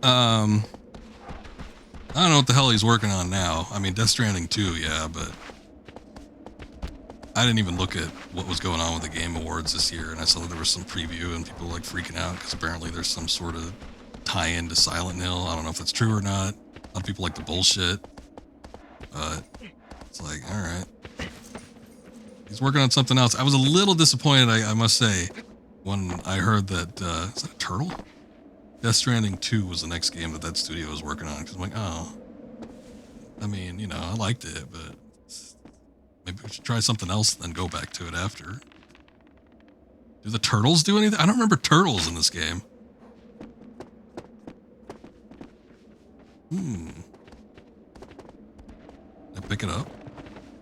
I don't know what the hell he's working on now. I mean, Death Stranding 2, yeah, but I didn't even look at what was going on with the Game Awards this year, and I saw that there was some preview and people were like freaking out because apparently there's some sort of tie-in to Silent Hill. I don't know if that's true or not. A lot of people like the bullshit, but it's like, all right. He's working on something else. I was a little disappointed, I must say, when I heard that, is that a turtle? Death Stranding 2 was the next game that studio was working on, because I'm like, oh, I mean, I liked it, but maybe we should try something else and then go back to it after. Do the turtles do anything? I don't remember turtles in this game. Did I pick it up?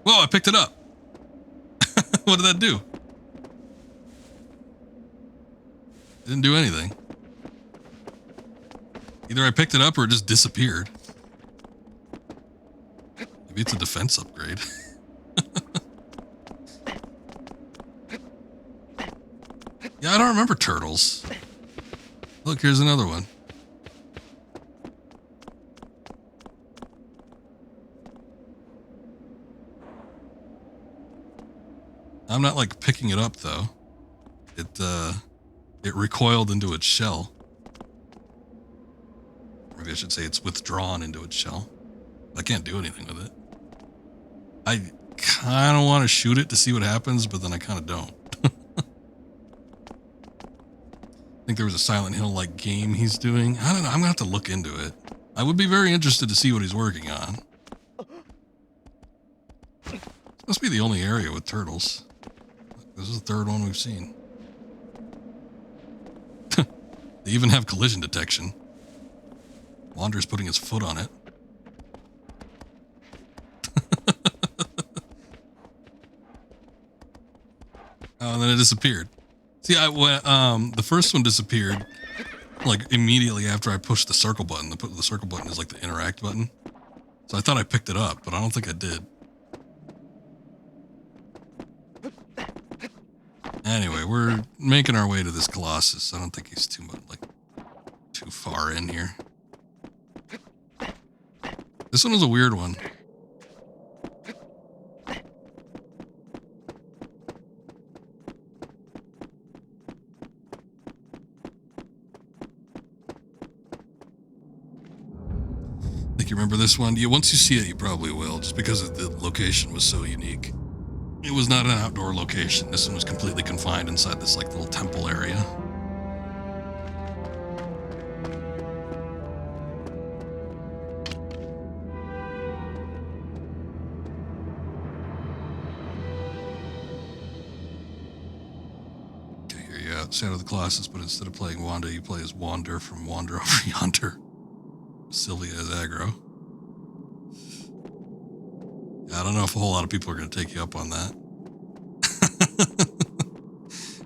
Whoa, I picked it up. What did that do? It didn't do anything. Either I picked it up or it just disappeared. Maybe it's a defense upgrade. Yeah, I don't remember turtles. Look, here's another one. I'm not like picking it up though. It recoiled into its shell. Maybe I should say it's withdrawn into its shell. I can't do anything with it. I kind of want to shoot it to see what happens, but then I kind of don't. I think there was a Silent Hill like game he's doing. I don't know. I'm gonna have to look into it. I would be very interested to see what he's working on. This must be the only area with turtles. This is the third one we've seen. They even have collision detection. Wander's putting his foot on it. Oh, and then it disappeared. See, the first one disappeared like immediately after I pushed the circle button. The circle button is like the interact button. So I thought I picked it up, but I don't think I did. Anyway, we're making our way to this Colossus. I don't think he's too far in here. This one was a weird one. Think you remember this one? Yeah, once you see it, you probably will, just because the location was so unique. It was not an outdoor location. This one was completely confined inside this like little temple area. Okay, here you out, Shadow of the Colossus, but instead of playing Wanda, you play as Wander from Wander Over Yonder. Sylvia as aggro. I don't know if a whole lot of people are going to take you up on that.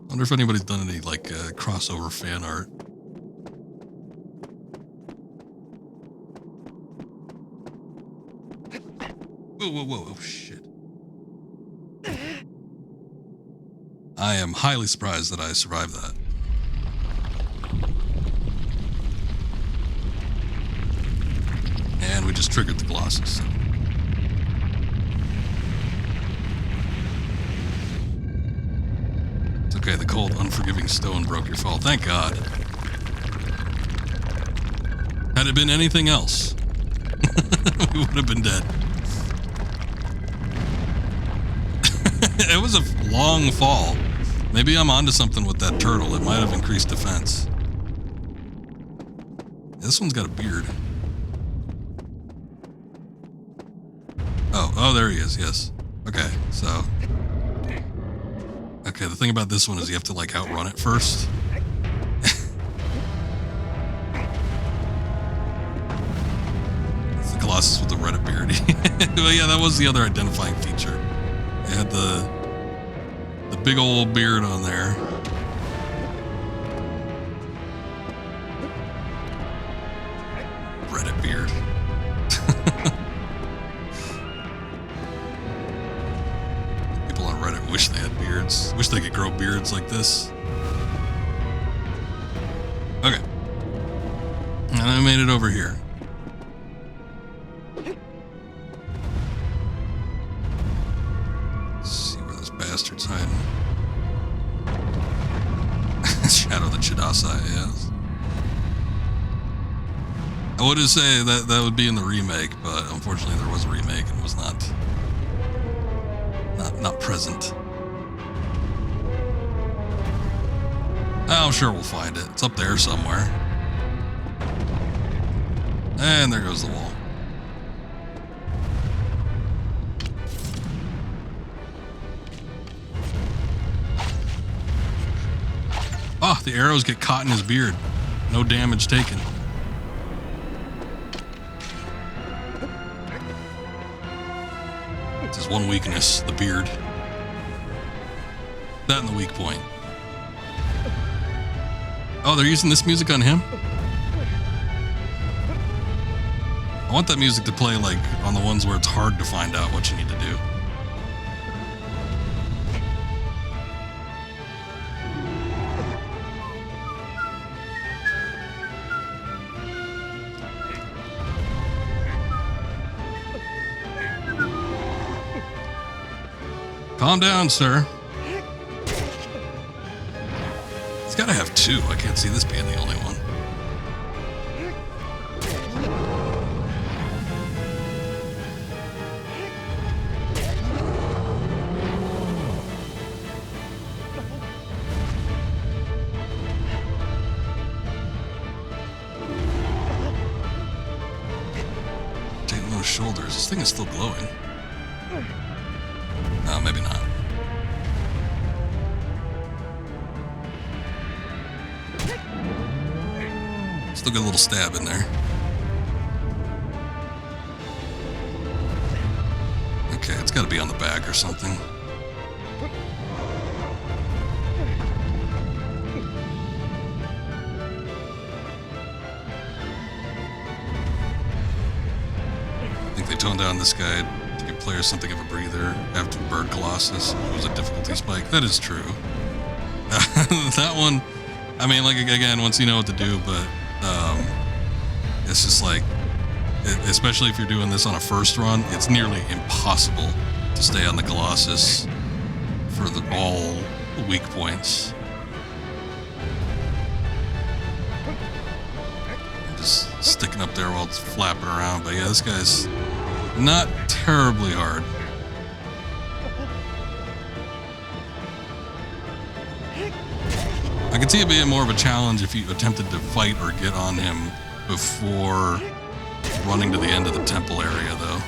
Wonder if anybody's done any like crossover fan art. Whoa, oh shit. I am highly surprised that I survived that. And we just triggered the Colossus. So. It's okay, the cold, unforgiving stone broke your fall. Thank God. Had it been anything else, we would have been dead. It was a long fall. Maybe I'm onto something with that turtle. It might have increased defense. This one's got a beard. Oh, there he is, yes. Okay, so... Okay, the thing about this one is you have to, like, outrun it first. It's the Colossus with the Reddit beard. Well, yeah, that was the other identifying feature. It had the big old beard on there. Reddit beard. People on Reddit wish they had beards. Wish they could grow beards like this. Okay. And I made it over here. Let's see where this bastard's hiding. Shadow the Chidasai, yes. I would say that would be in the remake, but unfortunately there was a remake and it was not present. I'm sure we'll find it. It's up there somewhere. And there goes the wall. Oh, the arrows get caught in his beard. No damage taken. It's his one weakness, the beard. That and the weak point. Oh, they're using this music on him? I want that music to play like on the ones where it's hard to find out what you need to do. Calm down, sir. He's got to have two. I can't see this being the only one. Taking those shoulders. This thing is still glowing. No, maybe not. Still got a little stab in there. Okay, it's got to be on the back or something. toned down this guide to give players something of a breather after Bird Colossus. It was a difficulty spike. That is true. That one, I mean, like, again, once you know what to do, but it's just like, especially if you're doing this on a first run, it's nearly impossible to stay on the Colossus for all weak points. Just sticking up there while it's flapping around. But yeah, this guy's not terribly hard. I could see it being more of a challenge if you attempted to fight or get on him before running to the end of the temple area, though.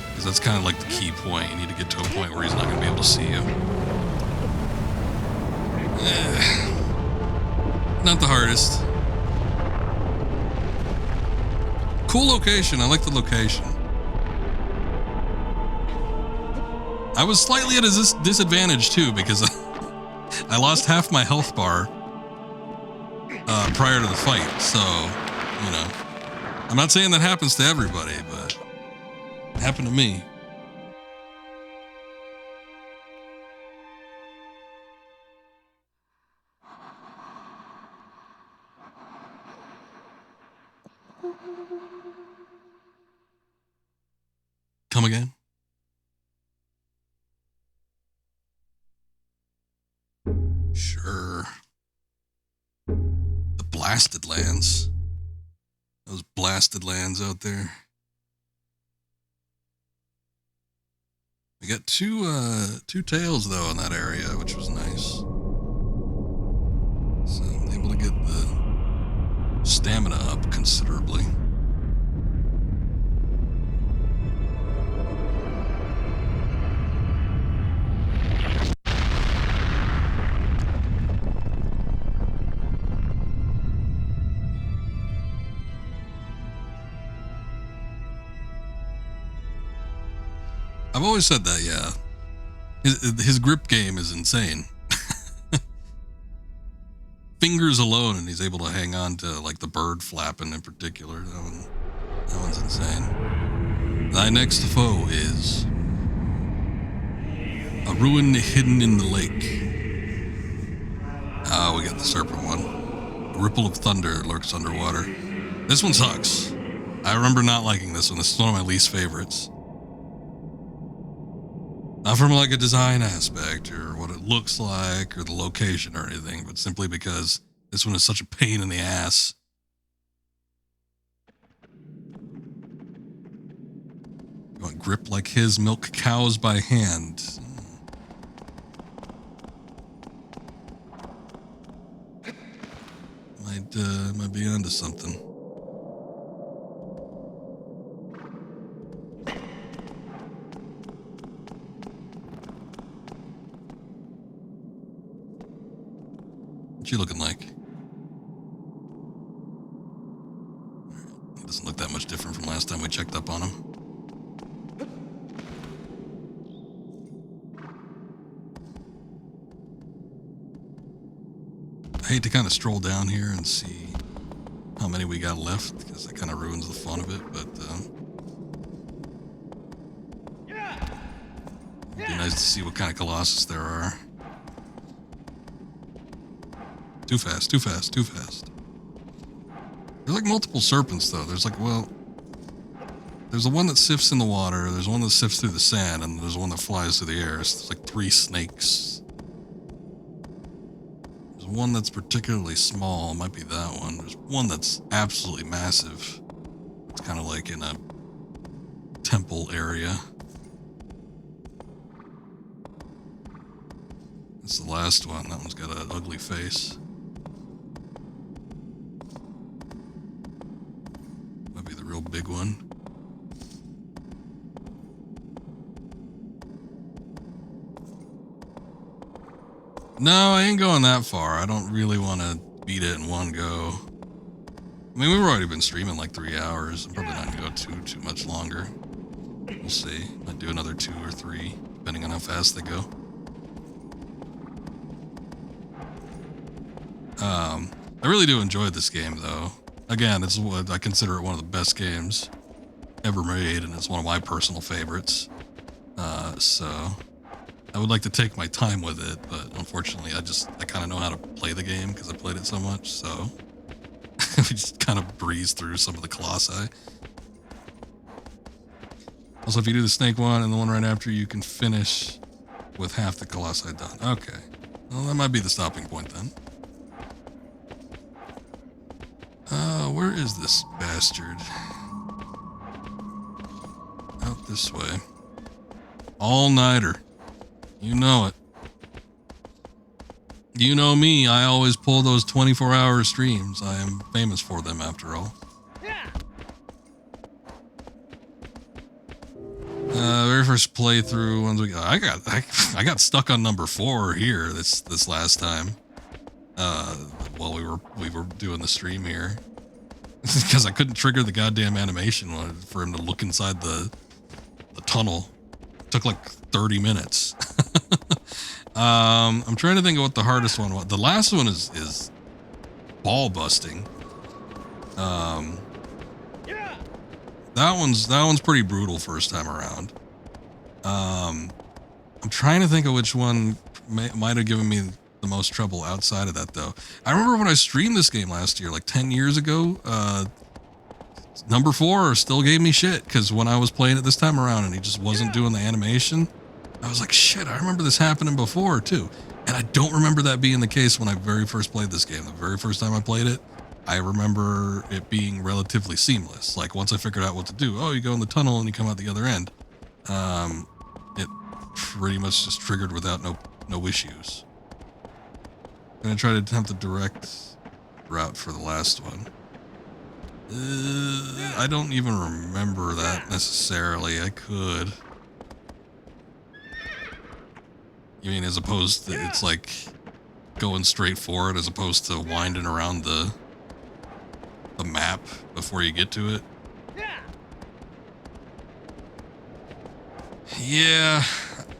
Because that's kind of like the key point. You need to get to a point where he's not going to be able to see you. Not the hardest. Cool location. I like the location. I was slightly at a disadvantage too because I lost half my health bar prior to the fight. So, you know, I'm not saying that happens to everybody, but it happened to me. Come again? Sure. The blasted lands. Those blasted lands out there. We got two tails though in that area, which was nice. So I'm able to get the stamina up considerably. I've always said that, yeah. His grip game is insane. Fingers alone, and he's able to hang on to, like, the bird flapping in particular. That one's insane. Thy next foe is a ruin hidden in the lake. Ah, we got the serpent one. A ripple of thunder lurks underwater. This one sucks. I remember not liking this one. This is one of my least favorites. Not from like a design aspect or what it looks like or the location or anything, but simply because this one is such a pain in the ass. You want grip like his, milk cows by hand. Might be onto something. What you looking like? It doesn't look that much different from last time we checked up on him. I hate to kind of stroll down here and see how many we got left, because that kind of ruins the fun of it, but it'd be nice to see what kind of Colossus there are. Too fast, too fast, too fast. There's like multiple serpents though. There's like, well, there's the one that sifts in the water, there's one that sifts through the sand, and there's one that flies through the air. So there's like 3 snakes. There's one that's particularly small, might be that one. There's one that's absolutely massive. It's kind of like in a temple area. That's the last one. That one's got an ugly face. Might be the real big one. No, I ain't going that far. I don't really want to beat it in one go. I mean, we've already been streaming like 3 hours. I'm probably not going to go too much longer. We'll see. Might do another 2 or 3, depending on how fast they go. I really do enjoy this game, though. Again, it's what I consider it one of the best games ever made, and it's one of my personal favorites. So I would like to take my time with it, but unfortunately, I kind of know how to play the game because I played it so much. So we just kind of breeze through some of the Colossi. Also, if you do the snake one and the one right after, you can finish with half the Colossi done. Okay. Well, that might be the stopping point then. Where is this bastard? Out this way. All-nighter. You know it. You know me, I always pull those 24-hour streams. I am famous for them, after all. Very first playthrough ones we got. I got stuck on number 4 here this last time. While we were doing the stream here, because I couldn't trigger the goddamn animation for him to look inside the tunnel. It took like 30 minutes. I'm trying to think of what the hardest one was. The last one is ball busting. That one's pretty brutal first time around. I'm trying to think of which one might have given me the most trouble outside of that, though. I remember when I streamed this game last year, like 10 years ago, number 4 still gave me shit, because when I was playing it this time around and he just wasn't doing the animation, I was like, shit, I remember this happening before, too. And I don't remember that being the case when I very first played this game. The very first time I played it, I remember it being relatively seamless. Like, once I figured out what to do, oh, you go in the tunnel and you come out the other end. It pretty much just triggered without no issues. I'm gonna try to attempt the direct route for the last one. I don't even remember that necessarily. I could. You mean as opposed to it's like going straight for it as opposed to winding around the map before you get to it? Yeah,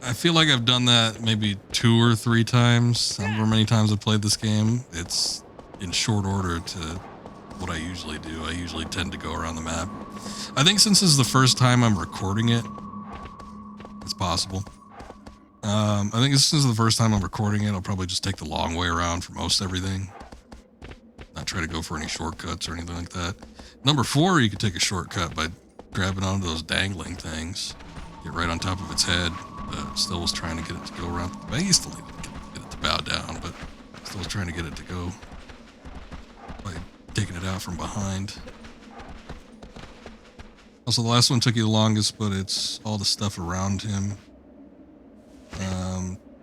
I feel like I've done that maybe 2 or 3 times. However many times I've played this game, it's in short order to what I usually do. I usually tend to go around the map. I think since this is the first time I'm recording it, it's possible. I think this is the first time I'm recording it. I'll probably just take the long way around for most everything. Not try to go for any shortcuts or anything like that. Number 4, you could take a shortcut by grabbing onto those dangling things. Get right on top of its head, but still was trying to get it to go around. I used to get it to bow down, but still was trying to get it to go by taking it out from behind. Also, the last one took you the longest, but it's all the stuff around him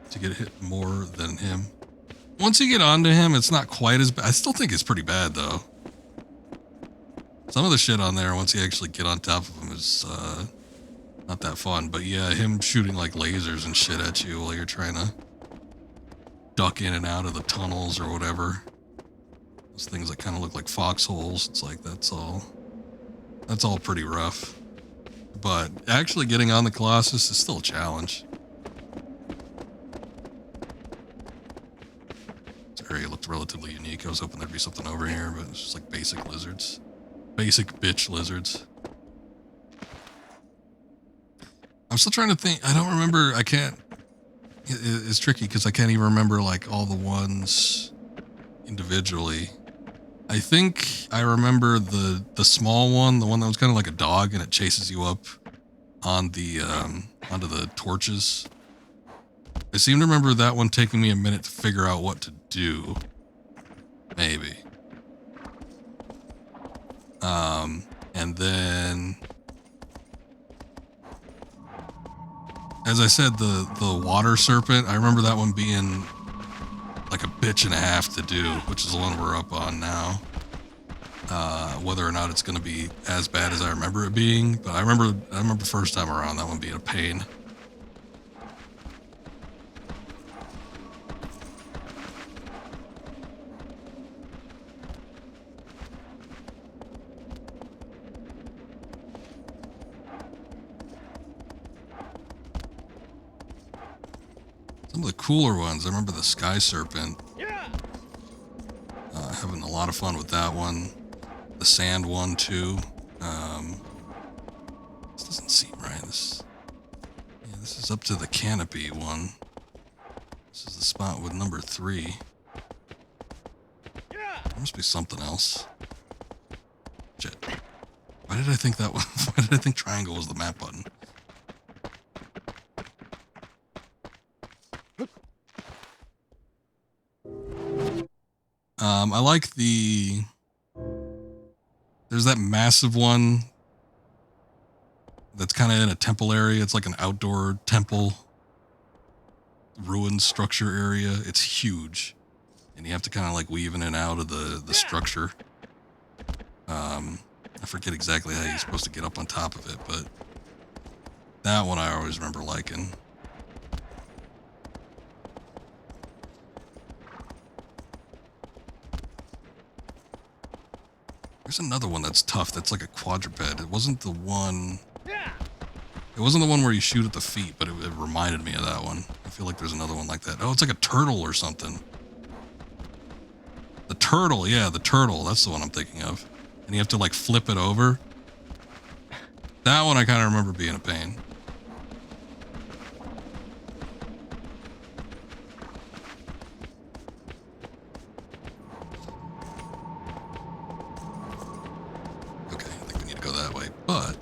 to get hit more than him. Once you get onto him, it's not quite as bad. I still think it's pretty bad, though. Some of the shit on there, once you actually get on top of him, is not that fun. But yeah, him shooting like lasers and shit at you while you're trying to duck in and out of the tunnels or whatever. Those things that kind of look like foxholes. It's like that's all pretty rough. But actually getting on the Colossus is still a challenge. This area looked relatively unique. I was hoping there'd be something over here, but it's just like basic lizards. Basic bitch lizards. I'm still trying to think. I don't remember. I can't. It's tricky because I can't even remember like all the ones individually. I think I remember the small one, the one that was kind of like a dog, and it chases you up on the onto the torches. I seem to remember that one taking me a minute to figure out what to do. Maybe. And then, as I said, the water serpent, I remember that one being like a bitch and a half to do, which is the one we're up on now. Whether or not it's going to be as bad as I remember it being, but I remember first time around that one being a pain. Some of the cooler ones, I remember the Sky Serpent. Having a lot of fun with that one. The sand one, too. It's up to the canopy one. This is the spot with number 3. Yeah. There must be something else. Shit. Why did I think that was? Why did I think triangle was the map button? I like the... There's that massive one that's kind of in a temple area. It's like an outdoor temple ruined structure area. It's huge. And you have to kind of like weave in and out of the structure. I forget exactly how you're supposed to get up on top of it, but that one I always remember liking. There's another one that's tough. That's like a quadruped. It wasn't the one. It wasn't the one where you shoot at the feet, but it reminded me of that one. I feel like there's another one like that. Oh, it's like a turtle or something. The turtle, yeah, the turtle. That's the one I'm thinking of. And you have to like flip it over. That one I kind of remember being a pain. Okay, I think we need to go that way. But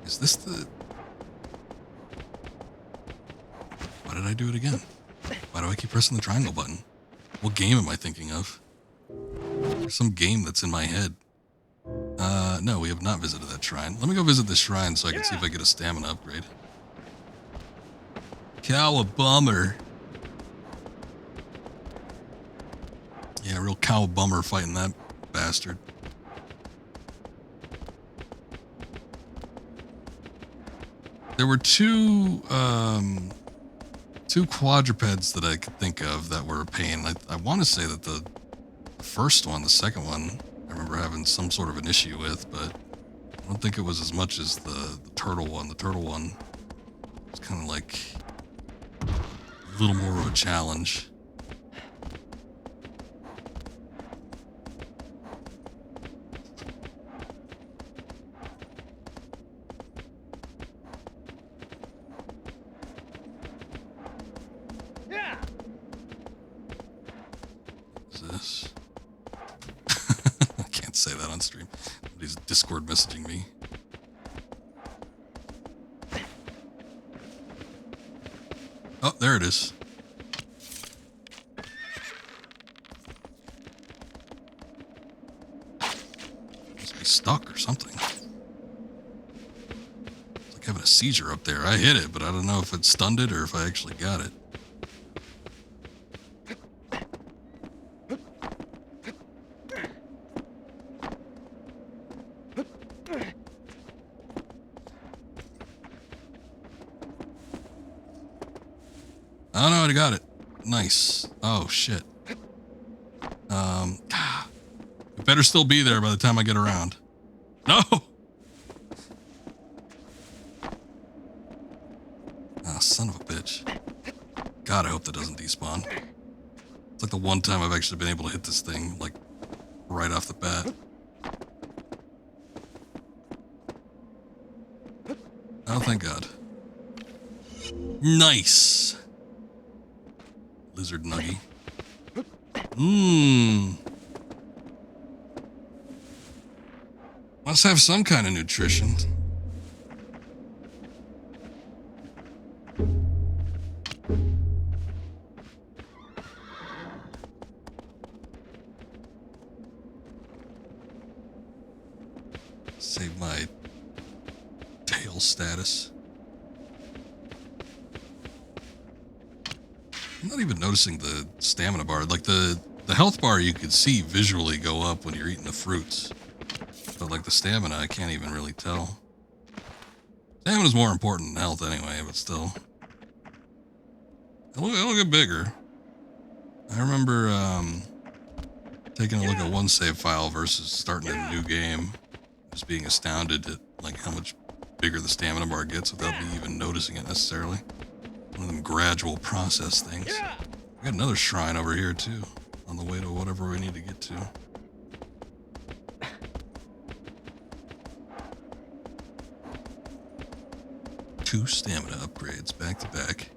is this the... Why did I do it again? Why do I keep pressing the triangle button? What game am I thinking of? There's some game that's in my head. No, we have not visited that shrine. Let me go visit this shrine so I can see if I get a stamina upgrade. Cowabummer. Yeah, real cowabummer fighting that bastard. There were two quadrupeds that I could think of that were a pain. I want to say that the first one, the second one, I remember having some sort of an issue with, but I don't think it was as much as the turtle one. The turtle one was kind of like a little more of a challenge. This. I can't say that on stream. Somebody's Discord messaging me. Oh, there it is. Must be stuck or something. It's like having a seizure up there. I hit it, but I don't know if it stunned it or if I actually got it. Oh no, I got it. Nice. Oh shit. It better still be there by the time I get around. No! Ah, son of a bitch. God, I hope that doesn't despawn. It's like the one time I've actually been able to hit this thing, like, right off the bat. Oh, thank God. Nice! Lizard nuggy. Mmm. Must have some kind of nutrition. Save my tail status. I'm not even noticing the stamina bar. Like the health bar you could see visually go up when you're eating the fruits. But like the stamina, I can't even really tell. Stamina's more important than health anyway, but still. It'll get bigger. I remember taking a look at one save file versus starting a new game. Just being astounded at like how much bigger the stamina bar gets without me even noticing it necessarily. One of them gradual process things. We got another shrine over here too, on the way to whatever we need to get to. 2 stamina upgrades back to back.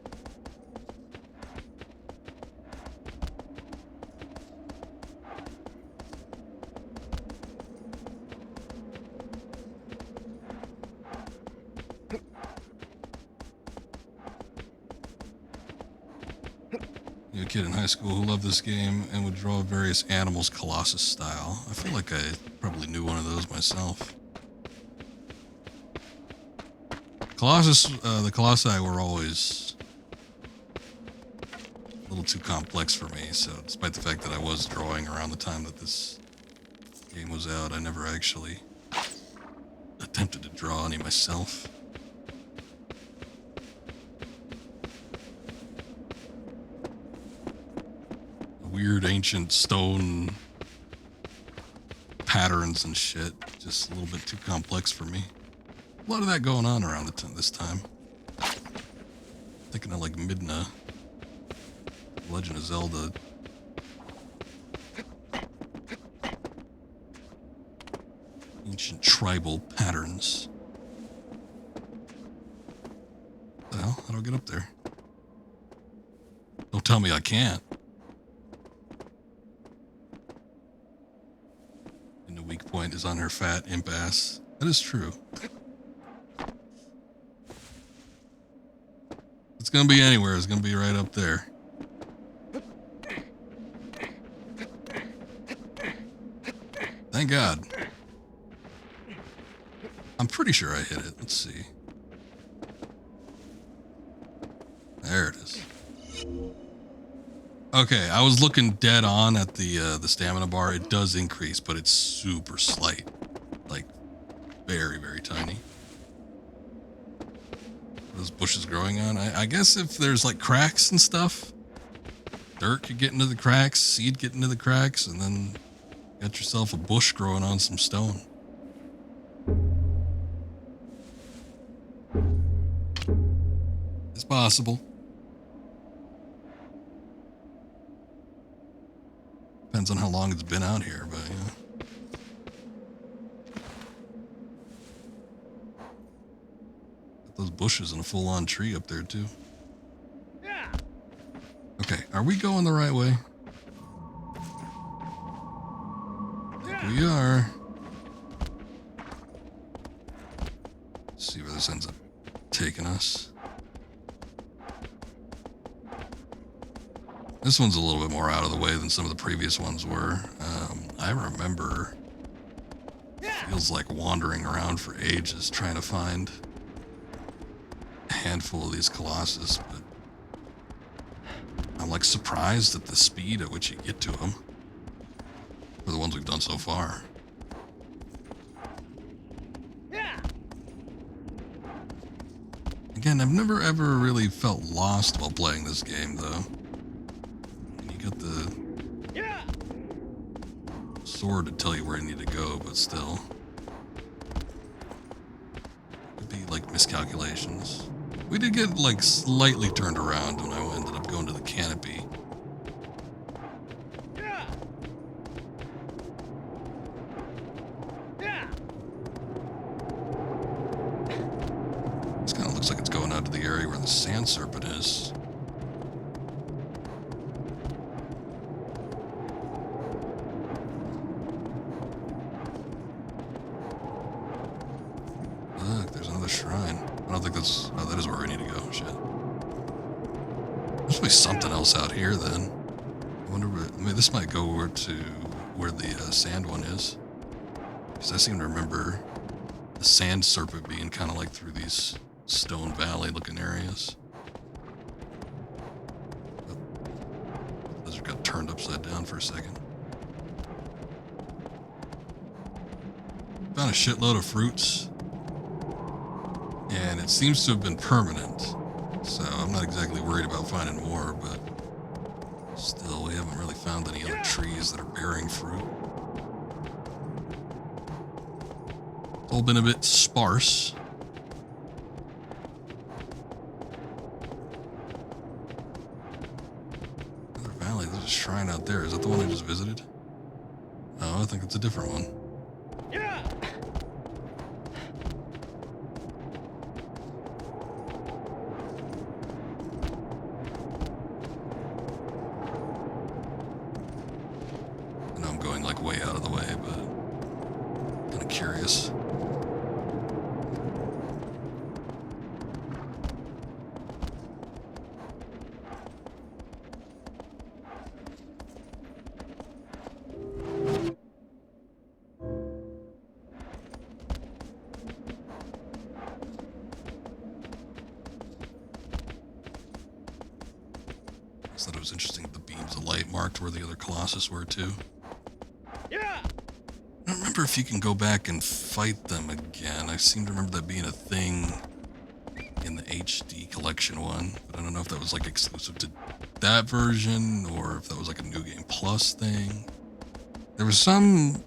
A kid in high school who loved this game and would draw various animals Colossus style. I feel like I probably knew one of those myself. Colossus, the Colossi were always a little too complex for me, so despite the fact that I was drawing around the time that this game was out, I never actually attempted to draw any myself. Weird ancient stone patterns and shit, just a little bit too complex for me. A lot of that going on around this time. Thinking of like Midna, Legend of Zelda. Ancient tribal patterns. What the hell? How do I get up there? Don't tell me I can't. And the weak point is on her fat imp ass. That is true. It's gonna be anywhere. It's gonna be right up there. Thank God. I'm pretty sure I hit it. Let's see. There it is. Okay, I was looking dead on at the stamina bar. It does increase, but it's super slight. Like, very, very tiny. Those bushes growing on. I guess if there's like cracks and stuff, dirt could get into the cracks, seed get into the cracks, and then you got yourself a bush growing on some stone. It's possible. Depends on how long it's been out here, but yeah. Those bushes and a full-on tree up there too. Yeah. Okay, are we going the right way? I think we are. Let's see where this ends up taking us. This one's a little bit more out of the way than some of the previous ones were. I remember, feels like wandering around for ages trying to find a handful of these Colossus, but I'm like surprised at the speed at which you get to them for the ones we've done so far. Yeah. Again, I've never ever really felt lost while playing this game, though. And you got the Yeah. sword to tell you where you need to go, but still. Could be like miscalculations. We did get like slightly turned around when I ended up going to the canopy. Yeah. Yeah. This kind of looks like it's going out to the area where the sand serpent is. Look, there's another shrine. I don't think that's... Oh, that is where we need to go. Shit. There's probably something else out here, then. I wonder where... I mean, this might go where the sand one is. Because I seem to remember the sand serpent being kind of like through these stone valley-looking areas. Oh, those got turned upside down for a second. Found a shitload of fruits. And it seems to have been permanent, so I'm not exactly worried about finding more, but still, we haven't really found any other trees that are bearing fruit. It's all been a bit sparse. Another valley, there's a shrine out there. Is that the one I just visited? Oh, I think it's a different one. Yeah. like way out of the way, but kind of curious. I thought it was interesting that the beams of light marked where the other Colossus were too. Yeah. I don't remember if you can go back and fight them again. I seem to remember that being a thing in the HD collection one, but I don't know if that was like exclusive to that version or if that was like a New Game Plus thing. There was some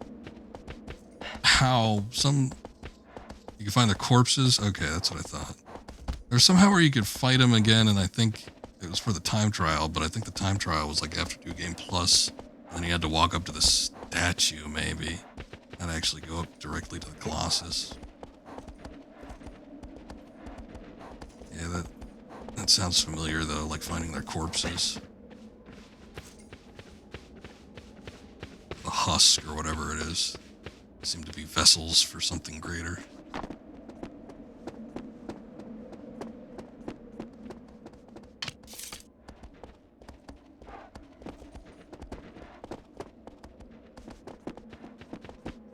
you could find their corpses. Okay, that's what I thought. There's somehow where you could fight them again, and I think it was for the time trial, but I think the time trial was like after New Game Plus, and then you had to walk up to the statue maybe and actually go up directly to the Colossus. Yeah, that sounds familiar though, like finding their corpses. The husk or whatever it is seem to be vessels for something greater.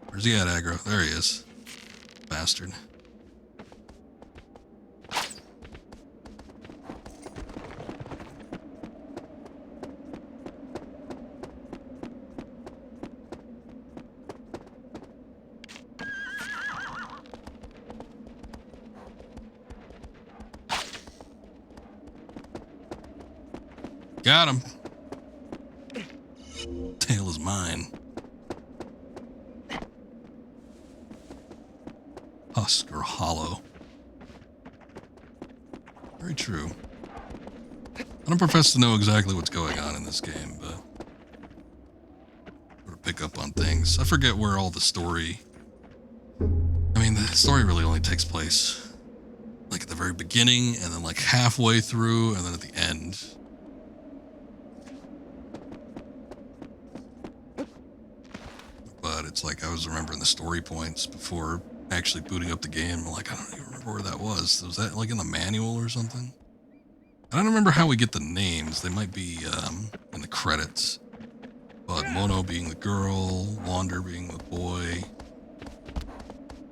Where's he at, aggro? There he is. Bastard. Got him. Tail is mine. Husk or hollow. Very true. I don't profess to know exactly what's going on in this game, but sort of pick up on things. I forget where all the story... I mean, the story really only takes place like at the very beginning and then like halfway through and then at the end. But it's like I was remembering the story points before actually booting up the game. I'm like, I don't even remember where that was. Was that like in the manual or something? I don't remember how we get the names. They might be in the credits. But Mono being the girl, Wander being the boy.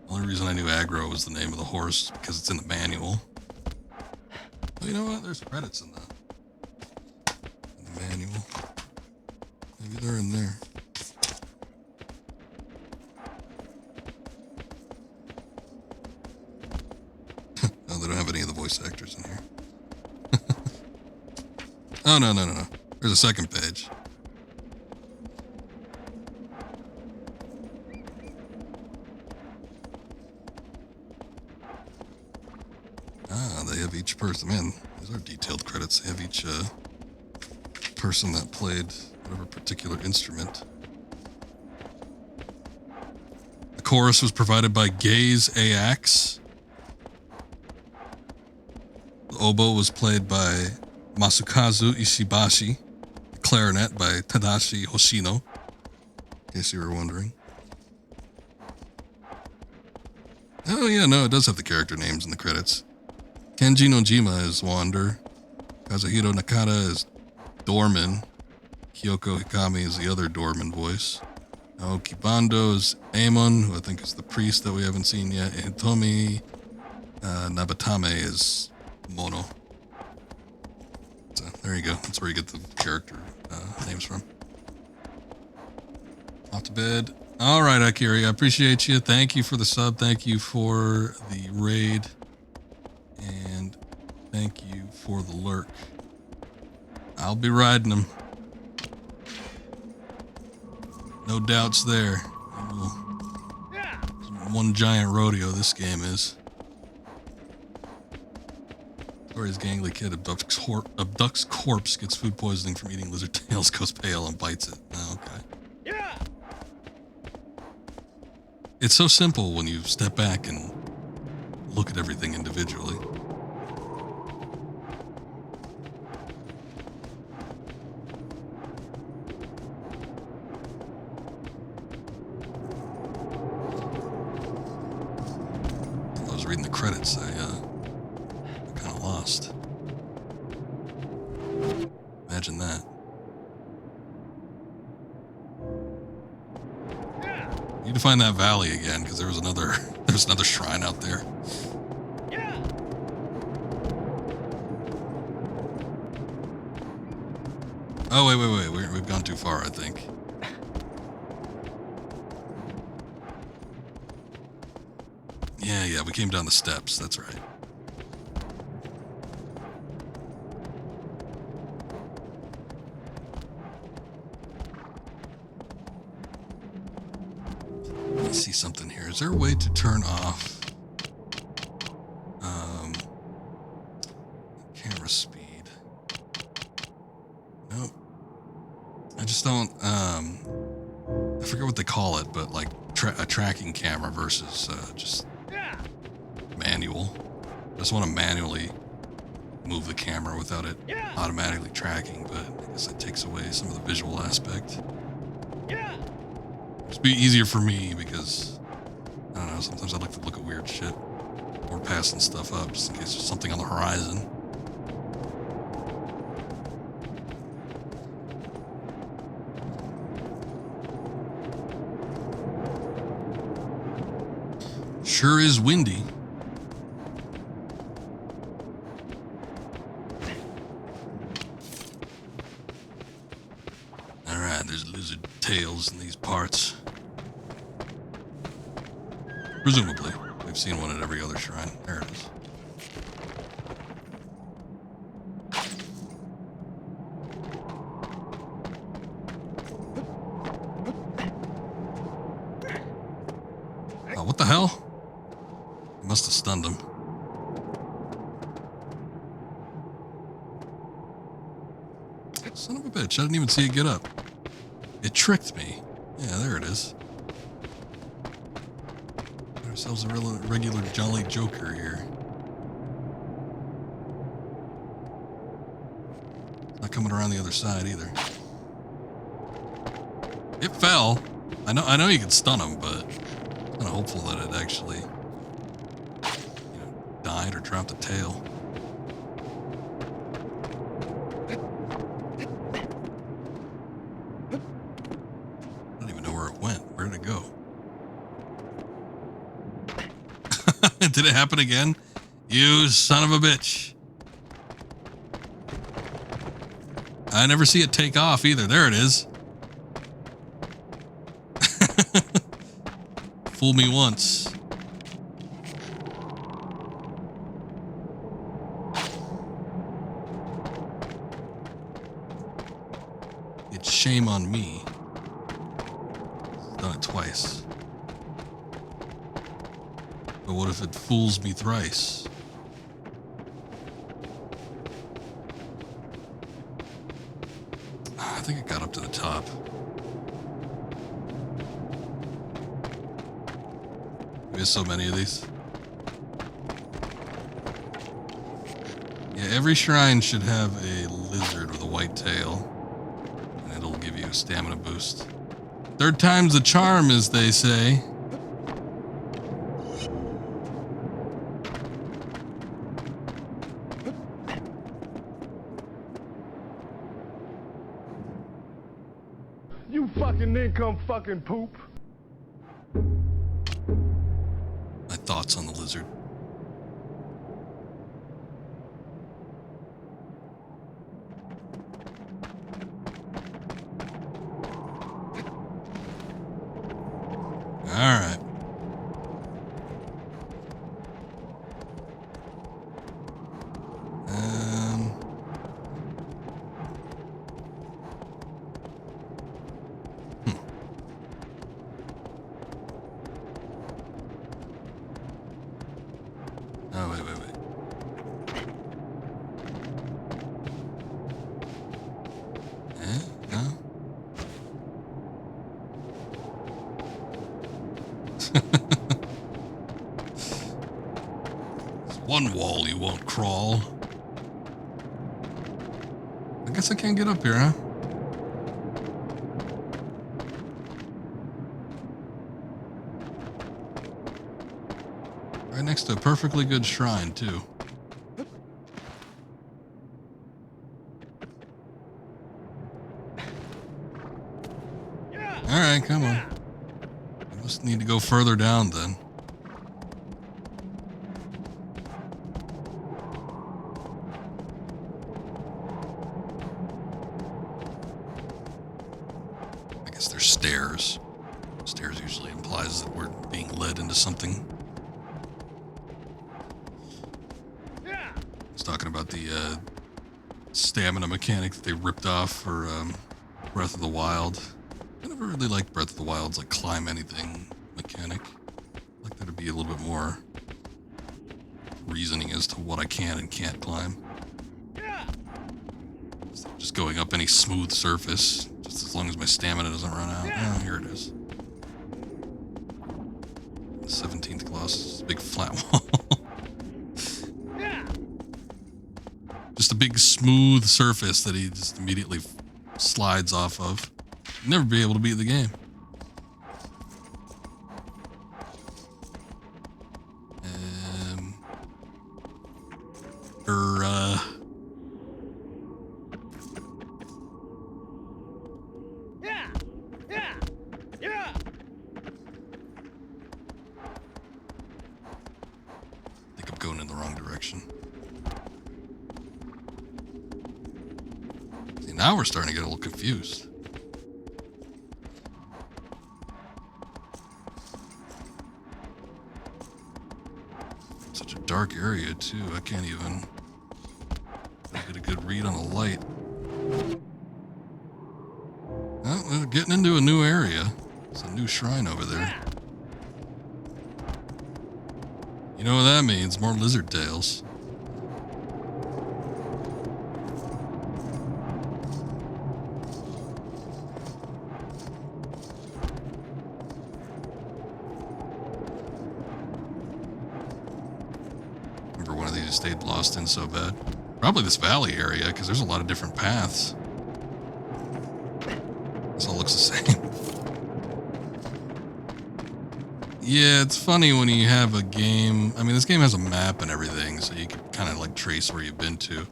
The only reason I knew Aggro was the name of the horse because it's in the manual. Well, you know what? There's credits in the manual. Maybe they're in there. No, they don't have any of the voice actors in here. Oh, no. There's a second page. Ah, they have each person. Man, these are detailed credits. They have each person that played whatever particular instrument. The chorus was provided by Gaze Ax. The oboe was played by Masukazu Ishibashi. The clarinet by Tadashi Hoshino. In case you were wondering. Oh yeah, no, it does have the character names in the credits. Kenji Nojima is Wander. Kazuhiro Nakata is Dorman. Kyoko Hikami is the other Dorman voice. Naoki Bando is Amon, who I think is the priest that we haven't seen yet. And Tomi Nabatame is Mono. So there you go. That's where you get the character names from. Off to bed. All right, Akiri, I appreciate you. Thank you for the sub. Thank you for the raid. And thank you for the lurk. I'll be riding them. No doubts there. One giant rodeo this game is. Story's gangly kid abducts corpse, gets food poisoning from eating lizard tails, goes pale and bites it. Oh, okay. Yeah. It's so simple when you step back and look at everything individually. reading the credits, I kind of lost. Imagine that. Need to find that valley again because there was another shrine out there. Oh wait, we've gone too far, I think. Yeah, we came down the steps, that's right. Let me see something here. Is there a way to turn off camera speed? Nope. I just don't I forget what they call it, but like a tracking camera versus just manual. I just want to manually move the camera without it automatically tracking, but I guess that takes away some of the visual aspect. It'd be easier for me because, I don't know, sometimes I like to look at weird shit or passing stuff up just in case there's something on the horizon. Sure is windy. Alright, there's lizard tails in these parts. Presumably. We've seen one at every other shrine. There it is. Oh, what the hell? I must have stunned him. Son of a bitch, I didn't even see it get up. It tricked me. Yeah, there it is. Got ourselves a regular Jolly Joker here. It's not coming around the other side either. It fell. I know you can stun him, but I'm kind of hopeful that it actually, died or dropped a tail. I don't even know where it went. Where did it go? Did it happen again? You son of a bitch. I never see it take off either. There it is. Fool me once. It's shame on me. I've done it twice. But what if it fools me thrice? I think it got up to the top. We have so many of these. Yeah, every shrine should have a lizard with a white tail. And it'll give you a stamina boost. Third time's the charm, as they say. You fucking nincomb fucking poop. My thoughts on the lizard. All right. Oh, wait. No? It's one wall you won't crawl. I guess I can't get up here, huh? Right next to a perfectly good shrine, too. Alright, come on. I must need to go further down then. I guess there's stairs. Stairs usually implies that we're being led into something. I was talking about the stamina mechanic that they ripped off for Breath of the Wild. I never really liked Breath of the Wild's like climb anything mechanic. I'd like there to be a little bit more reasoning as to what I can and can't climb. Just going up any smooth surface, just as long as my stamina doesn't run out. Oh, here it is. The 17th Colossus, big flat wall. Just a big smooth surface that he just immediately slides off of. You'll never be able to beat the game. I think I'm going in the wrong direction. See, now we're starting to get a little confused. Such a dark area, too. I can't even get a good read on the light. Oh, we're getting into a new area. It's a new shrine over there. You know what that means? More lizard tails. Remember one of these stayed lost in so bad. Probably this valley area, because there's a lot of different paths. This all looks the same. Yeah, it's funny when you have a game. I mean, this game has a map and everything, so you can kind of like trace where you've been to.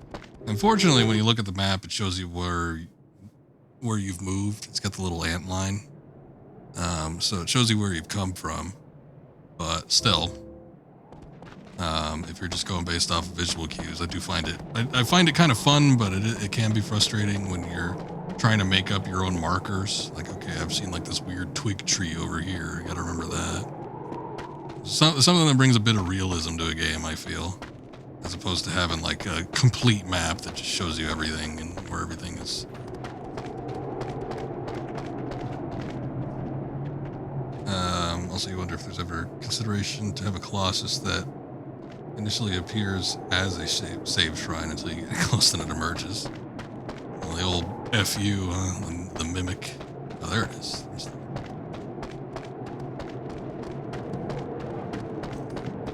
Unfortunately, when you look at the map, it shows you where you've moved. It's got the little ant line. So it shows you where you've come from. But still, if you're just going based off of visual cues, I do find it. I find it kind of fun, but it can be frustrating when you're trying to make up your own markers. Like, okay, I've seen like this weird twig tree over here. I gotta remember that. Something that brings a bit of realism to a game, I feel, as opposed to having like a complete map that just shows you everything and where everything is. Also, you wonder if there's ever consideration to have a Colossus that initially appears as a save shrine until you get close and it emerges. Well, the old FU, the mimic. Oh, there it is.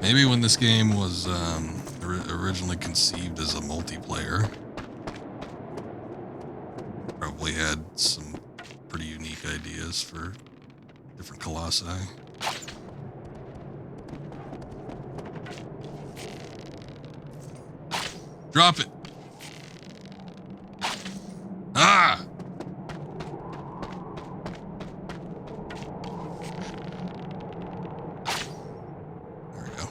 Maybe when this game was originally conceived as a multiplayer, probably had some pretty unique ideas for different Colossi. Drop it! Ah! There we go.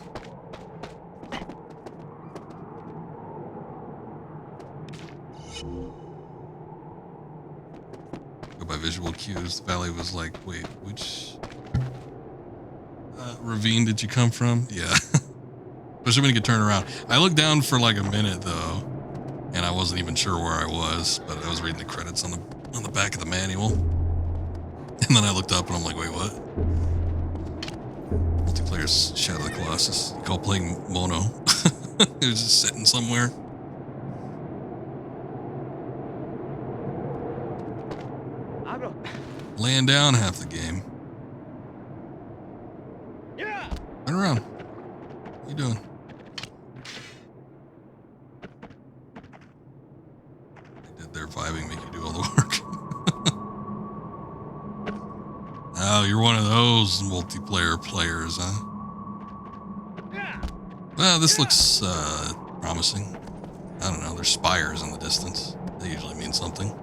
Go by visual cues. The valley was like, wait, which ravine did you come from? Yeah. Especially when you could turn around. I looked down for like a minute though, and I wasn't even sure where I was, but I was reading the credits on the back of the manual. And then I looked up and I'm like, wait, what? Multiplayer's Shadow of the Colossus. You call playing Mono. It was just sitting somewhere. Laying down half the game. Yeah. Turn around. What are you doing? They did their vibing make you do all the work. Oh, you're one of those multiplayer players, huh? Yeah. Well, this looks promising. I don't know, there's spires in the distance. They usually mean something.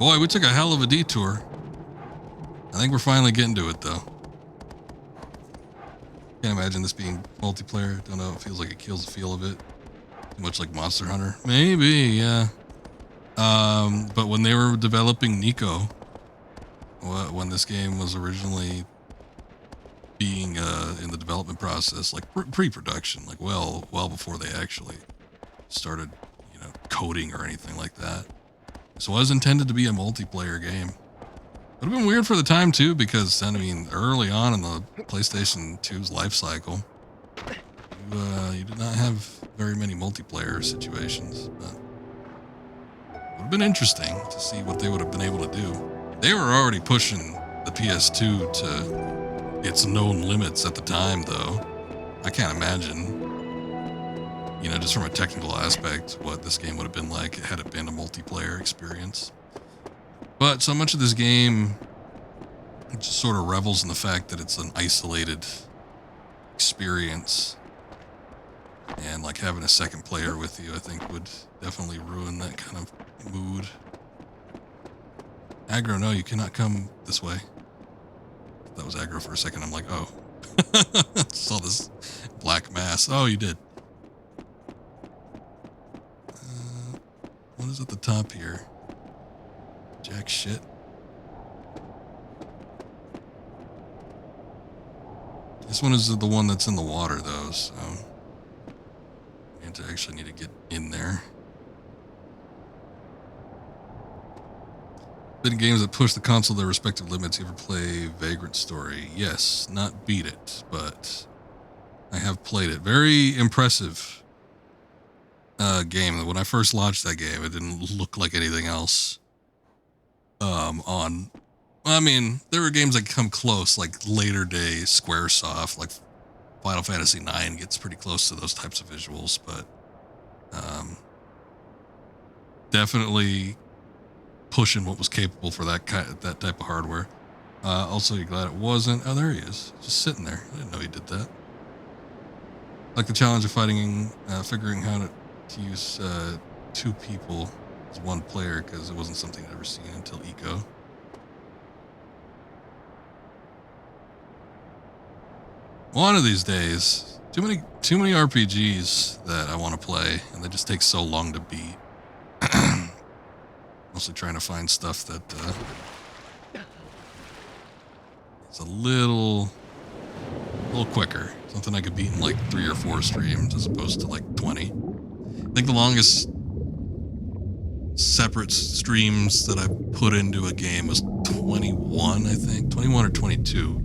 Boy, we took a hell of a detour. I think we're finally getting to it, though. Can't imagine this being multiplayer. Don't know, it feels like it kills the feel of it. Too much like Monster Hunter. Maybe, yeah. But when they were developing Nico, when this game was originally being in the development process, like pre-production, like well before they actually started, coding or anything like that. This was intended to be a multiplayer game. Would have been weird for the time too, because early on in the PlayStation 2's life cycle, you did not have very many multiplayer situations. But it would have been interesting to see what they would have been able to do. They were already pushing the PS2 to its known limits at the time, though. I can't imagine, just from a technical aspect, what this game would have been like had it been a multiplayer experience. But so much of this game just sort of revels in the fact that it's an isolated experience. And like having a second player with you, I think would definitely ruin that kind of mood. Aggro, no, you cannot come this way. That was aggro for a second. I'm like, oh. Saw this black mass. Oh, you did. What is at the top here? Jack shit. This one is the one that's in the water, though, so I actually need to get in there. Been games that push the console to their respective limits. You ever play Vagrant Story? Yes, not beat it, but I have played it. Very impressive game. When I first launched that game, it didn't look like anything else. There were games that come close, like later day Squaresoft, like Final Fantasy IX gets pretty close to those types of visuals, but definitely pushing what was capable for that type of hardware. Also, you're glad it wasn't. Oh, there he is, just sitting there. I didn't know he did that. Like the challenge of figuring how to use two people as one player, because it wasn't something I'd ever seen until Eco. One of these days, too many RPGs that I want to play, and they just take so long to beat. Mostly trying to find stuff that is a little quicker. Something I could beat in like 3 or 4 streams as opposed to like 20. I think the longest separate streams that I put into a game was 21, I think. 21 or 22.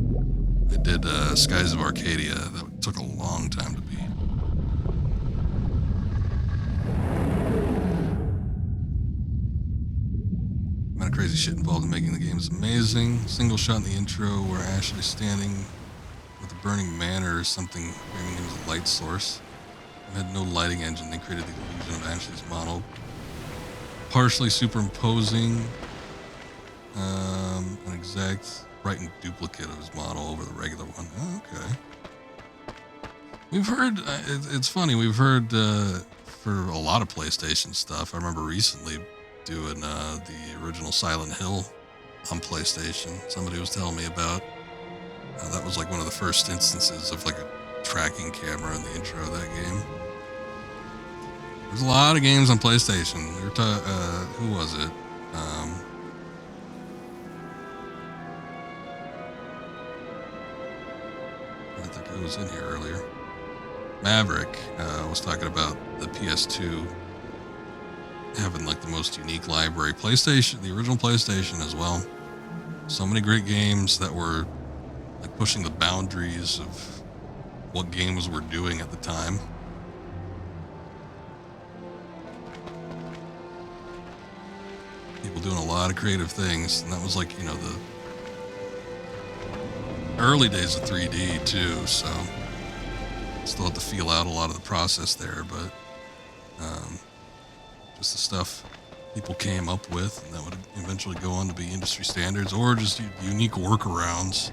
I did Skies of Arcadia. That took a long time to beat. Amount of crazy shit involved in making the game is amazing. Single shot in the intro where Ashley's standing with a burning manor or something, claiming it was a light source. It had no lighting engine. They created the illusion of Ashley's model, partially superimposing an exact frightened duplicate of his model over the regular one. Oh, okay. We've heard, it's funny, we've heard for a lot of PlayStation stuff. I remember recently doing the original Silent Hill on PlayStation. Somebody was telling me about that was like one of the first instances of like a tracking camera in the intro of that game. There's a lot of games on PlayStation. Who was it? I think it was in here earlier. Maverick was talking about the PS2 having like the most unique library. PlayStation, the original PlayStation as well. So many great games that were like pushing the boundaries of what games were doing at the time. People doing a lot of creative things, and that was like, the early days of 3D too, so still have to feel out a lot of the process there, but just the stuff people came up with, and that would eventually go on to be industry standards, or just unique workarounds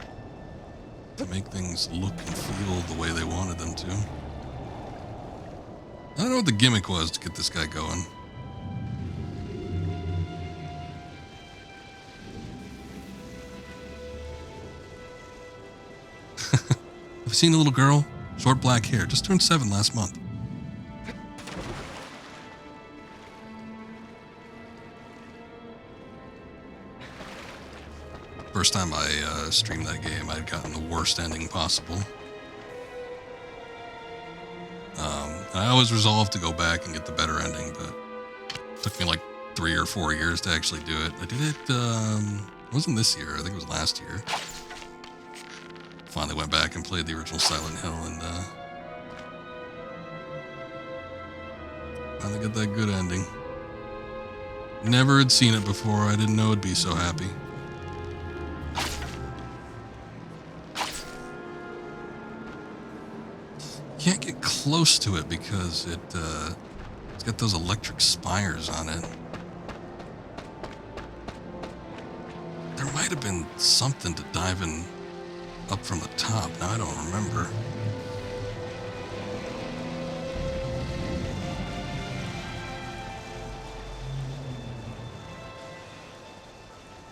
to make things look and feel the way they wanted them to. I don't know what the gimmick was to get this guy going. Have you seen a little girl? Short black hair. Just turned 7 last month. First time I streamed that game, I'd gotten the worst ending possible. And I always resolved to go back and get the better ending, but it took me like 3 or 4 years to actually do it. I did it, it wasn't this year, I think it was last year. Finally went back and played the original Silent Hill and finally got that good ending. Never had seen it before, I didn't know it'd be so happy. Can't get close to it because it's got those electric spires on it. There might have been something to dive in up from the top. Now I don't remember.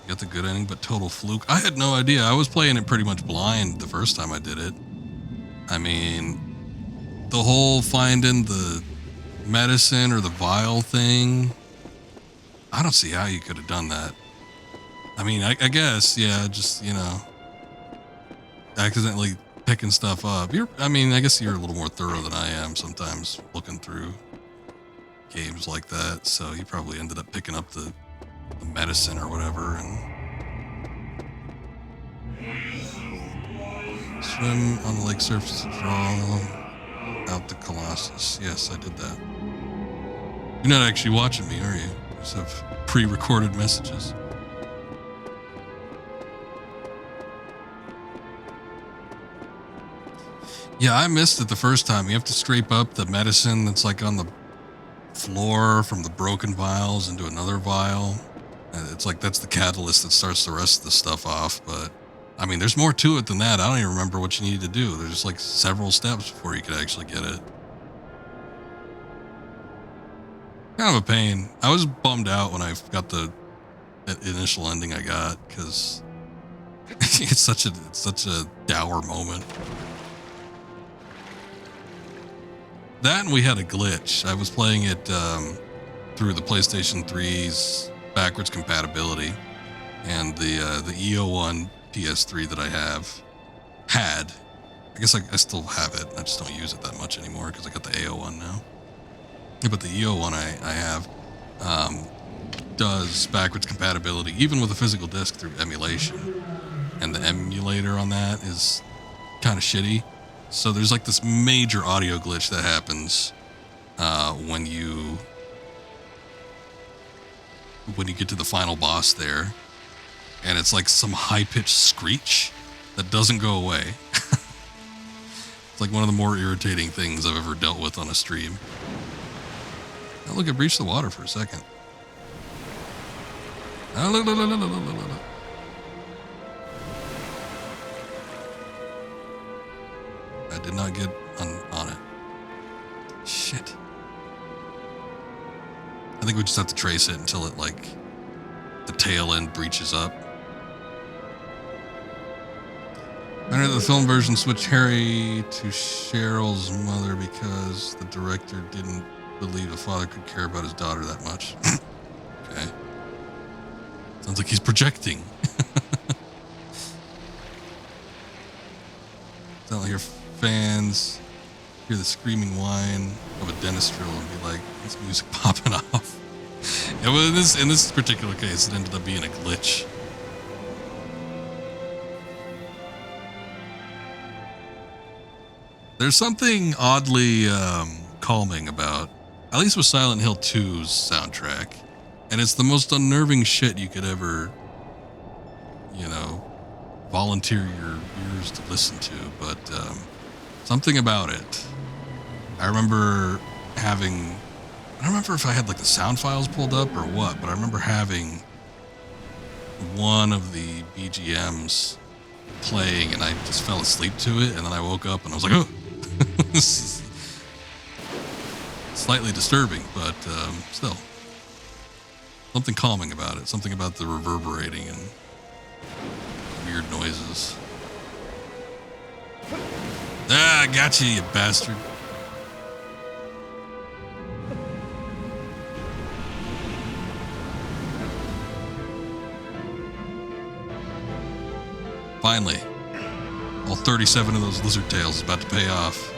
Got the good ending, but total fluke. I had no idea. I was playing it pretty much blind the first time I did it. I mean, the whole finding the medicine or the vial thing, I don't see how you could have done that. I mean, I guess, yeah, just, you know, accidentally picking stuff up. I mean, I guess you're a little more thorough than I am sometimes looking through games like that, so you probably ended up picking up the medicine or whatever and swim on the lake surface to draw out the Colossus. Yes, I did that. You're not actually watching me, are you? You just have pre-recorded messages. Yeah, I missed it the first time. You have to scrape up the medicine that's like on the floor from the broken vials into another vial. And it's like that's the catalyst that starts the rest of the stuff off, but I mean, there's more to it than that. I don't even remember what you needed to do. There's just like several steps before you could actually get it. Kind of a pain. I was bummed out when I got the initial ending I got because it's such a dour moment. That and we had a glitch. I was playing it through the PlayStation 3's backwards compatibility, and the EO1 PS3 that I had. I guess I still have it. I just don't use it that much anymore because I got the AO1 now. Yeah, but the EO1 I have does backwards compatibility even with a physical disc through emulation, and the emulator on that is kind of shitty. So there's like this major audio glitch that happens when you get to the final boss there, and it's like some high-pitched screech that doesn't go away. It's like one of the more irritating things I've ever dealt with on a stream. Oh, look, it breached the water for a second. Oh, look. I did not get on it. Shit. I think we just have to trace it until it, like, the tail end breaches up. I know the film version switched Harry to Cheryl's mother because the director didn't believe a father could care about his daughter that much. Okay. Sounds like he's projecting. Sound like your fans hear the screaming whine of a dentist drill and be like, this music popping off. Yeah, well, in this particular case, it ended up being a glitch. There's something oddly calming about, at least with Silent Hill 2's soundtrack, and it's the most unnerving shit you could ever, you know, volunteer your ears to listen to, but something about it. I remember having, I don't remember if I had like the sound files pulled up or what, but I remember having one of the BGMs playing and I just fell asleep to it, and then I woke up and I was like, oh, this is slightly disturbing, but still. Something calming about it. Something about the reverberating and weird noises. Ah, gotcha, you bastard. Finally, all 37 of those lizard tails is about to pay off.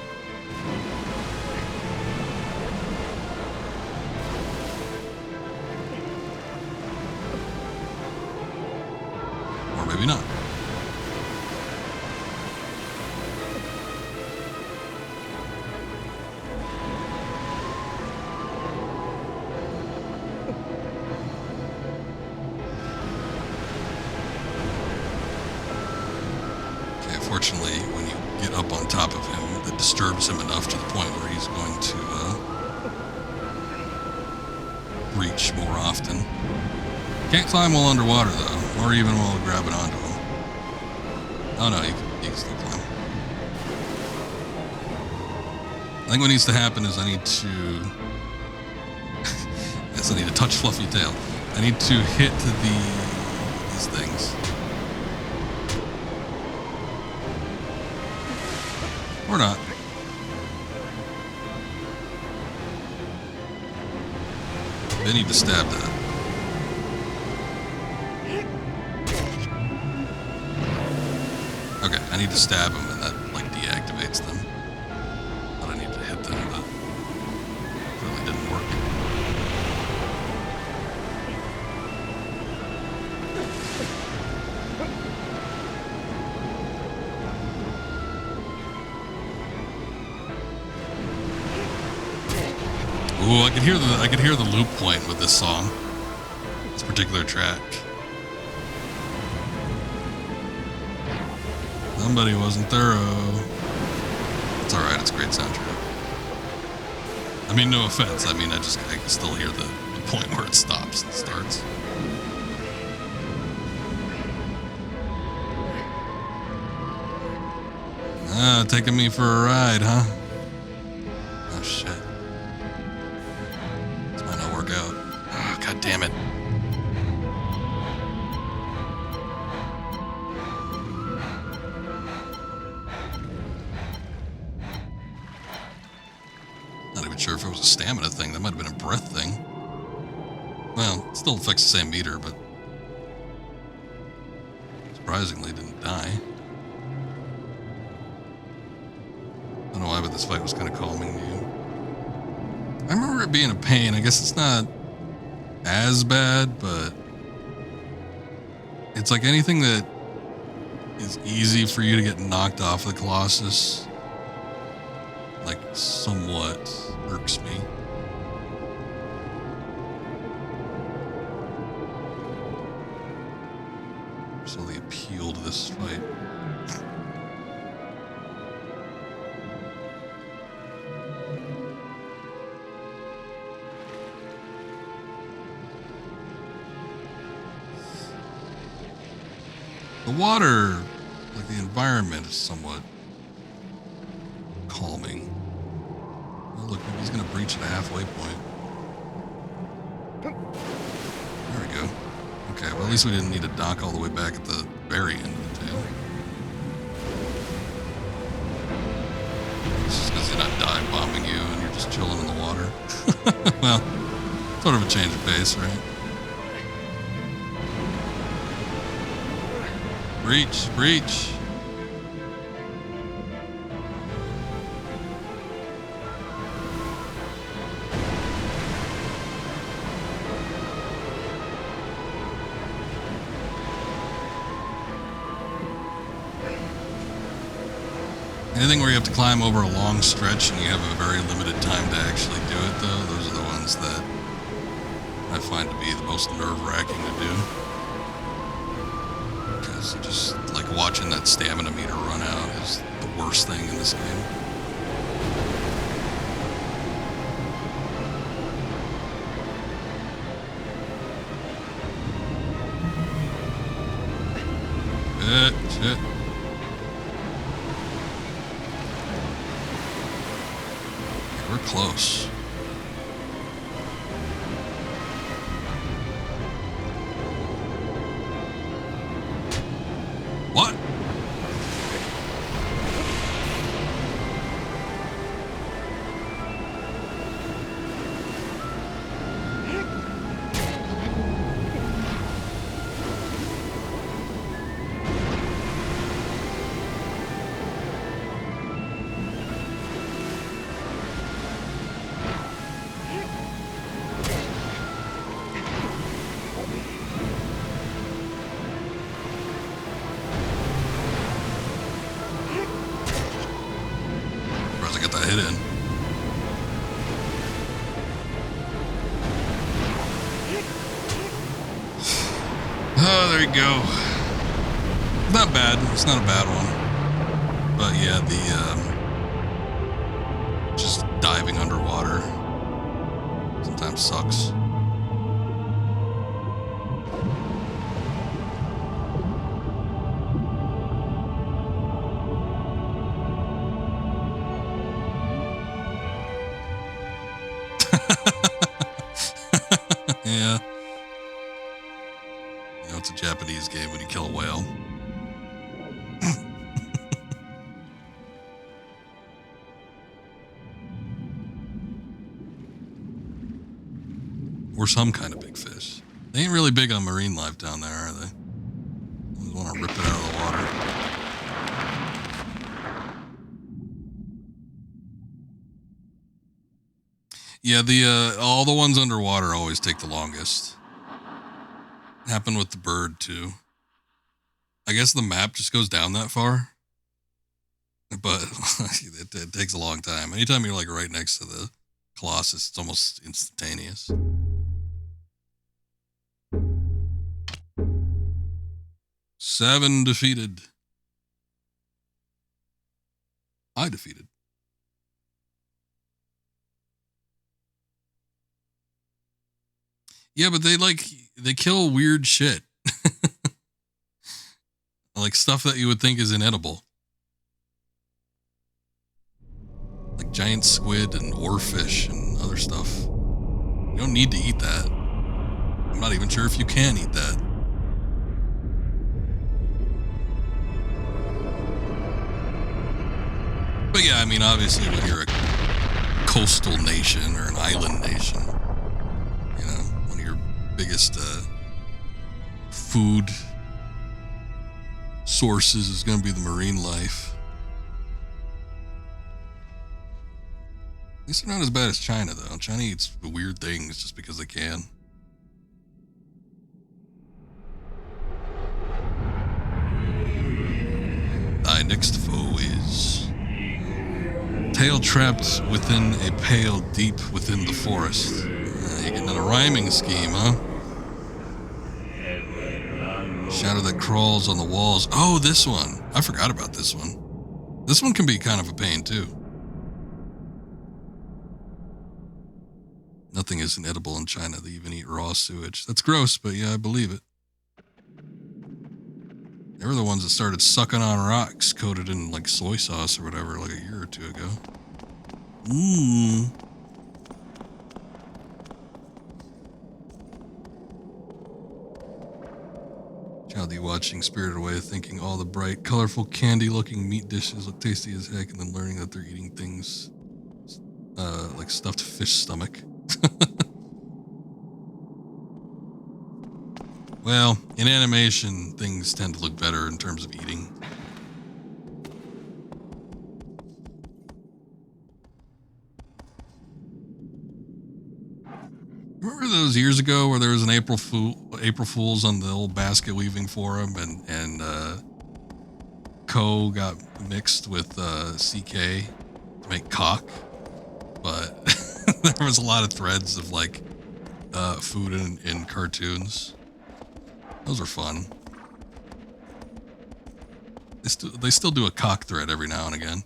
Or maybe not. Unfortunately, when you get up on top of him, it disturbs him enough to the point where he's going to reach more often. Can't climb while underwater, though, or even while grabbing onto him. Oh no, he can still climb. I think what needs to happen is I need to... yes, I need to touch Fluffy Tail. I need to hit these things. Or not. I need to stab that. Okay, I need to stab him and that, like, deactivates them. But I need to hit them, but it really didn't work. Ooh, I could hear the loop point with this song. This particular track. Somebody wasn't thorough. It's alright, it's a great soundtrack. I mean, no offense. I mean, I can still hear the point where it stops and starts. Ah, taking me for a ride, huh? Oh, shit. Out. Oh, God damn it. Not even sure if it was a stamina thing. That might have been a breath thing. Well, it still affects the same meter, but surprisingly didn't die. I don't know why, but this fight was kind of calming to you. I remember it being a pain. I guess it's not as bad, but it's like anything that is easy for you to get knocked off the Colossus, like, somewhat irks me. So the appeal to this fight. The water, like the environment, is somewhat calming. Oh, look, maybe he's going to breach at a halfway point. There we go. Okay, well, at least we didn't need to dock all the way back at the very end of the tail. It's just because he's not dive bombing you and you're just chilling in the water. Well, sort of a change of pace, right? Breach, breach. Anything where you have to climb over a long stretch and you have a very limited time to actually do it, though, those are the ones that I find to be the most nerve-wracking to do. Because just, like, watching that stamina meter run out is the worst thing in this game. Shit. close. What? Get that hit in. Oh, there you go. Not bad. It's not a bad one. But yeah, the just diving underwater sometimes sucks. Yeah. You know, it's a Japanese game when you kill a whale. Or some kind of big fish. They ain't really big on marine life down there, are they? They want to rip it out of the water. Yeah, the all the ones underwater always take the longest. Happened with the bird too. I guess the map just goes down that far, but it takes a long time. Anytime you're like right next to the Colossus, it's almost instantaneous. Seven defeated. I defeated. Yeah, but they kill weird shit. Like stuff that you would think is inedible. Like giant squid and oarfish and other stuff. You don't need to eat that. I'm not even sure if you can eat that. But yeah, I mean, obviously when you're a coastal nation or an island nation, you know, one of your biggest food sources is going to be the marine life. At least they're not as bad as China, though. China eats weird things just because they can. Thy next foe is tail trapped within a pail deep within the forest. You're getting in a rhyming scheme, huh? Shadow that crawls on the walls. Oh, this one. I forgot about this one. This one can be kind of a pain, too. Nothing is inedible in China. They even eat raw sewage. That's gross, but yeah, I believe it. They were the ones that started sucking on rocks coated in like soy sauce or whatever like a year or two ago. Mmm. Child watching Spirited Away, thinking all the bright, colorful, candy-looking meat dishes look tasty as heck, and then learning that they're eating things like stuffed fish stomach. Well, in animation, things tend to look better in terms of eating. Remember those years ago where there was an April Fool's on the old basket weaving forum, and Co got mixed with CK to make cock, but there was a lot of threads of like food in cartoons. Those are fun. They still do a cock thread every now and again.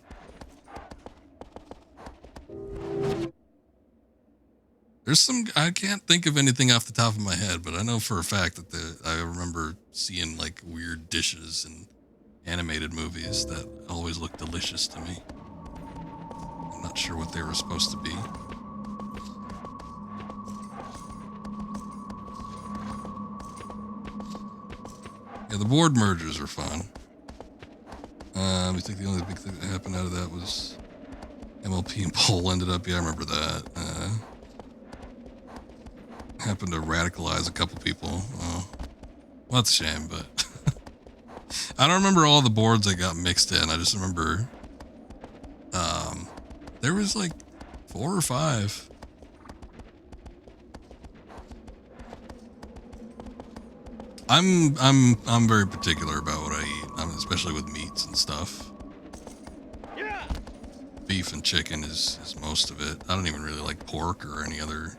There's some, I can't think of anything off the top of my head, but I know for a fact that I remember seeing like weird dishes in animated movies that always look delicious to me. I'm not sure what they were supposed to be. Yeah, the board mergers are fun. I think the only big thing that happened out of that was MLP and Poll ended up. Yeah, I remember that. Happened to radicalize a couple people. Oh, well, that's a shame, but I don't remember all the boards that got mixed in. I just remember there was like 4 or 5. I'm very particular about what I eat, especially with meats and stuff. Yeah. Beef and chicken is most of it. I don't even really like pork or any other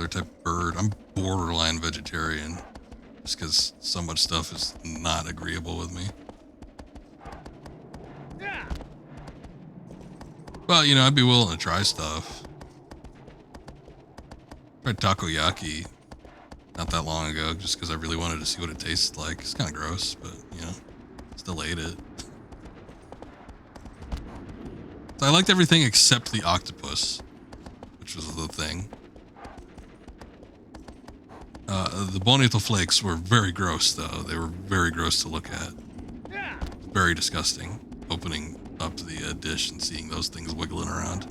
type of bird. I'm borderline vegetarian just because so much stuff is not agreeable with me. Yeah. But you know, I'd be willing to try stuff. Tried takoyaki not that long ago just because I really wanted to see what it tasted like. It's kind of gross, but you know, still ate it. So I liked everything except the octopus, which was the thing. The bonito flakes were very gross, though. They were very gross to look at. Yeah. Very disgusting. Opening up the dish and seeing those things wiggling around.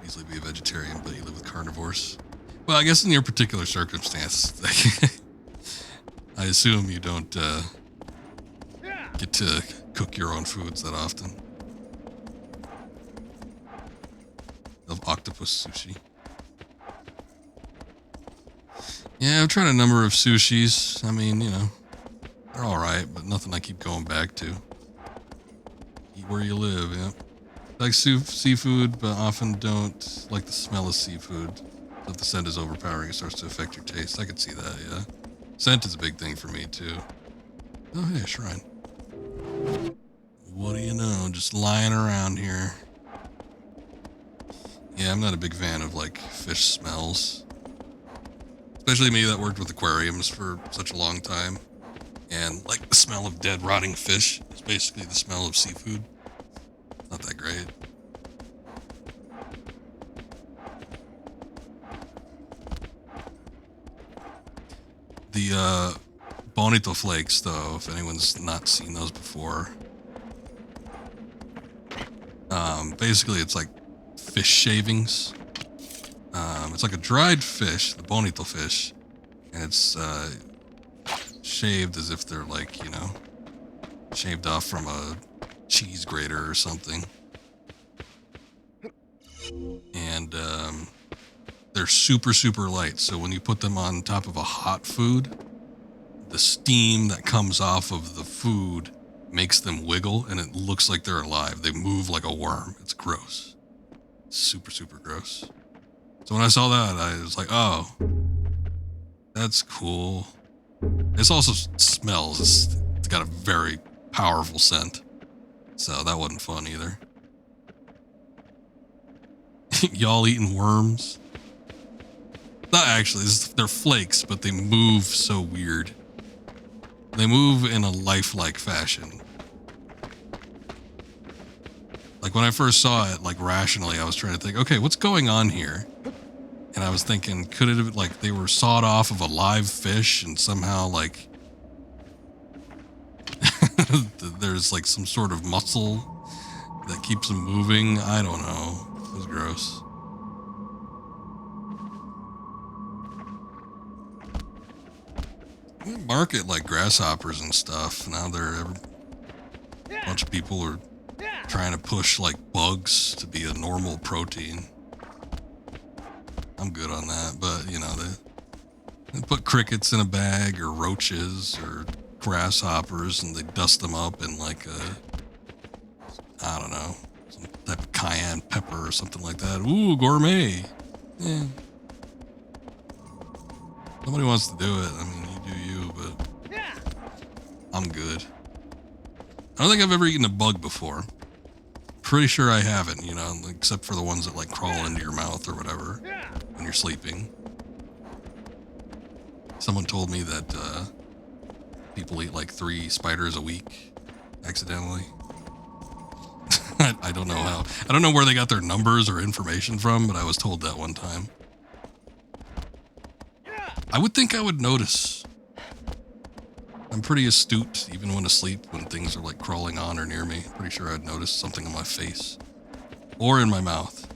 Easily be a vegetarian, but you live with carnivores. Well, I guess in your particular circumstance, I assume you don't get to cook your own foods that often. Of octopus sushi. Yeah, I've tried a number of sushis. I mean, you know, they're all right, but nothing I keep going back to. Eat where you live, yeah. Like seafood, but often don't like the smell of seafood. If the scent is overpowering, it starts to affect your taste. I could see that, yeah. Scent is a big thing for me, too. Oh, hey, a shrine. What do you know? Just lying around here. Yeah, I'm not a big fan of, like, fish smells. Especially me that worked with aquariums for such a long time. And, like, the smell of dead, rotting fish is basically the smell of seafood. Not that great. The, bonito flakes, though, if anyone's not seen those before. Basically, it's like fish shavings. It's like a dried fish, the bonito fish, and it's shaved as if they're like, you know, shaved off from a cheese grater or something. And they're super, super light, so when you put them on top of a hot food, the steam that comes off of the food makes them wiggle, and it looks like they're alive. They move like a worm. It's gross. Super, super gross. So when I saw that, I was like, oh, that's cool. This also smells. It's got a very powerful scent. So that wasn't fun either. Y'all eating worms? Not actually. They're flakes, but they move so weird. They move in a lifelike fashion. Like when I first saw it, like rationally, I was trying to think, okay, what's going on here? And I was thinking, could it have, like, they were sawed off of a live fish and somehow, like, there's, like, some sort of muscle that keeps them moving? I don't know. It was gross. They market, like, grasshoppers and stuff. Now a bunch of people are trying to push, like, bugs to be a normal protein. I'm good on that, but, you know, they put crickets in a bag or roaches or grasshoppers and they dust them up in, like, I don't know, some type of cayenne pepper or something like that. Ooh, gourmet. Yeah. Nobody wants to do it. I mean, you do you, but I'm good. I don't think I've ever eaten a bug before. Pretty sure I haven't, you know, except for the ones that, like, crawl into your mouth or whatever when you're sleeping. Someone told me that People eat like 3 spiders a week accidentally. I don't know how. I don't know where they got their numbers or information from, but I was told that one time. I would think I would notice. I'm pretty astute, even when asleep, when things are like crawling on or near me. Pretty sure I'd notice something on my face or in my mouth.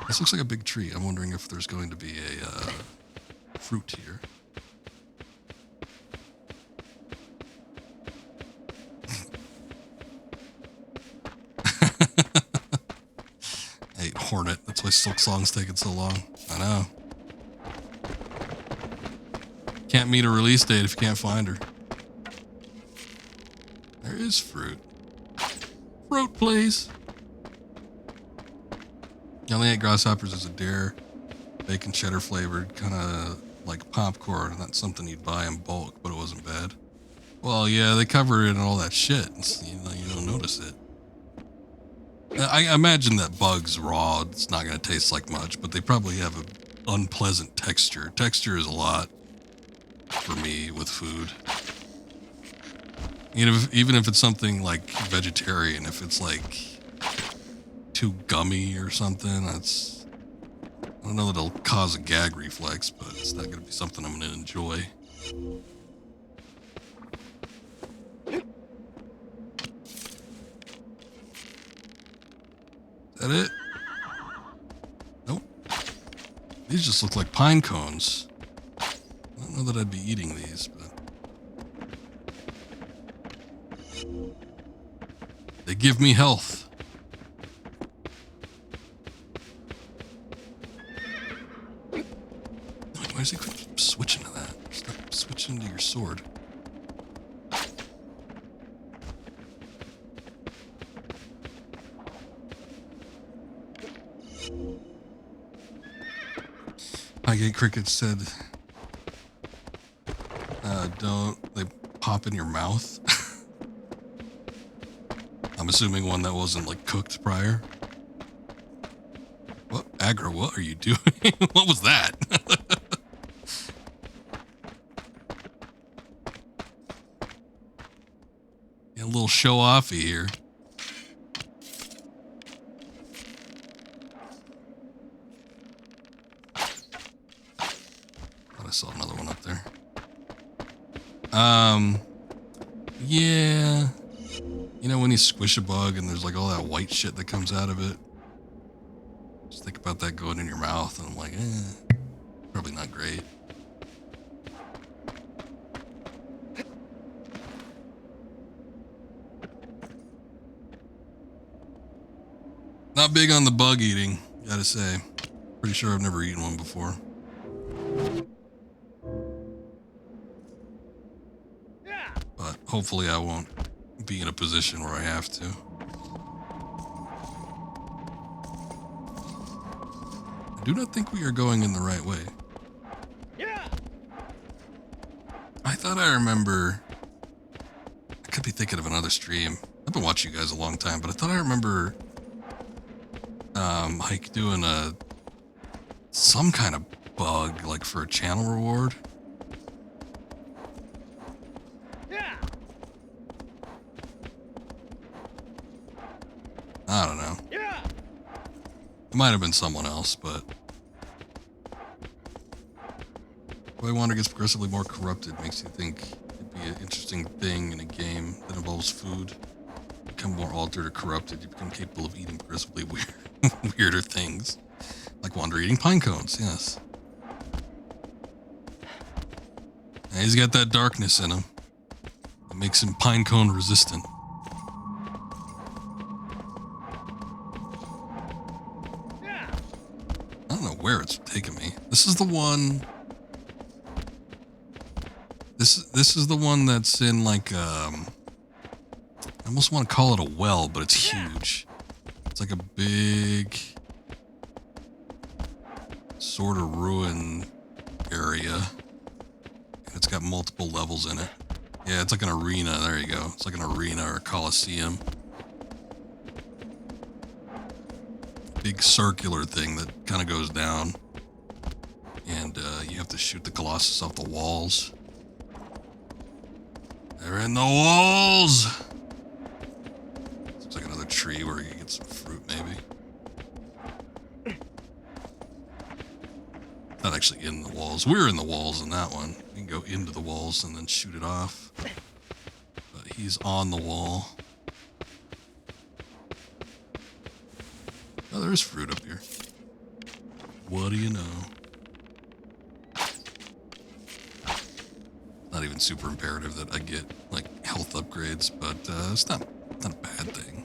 This looks like a big tree. I'm wondering if there's going to be a fruit here. Hey, hornet. That's why Silk Song's taking so long. I know. Can't meet a release date if you can't find her. There is fruit. Fruit, please. You only ate grasshoppers as a dare. Bacon cheddar flavored, kind of like popcorn. That's something you'd buy in bulk, but it wasn't bad. Well, yeah, they cover it in all that shit. You know, you don't notice it. I imagine that bugs raw, it's not going to taste like much, but they probably have an unpleasant texture. Texture is a lot for me with food. Even if it's something like vegetarian, if it's like too gummy or something, that's, I don't know that it'll cause a gag reflex, but it's not going to be something I'm going to enjoy. Is that it? Nope. These just look like pine cones. I don't know that I'd be eating these, but they give me health. Why does he keep switching to that? Stop switching to your sword. Highgate Cricket said, don't they pop in your mouth? I'm assuming one that wasn't like cooked prior. What? Aggro, what are you doing? What was that? Yeah, a little show-offy here. Thought I saw another one up there. Yeah. You know when you squish a bug and there's like all that white shit that comes out of it? Just think about that going in your mouth and I'm like, probably not great. Not big on the bug eating, gotta say. Pretty sure I've never eaten one before. But hopefully I won't be in a position where I have to. I do not think we are going in the right way. I thought I remember, I could be thinking of another stream. I've been watching you guys a long time, but I thought I remember like doing some kind of bug like for a channel reward. I don't know. It might have been someone else, but the way water gets progressively more corrupted makes you think it'd be an interesting thing in a game that involves food. You become more altered or corrupted, you become capable of eating progressively weirder things, like Wander eating pine cones. Yes, and he's got that darkness in him that makes him pine cone resistant. I don't know where it's taking me. This is the one. This is the one that's in like I almost want to call it a well, but it's huge. It's like a big sort of ruin area, and it's got multiple levels in it. Yeah, it's like an arena. There you go. It's like an arena or a Colosseum. Big circular thing that kind of goes down. And you have to shoot the Colossus off the walls. They're in the walls! Looks like another tree where you can get some fruit, maybe. Not actually in the walls. We're in the walls in that one. You can go into the walls and then shoot it off. But he's on the wall. Oh, there's fruit up here. What do you know? Not even super imperative that I get, like, health upgrades, but it's not a bad thing.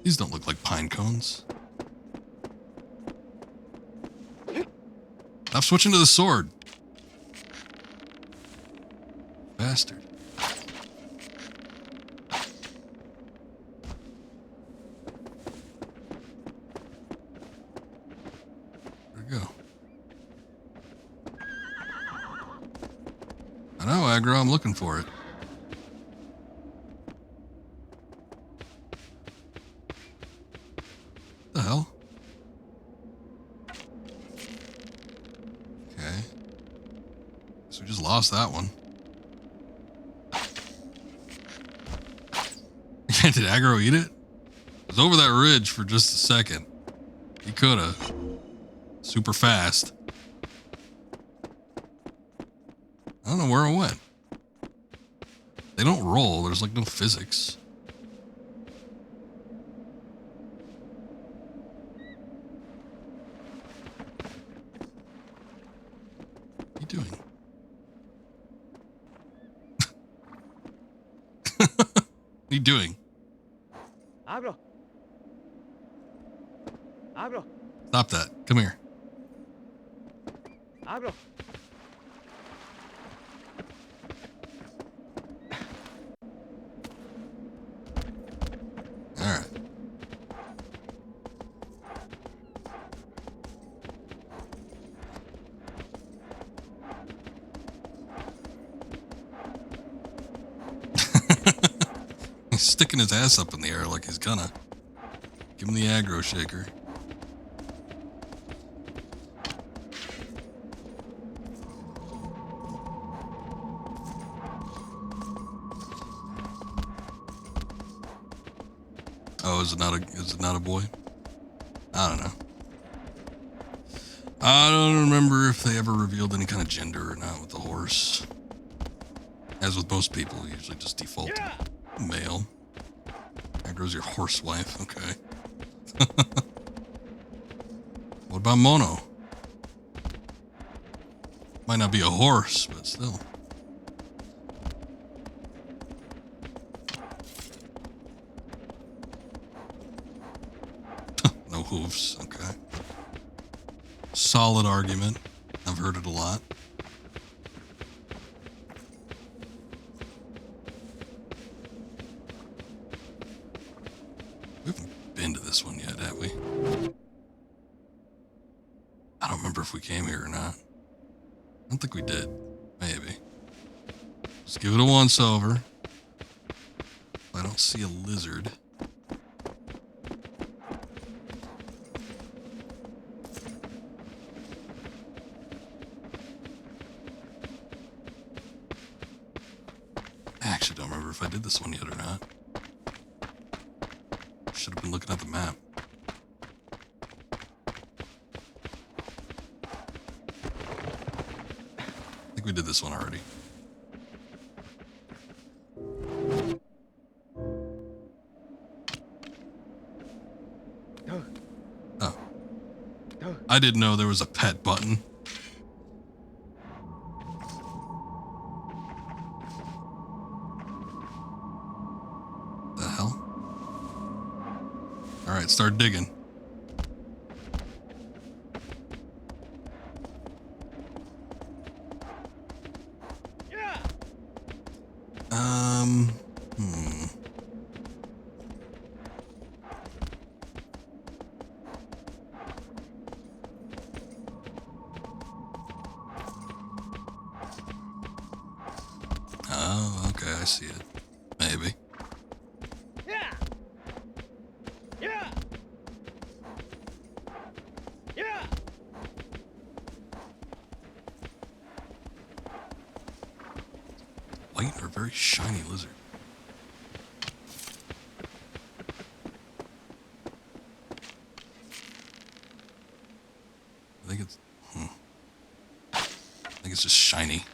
These don't look like pine cones. Stop switching to the sword. Bastard. Where'd it go? I know, aggro, I'm looking for it. What the hell? Okay. So we just lost that one. Did aggro eat it? It was over that ridge for just a second. He coulda. Super fast. I don't know where it went. They don't roll. There's like no physics. What are you doing? What are you doing? Abro. Abro. Stop that. Come here. Abro. All right. He's sticking his ass up in the air like he's gonna. Give him the aggro shaker. Oh, is it not a boy? I don't know. I don't remember if they ever revealed any kind of gender or not with the horse. As with most people, we usually just default to male. Aggro's your horse wife, okay. What about Mono? Might not be a horse, but still. No hooves, okay. Solid argument. I've heard it a lot. We haven't been to this one yet, have we? I don't remember if we came here or not. I don't think we did. Maybe. Let's give it a once over. I don't see a lizard. I actually don't remember if I did this one yet or not. Should have been looking at the map. I think we did this one already. Oh. I didn't know there was a pet button. The hell? Alright, start digging. Oh, okay, I see it. Maybe. Yeah. Yeah. Yeah. very shiny lizard. I think it's... I think it's just shiny.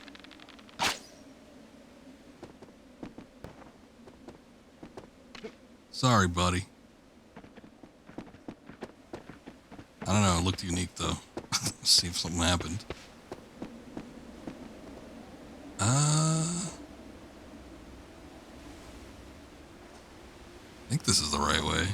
Sorry, buddy. I don't know, it looked unique though. Let's see if something happened. I think this is the right way.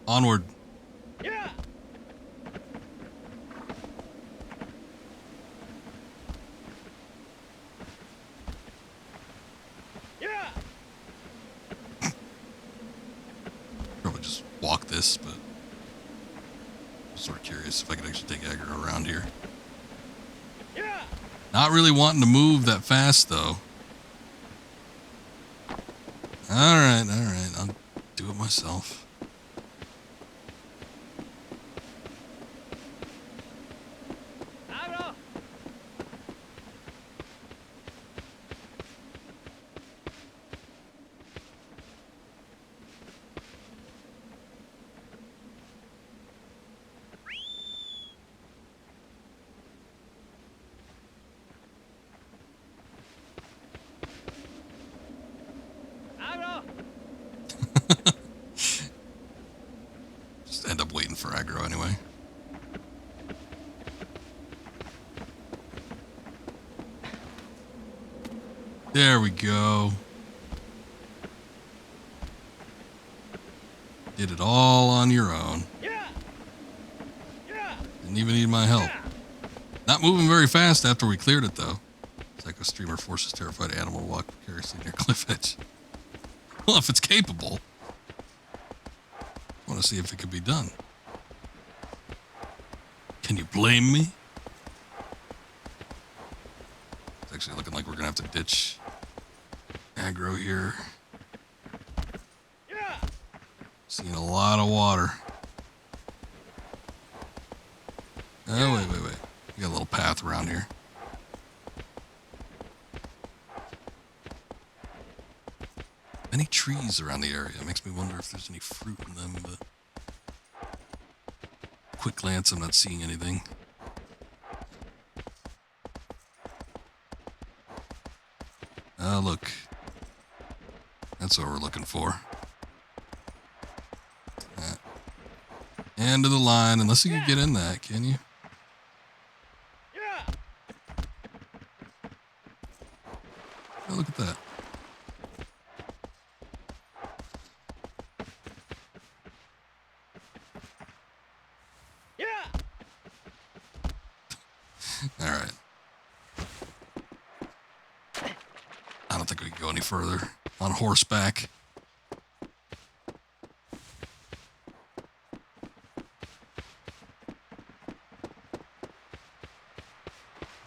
Onward. Yeah. Yeah. Probably just walk this, but I'm sort of curious if I could actually take aggro around here. Yeah. Not really wanting to move that fast though. Alright, I'll do it myself. Abro. Abro. Just end up waiting for aggro anyway. There we go. Did it all on your own. Yeah. Yeah. Didn't even need my help. Not moving very fast after we cleared it though. Psycho streamer forces terrified animal to walk precariously near cliff edge. Well, if it's capable. I want to see if it could be done. Can you blame me? It's actually looking like we're gonna have to ditch aggro here. Yeah. Seeing a lot of water. Oh, wait. We got a little path around here. Many trees around the area. Makes me wonder if there's any fruit in them, but quick glance, I'm not seeing anything. Oh, look. That's what we're looking for. End of the line, unless you can get in that, can you? Yeah. Oh, look at that. Yeah. All right. I don't think we can go any further on horseback.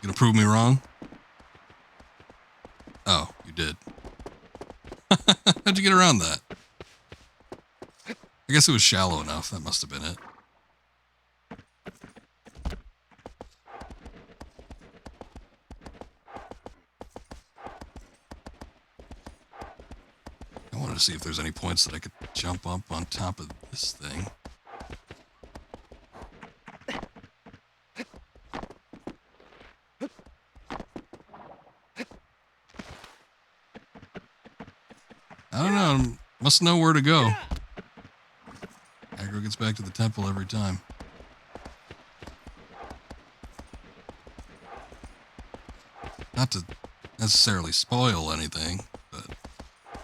You gonna prove me wrong? Oh, you did. How'd you get around that? I guess it was shallow enough. That must have been it. I wanted to see if there's any points that I could jump up on top of this thing. I don't know. Must know where to go. Yeah. Aggro gets back to the temple every time. Not to necessarily spoil anything, but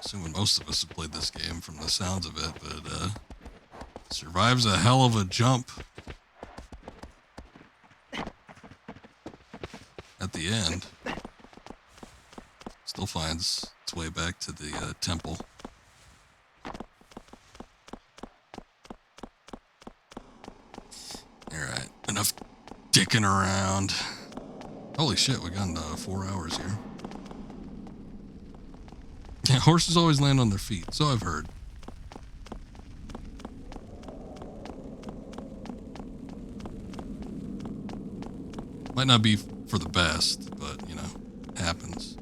assuming most of us have played this game from the sounds of it, but survives a hell of a jump at the end. Still finds its way back to the temple. Alright, enough dicking around. Holy shit, we got 4 hours here. Yeah, horses always land on their feet, so I've heard. Might not be for the best, but, you know, happens.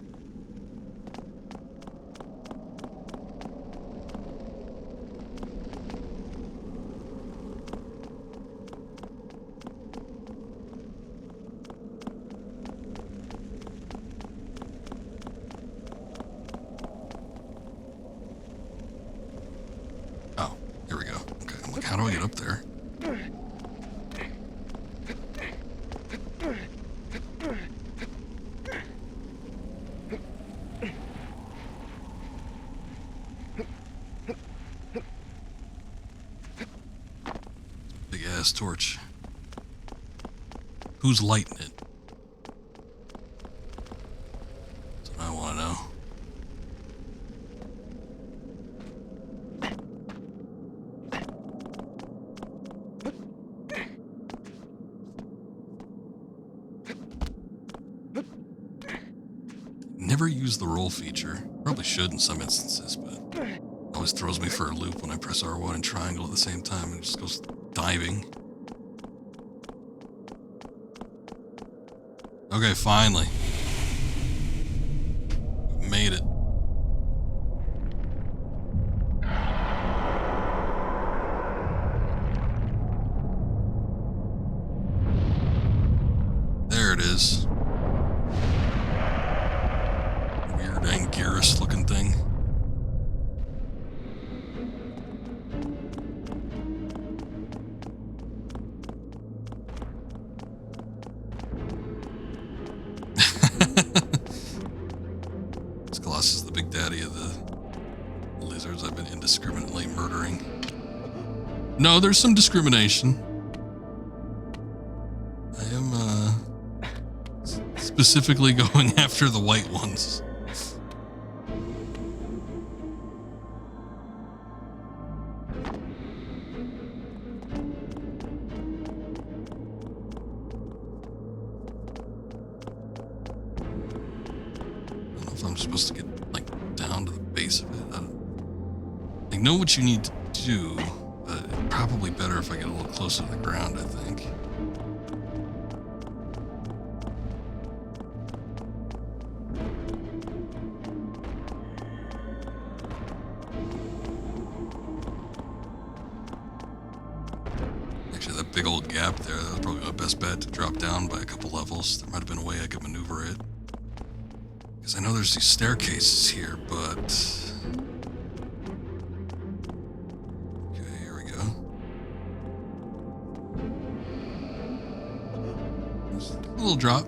Oh, here we go. Okay, I'm like, how do I get up there? Big ass torch. Who's lighting it? That's what I want to know. Never use the roll feature. Probably should in some instances, but it always throws me for a loop when I press R1 and triangle at the same time and it just goes diving. Okay, finally. We made it. There it is. Weird Anguirus looking thing. This Colossus is the big daddy of the lizards I've been indiscriminately murdering. No, there's some discrimination. I am specifically going after the white ones. I'm supposed to get like down to the base of it. I know what you need to do, but it's probably better if I get a little closer to the ground, I think. Actually, that big old gap there, that was probably my best bet to drop down by a couple levels. There might have been a way I could maneuver it. Because I know there's these staircases here, but... Okay, here we go. Just a little drop,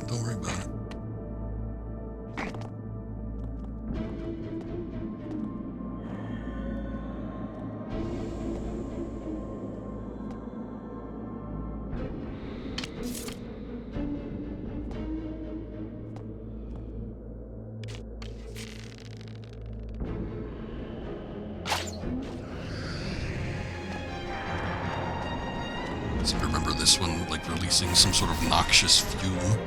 don't worry about it. I seem to remember this one, like, releasing some sort of noxious fume.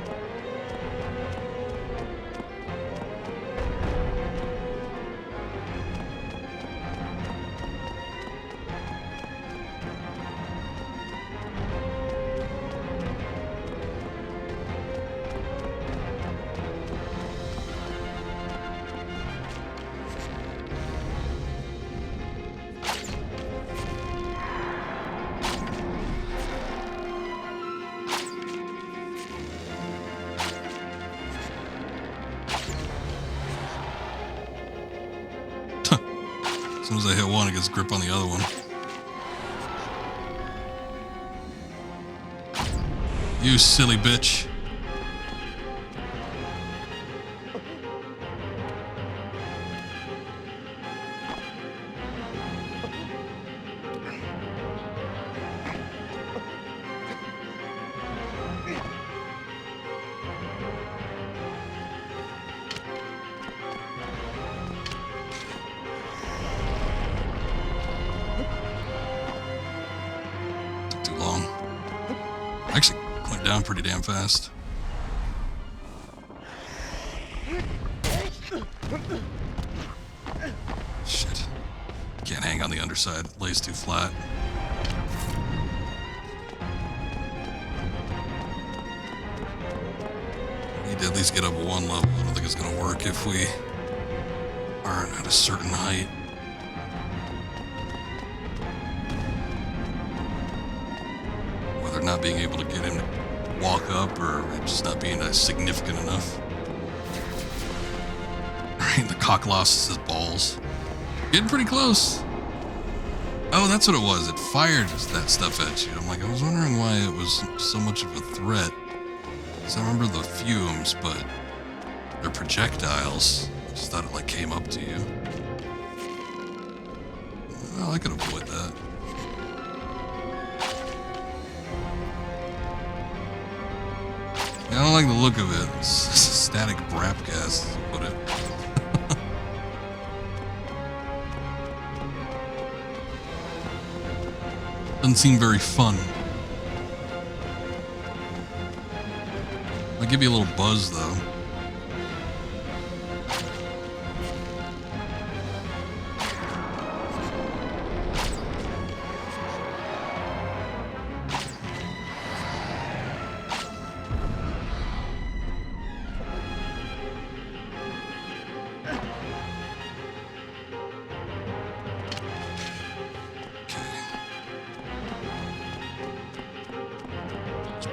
As soon as I hit one, it gets grip on the other one. You silly bitch. Too long. Actually went down pretty damn fast. Shit. Can't hang on the underside. It lays too flat. at least get up one level. I don't think it's gonna work if we aren't at a certain height. Whether not being able to get him to walk up or just not being significant enough. Right, the Colossus' balls. Getting pretty close. Oh, that's what it was. It fired that stuff at you. I'm like, I was wondering why it was so much of a threat. Because I remember the fumes, but they're projectiles. I just thought it like came up to you. Well, I could avoid that. Yeah, I don't like the look of it. It's static brap gas, as you put it. Doesn't seem very fun. Might give you a little buzz, though.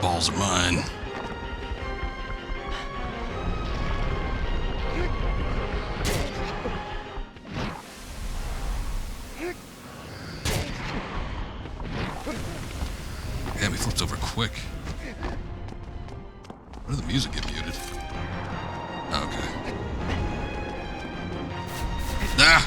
Balls are mine. Damn, he flips over quick. Where did the music get muted? Oh, okay. Ah!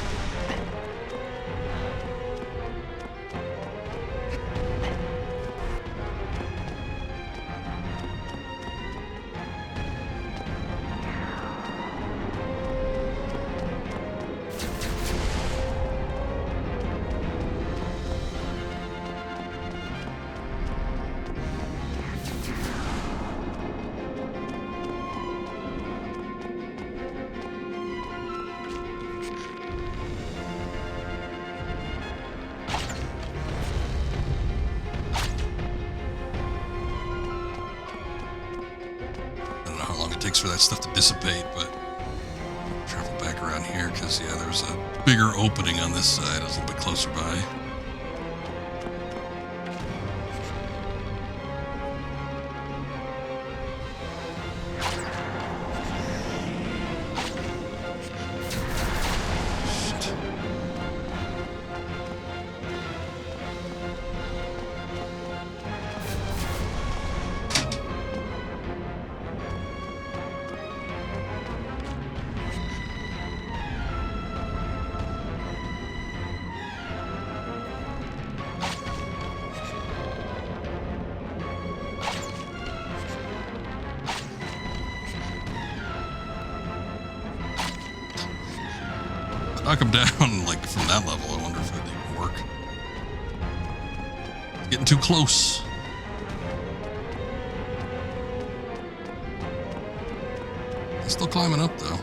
Takes for that stuff to dissipate, but travel back around here because yeah, there's a bigger opening on this side. I was a little bit closer by. Knock him down, like, from that level. I wonder if it'd even work. It's getting too close. He's still climbing up, though.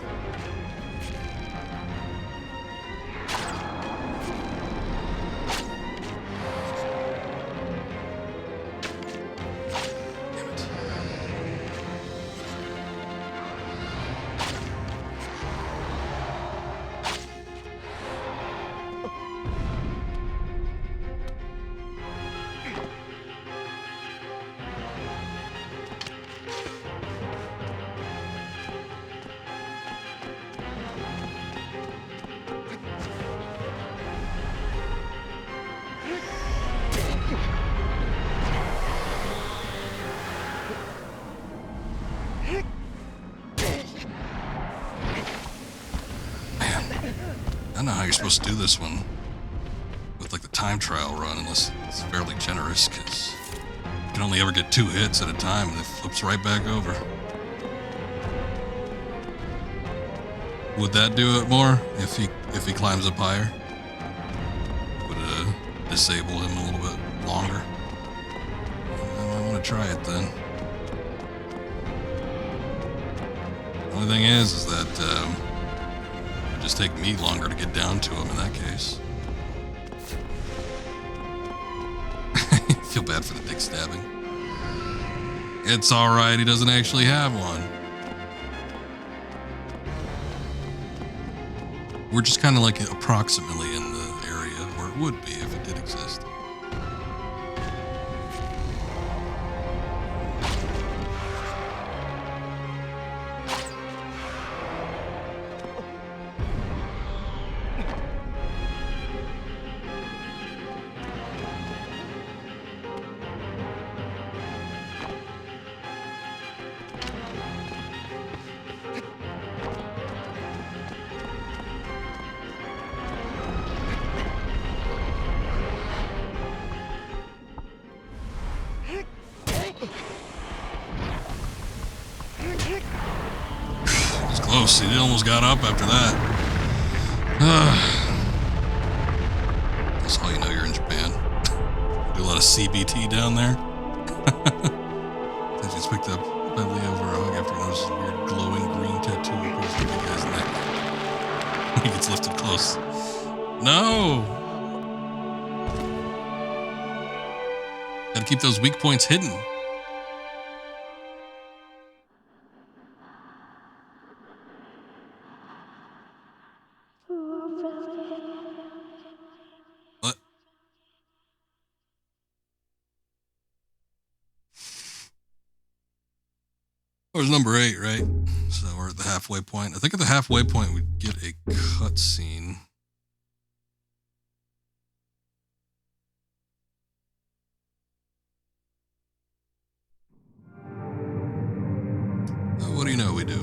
I don't know how you're supposed to do this one with like the time trial run unless it's fairly generous, because you can only ever get 2 hits at a time and it flips right back over. Would that do it more if he climbs up higher? Would it disable him a little bit longer? I want to try it then. The only thing is that it'd just take me longer to get down to him in that case. Feel bad for the dick stabbing. It's alright, he doesn't actually have one. We're just kind of like approximately in the area where it would be if it did exist. It's close. He almost got up after that. That's how you know you're in Japan. Do a lot of CBT down there. He just picked up Bentley over a hug after he noticed a weird glowing green tattoo across the big guy's neck. He gets lifted close. No! Gotta keep those weak points hidden. What? That was number 8, right? So we're at the halfway point. I think at the halfway point we get a cutscene. What do you know we do?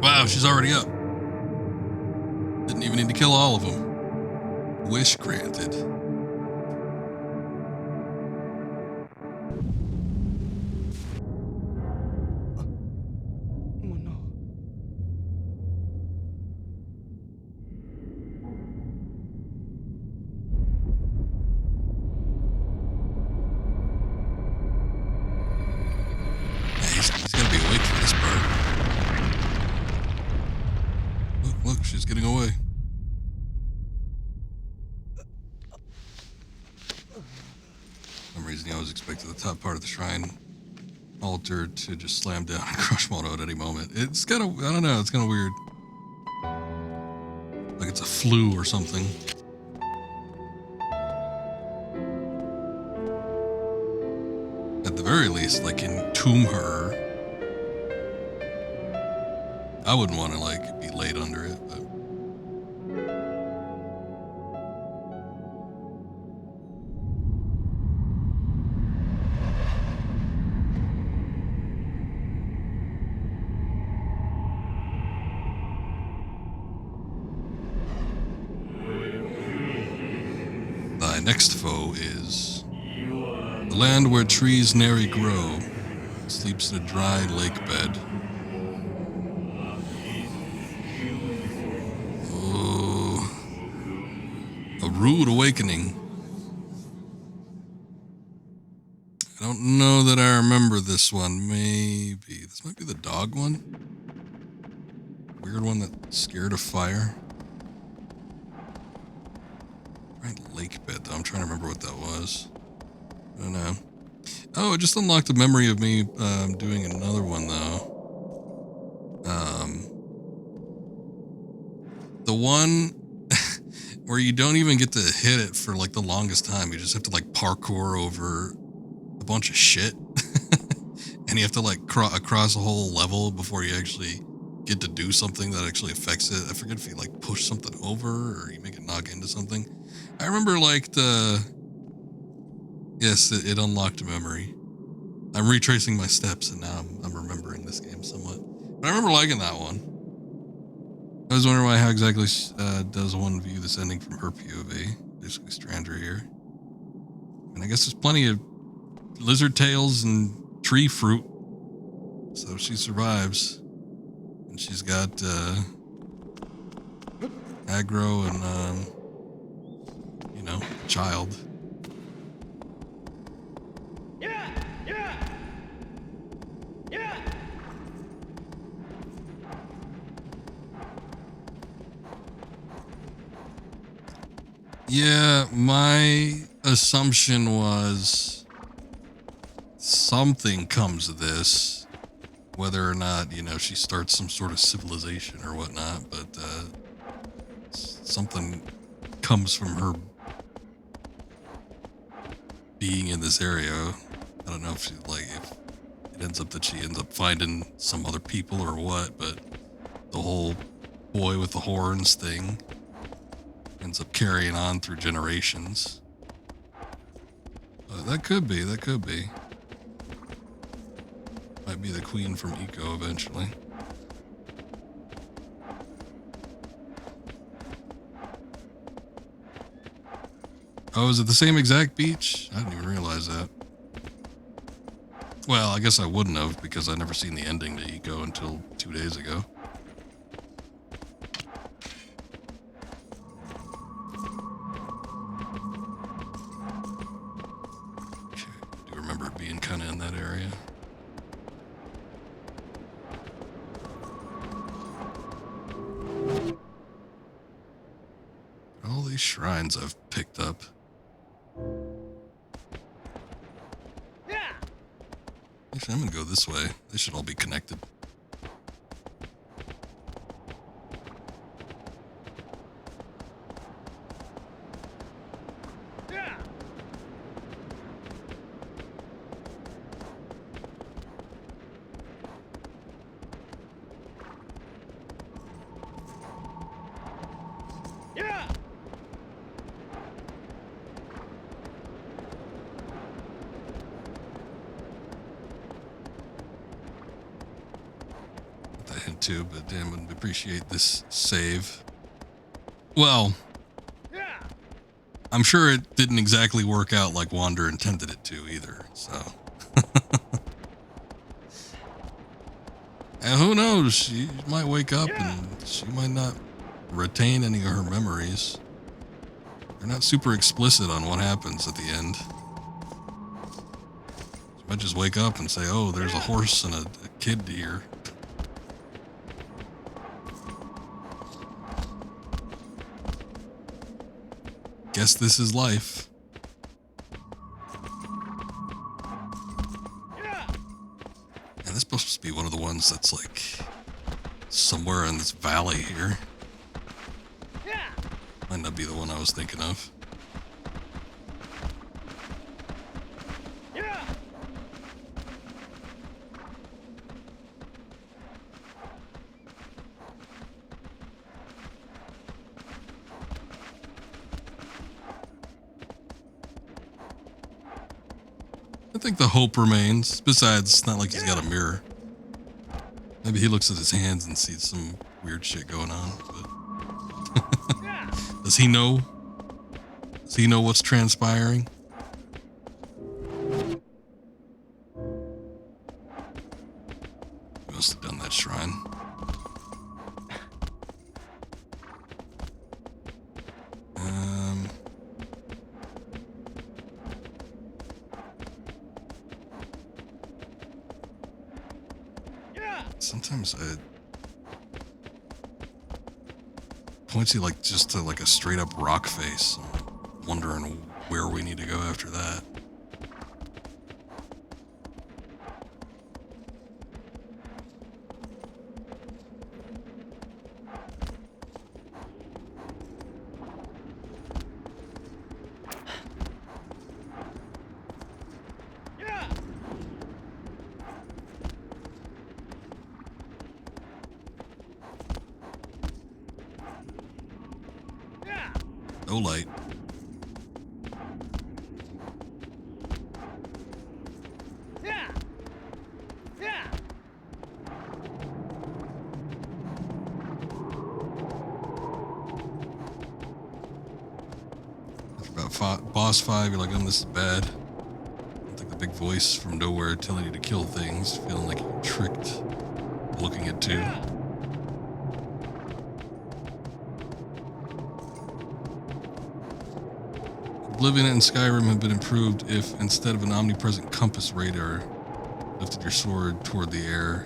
Wow, she's already up. Didn't even need to kill all of them. Wish granted. He's got to be awake for this part. Look, she's getting away. For some reason, I was expecting the top part of the shrine altar to just slam down and crush Mono at any moment. It's kind of, I don't know, it's kind of weird. Like it's a flu or something. At the very least, like entomb her. I wouldn't want to like be laid under it, but thy next foe is the land where trees nary grow, sleeps in a dry lake bed. A rude awakening. I don't know that I remember this one. Maybe. This might be the dog one. Weird one that's scared of fire. Right, lake bed, though. I'm trying to remember what that was. I don't know. Oh, it just unlocked a memory of me doing another one, though. The one where you don't even get to hit it for like the longest time. You just have to like parkour over a bunch of shit. And you have to like across a whole level before you actually get to do something that actually affects it. I forget if you like push something over or you make it knock into something. I remember like yes, it unlocked a memory. I'm retracing my steps and now I'm remembering this game somewhat. But I remember liking that one. I was wondering how exactly does one view this ending from her POV. Basically, Stranger here. And I guess there's plenty of lizard tails and tree fruit. So she survives. And she's got aggro and, you know, child. Yeah! Yeah! Yeah! Yeah, my assumption was something comes of this. whether or not, you know, she starts some sort of civilization or whatnot, but something comes from her being in this area. I don't know if if it ends up that she ends up finding some other people or what, but the whole boy with the horns thing ends up carrying on through generations. That could be. Might be the queen from Eco eventually. Oh, is it the same exact beach? I didn't even realize that. Well, I guess I wouldn't have because I never seen the ending to Eco until 2 days ago. Okay, I do remember it being kind of in that area. All these shrines I've picked up. Actually, I'm gonna go this way. They should all be connected. Too, but damn, wouldn't appreciate this save. Well, I'm sure it didn't exactly work out like Wander intended it to either, so. And who knows, she might wake up and she might not retain any of her memories. They're not super explicit on what happens at the end. She might just wake up and say, oh, there's a horse and a kid here. Guess this is life. And this is supposed to be one of the ones that's like somewhere in this valley here. Might not be the one I was thinking of. I think the hope remains. Besides, it's not like he's got a mirror. Maybe he looks at his hands and sees some weird shit going on. But does he know? Does he know what's transpiring? He must have done that shrine. Sometimes it points you like just to like a straight up rock face. I'm wondering where we need to go after that. No light. After about boss 5, you're like, oh, this is bad. It's like the big voice from nowhere telling you to kill things, feeling like you're tricked, looking at 2. Oblivion and Skyrim have been improved if, instead of an omnipresent compass radar, you lifted your sword toward the air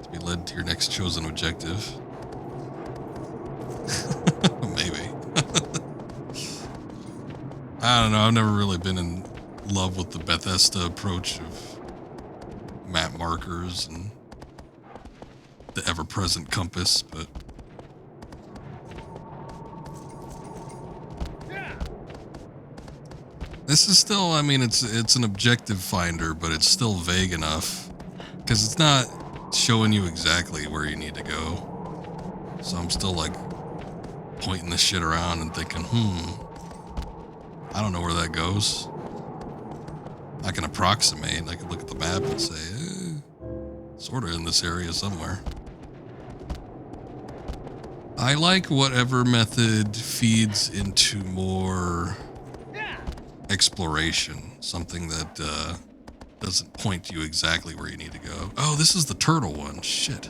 to be led to your next chosen objective. Maybe. I don't know. I've never really been in love with the Bethesda approach of map markers and the ever-present compass, but this is still, I mean, it's an objective finder, but it's still vague enough because it's not showing you exactly where you need to go. So I'm still like pointing this shit around and thinking, I don't know where that goes. I can approximate. I can look at the map and say, sort of in this area somewhere. I like whatever method feeds into more exploration, something that doesn't point you exactly where you need to go. Oh, this is the turtle one. Shit.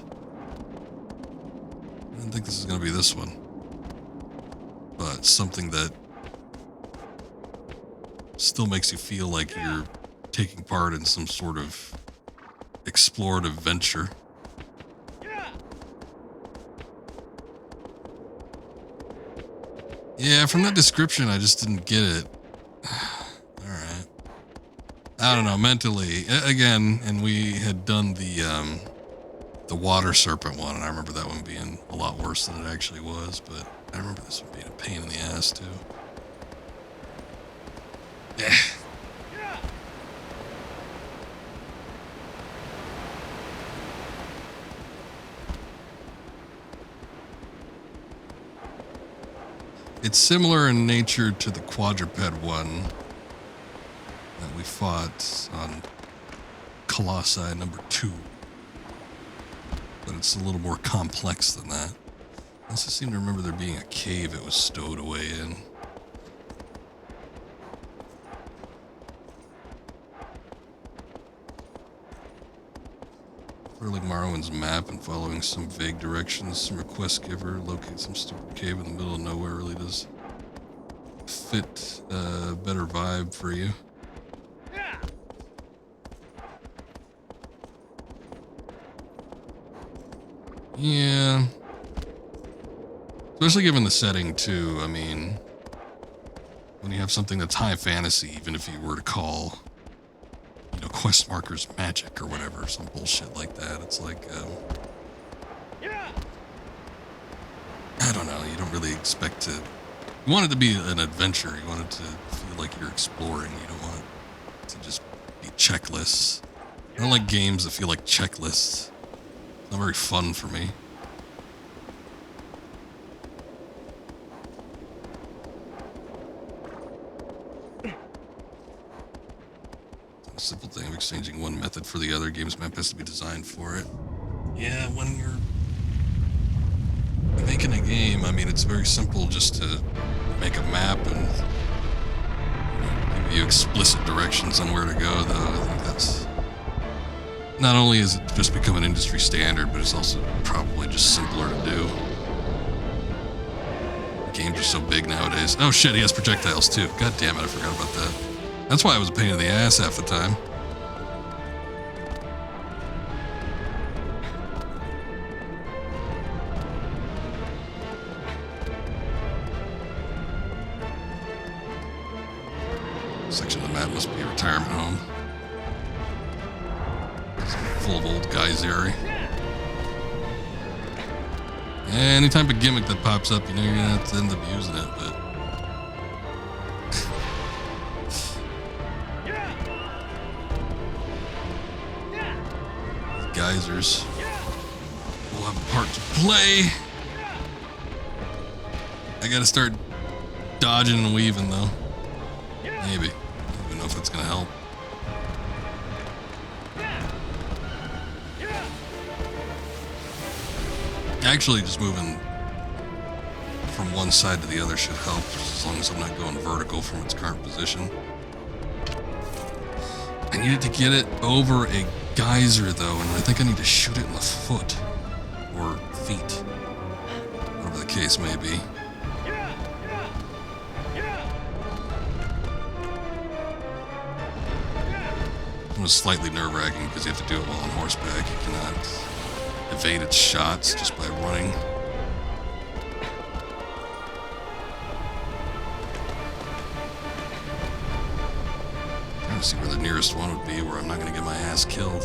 I didn't think this is going to be this one. But something that still makes you feel like you're taking part in some sort of explorative venture. Yeah, from that description, I just didn't get it. Alright. I don't know, mentally. Again, and we had done the water serpent one, and I remember that one being a lot worse than it actually was, but I remember this one being a pain in the ass, too. Yeah. It's similar in nature to the quadruped one that we fought on Colossi number 2. But it's a little more complex than that. I also seem to remember there being a cave it was stowed away in. Furling Marwin's map and following some vague directions, some request giver, locate some stupid cave in the middle of nowhere really does fit a better vibe for you. Yeah. Especially given the setting too, I mean, when you have something that's high fantasy, even if you were to call, you know, quest markers magic or whatever, some bullshit like that. It's like, I don't know, you don't really expect to, you want it to be an adventure, you want it to feel like you're exploring, you don't want it to just be checklists. I don't like games that feel like checklists. It's not very fun for me. Simple thing of exchanging one method for the other. Game's map has to be designed for it. Yeah, when you're making a game, I mean, it's very simple just to make a map and, you know, give you explicit directions on where to go, though. I think that's, not only is it just become an industry standard, but it's also probably just simpler to do. Games are so big nowadays. Oh shit, he has projectiles too. God damn it, I forgot about that. That's why it was a pain in the ass half the time. Section of the map must be a retirement home. It's full of old guys area. Anytime a gimmick that pops up, you know you're gonna have to end up using it, but geysers will have a part to play. I gotta start dodging and weaving though. Maybe. I don't even know if that's gonna help. Actually, just moving from one side to the other should help, as long as I'm not going vertical from its current position. I needed to get it over a geyser though, and I think I need to shoot it in the foot or feet, whatever the case may be. It was slightly nerve-wracking because you have to do it while on horseback. You cannot evade its shots just by running. Trying to see where the nearest one would be where I'm not going to get my ass killed.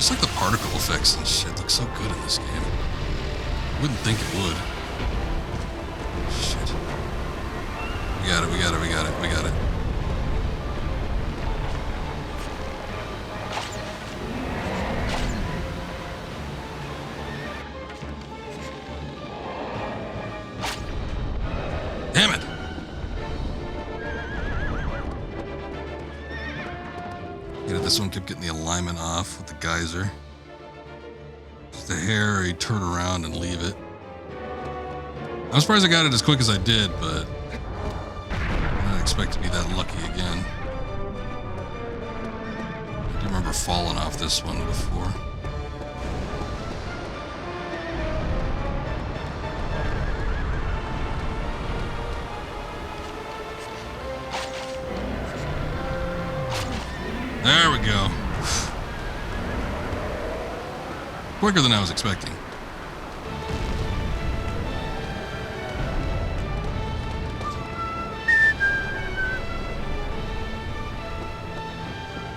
Just like the particle effects and shit look so good in this game. Wouldn't think it would. Shit. We got it, we got it, we got it, we got it. Damn it! Yeah, this one kept getting the alignment off with the geyser. Just the hair, you turn around and leave it. I'm surprised I got it as quick as I did, but I didn't expect to be that lucky again. I do remember falling off this one before. There we go. Quicker than I was expecting.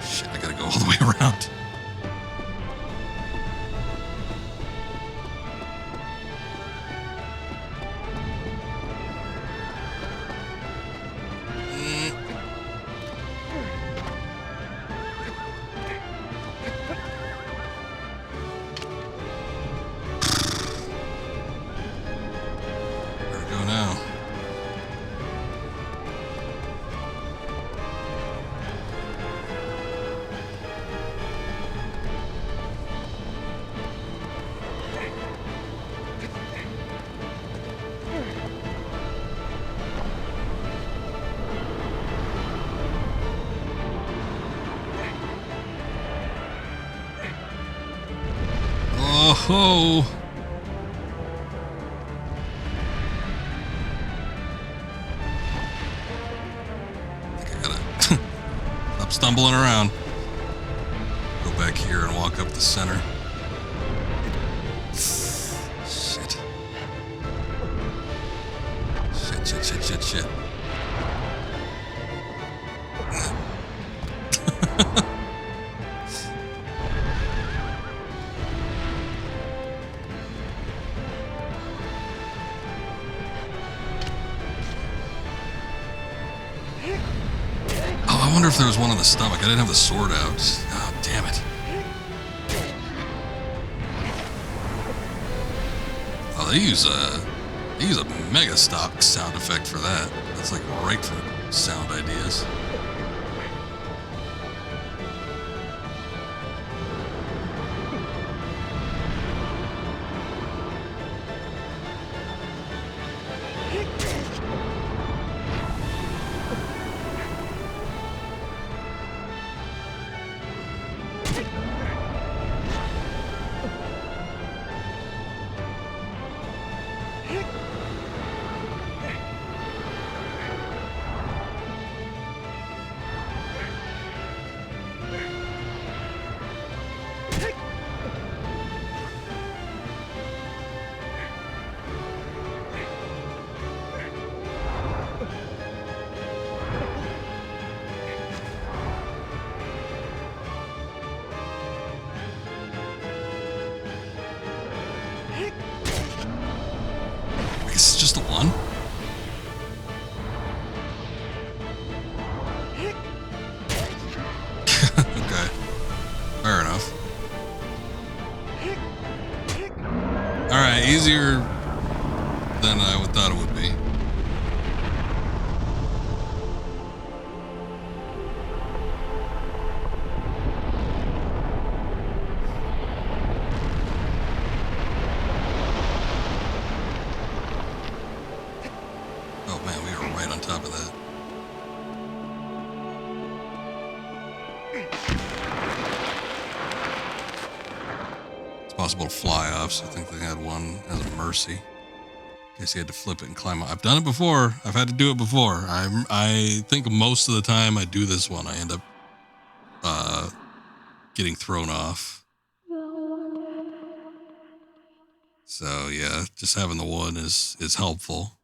Shit, I gotta go all the way around. Oh, I think I gotta stop stumbling around. Go back here and walk up the center. Shit. Shit, shit, shit, shit, shit. I wonder if there was one on the stomach. I didn't have the sword out. Oh, damn it. Oh, they use a mega stock sound effect for that. That's like right from Sound Ideas. It's just the one? Okay. Fair enough. Alright, easier than I thought it would be. Oh man, we are right on top of that. It's possible to fly off, so I think they had one as a mercy. In case you had to flip it and climb up. I've done it before. I've had to do it before. I think most of the time I do this one, I end up getting thrown off. So yeah, just having the one is helpful.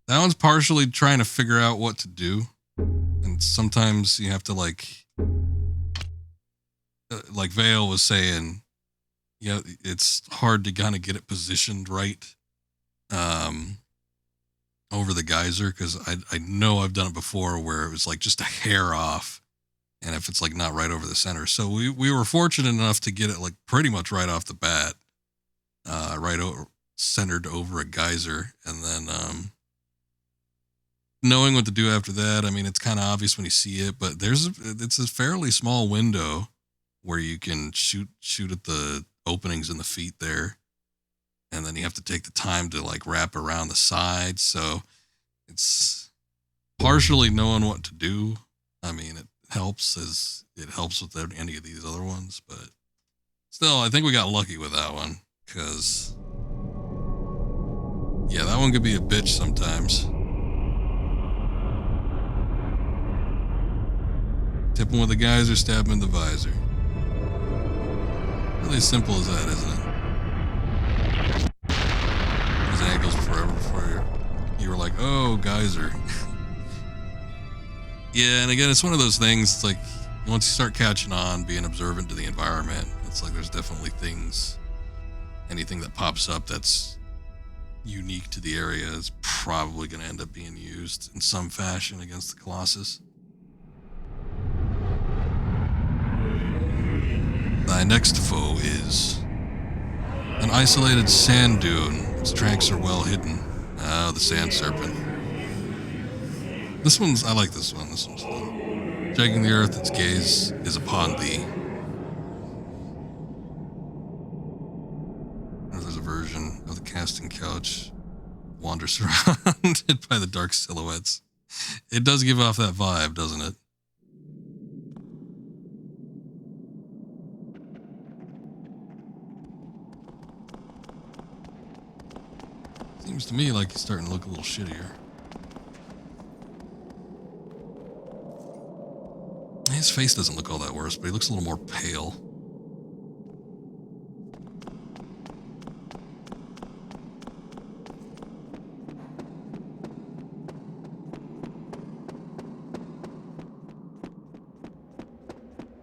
That one's partially trying to figure out what to do. And sometimes you have to like like Vale was saying, you know, it's hard to kind of get it positioned right over the geyser, because I know I've done it before where it was like just a hair off, and if it's like not right over the center. So we were fortunate enough to get it like pretty much right off the bat, centered over a geyser, and then knowing what to do after that. I mean, it's kind of obvious when you see it, but it's a fairly small window where you can shoot at the openings in the feet there, and then you have to take the time to like wrap around the sides. So it's partially knowing what to do. I mean, it helps with any of these other ones, but still, I think we got lucky with that one, because yeah, that one could be a bitch sometimes. Tip him with the geyser, stab him in the visor. Really as simple as that, isn't it? His ankles forever before you were like, oh, geyser. Yeah, and again, it's one of those things. It's like once you start catching on, being observant to the environment, it's like there's definitely anything that pops up that's unique to the area is probably going to end up being used in some fashion against the Colossus. Thy next foe is an isolated sand dune. Its tracks are well hidden. The sand serpent. I like this one. This one's fun. Checking the earth, its gaze is upon thee. There's a version of the casting couch wanders surrounded by the dark silhouettes. It does give off that vibe, doesn't it? Seems to me like he's starting to look a little shittier. His face doesn't look all that worse, but he looks a little more pale.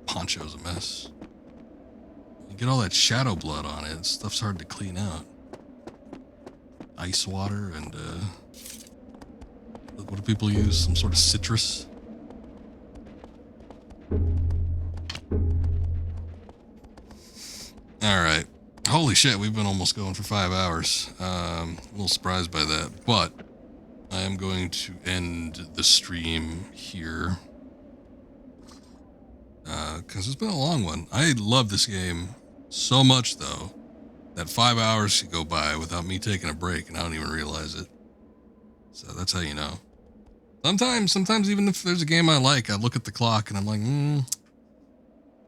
Poncho's a mess. You get all that shadow blood on it, stuff's hard to clean out. Ice water and what do people use? Some sort of citrus? Alright. Holy shit, we've been almost going for 5 hours. A little surprised by that, but I am going to end the stream here. Because it's been a long one. I love this game so much, though, that 5 hours could go by without me taking a break, and I don't even realize it. So that's how you know. Sometimes even if there's a game I like, I look at the clock and I'm like,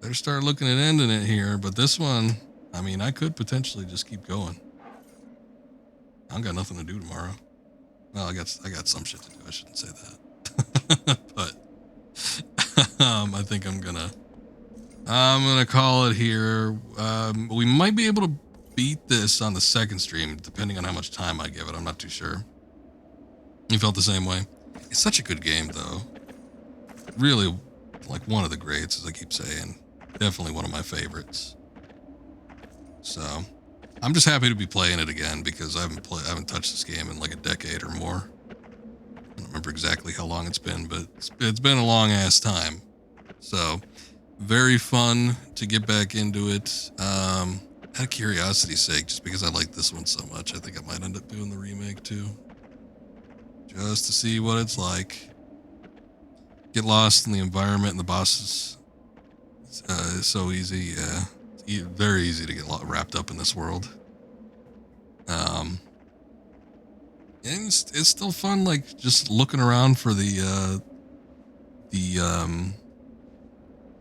better start looking at ending it here. But this one, I mean, I could potentially just keep going. I've got nothing to do tomorrow. Well, I got some shit to do. I shouldn't say that. But I think I'm gonna call it here. We might be able to beat this on the second stream, depending on how much time I give it. I'm not too sure. You felt the same way? It's such a good game, though. Really, like one of the greats, as I keep saying. Definitely one of my favorites. So, I'm just happy to be playing it again, because I haven't touched this game in like a decade or more. I don't remember exactly how long it's been, but it's been a long ass time. So, very fun to get back into it. Out of curiosity's sake, just because I like this one so much, I think I might end up doing the remake too. Just to see what it's like. Get lost in the environment and the bosses. It's so easy. Very easy to get wrapped up in this world. And it's still fun, like just looking around for the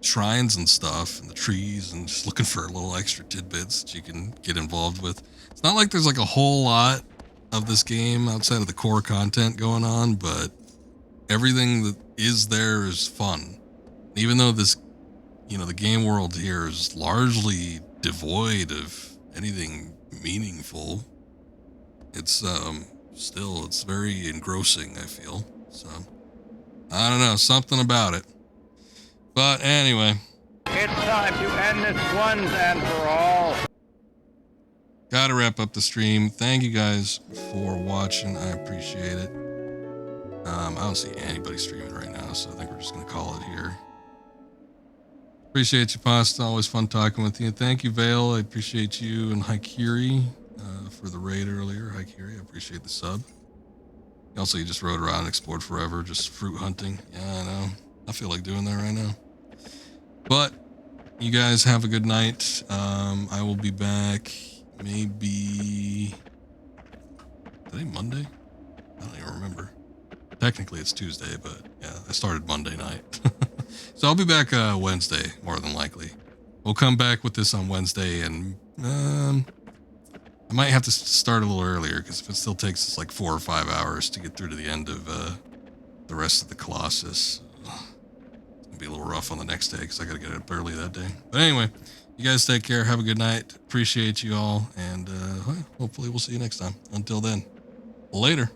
shrines and stuff and the trees, and just looking for little extra tidbits that you can get involved with. It's not like there's like a whole lot of this game outside of the core content going on, but everything that is there is fun. Even though this, the game world here is largely devoid of anything meaningful, it's it's very engrossing, I feel. So I don't know, something about it. But anyway, It's time to end this once and for all. Gotta wrap up the stream. Thank you guys for watching. I appreciate it. I don't see anybody streaming right now, so I think we're just gonna call it here. Appreciate you, Pasta. Always fun talking with you. Thank you, Vale. I appreciate you and Haikiri for the raid earlier. Haikiri, I appreciate the sub. Also, you just rode around and explored forever, just fruit hunting. Yeah, I know. I feel like doing that right now. But you guys have a good night. I will be back maybe today, Monday? I don't even remember. Technically it's Tuesday, but yeah, I started Monday night. So I'll be back Wednesday, more than likely. We'll come back with this on Wednesday, and I might have to start a little earlier, because if it still takes us like 4 or 5 hours to get through to the end of the rest of the Colossus, it's gonna be a little rough on the next day, because I gotta get up early that day. But anyway, you guys take care. Have a good night. Appreciate you all, and hopefully we'll see you next time. Until then, later.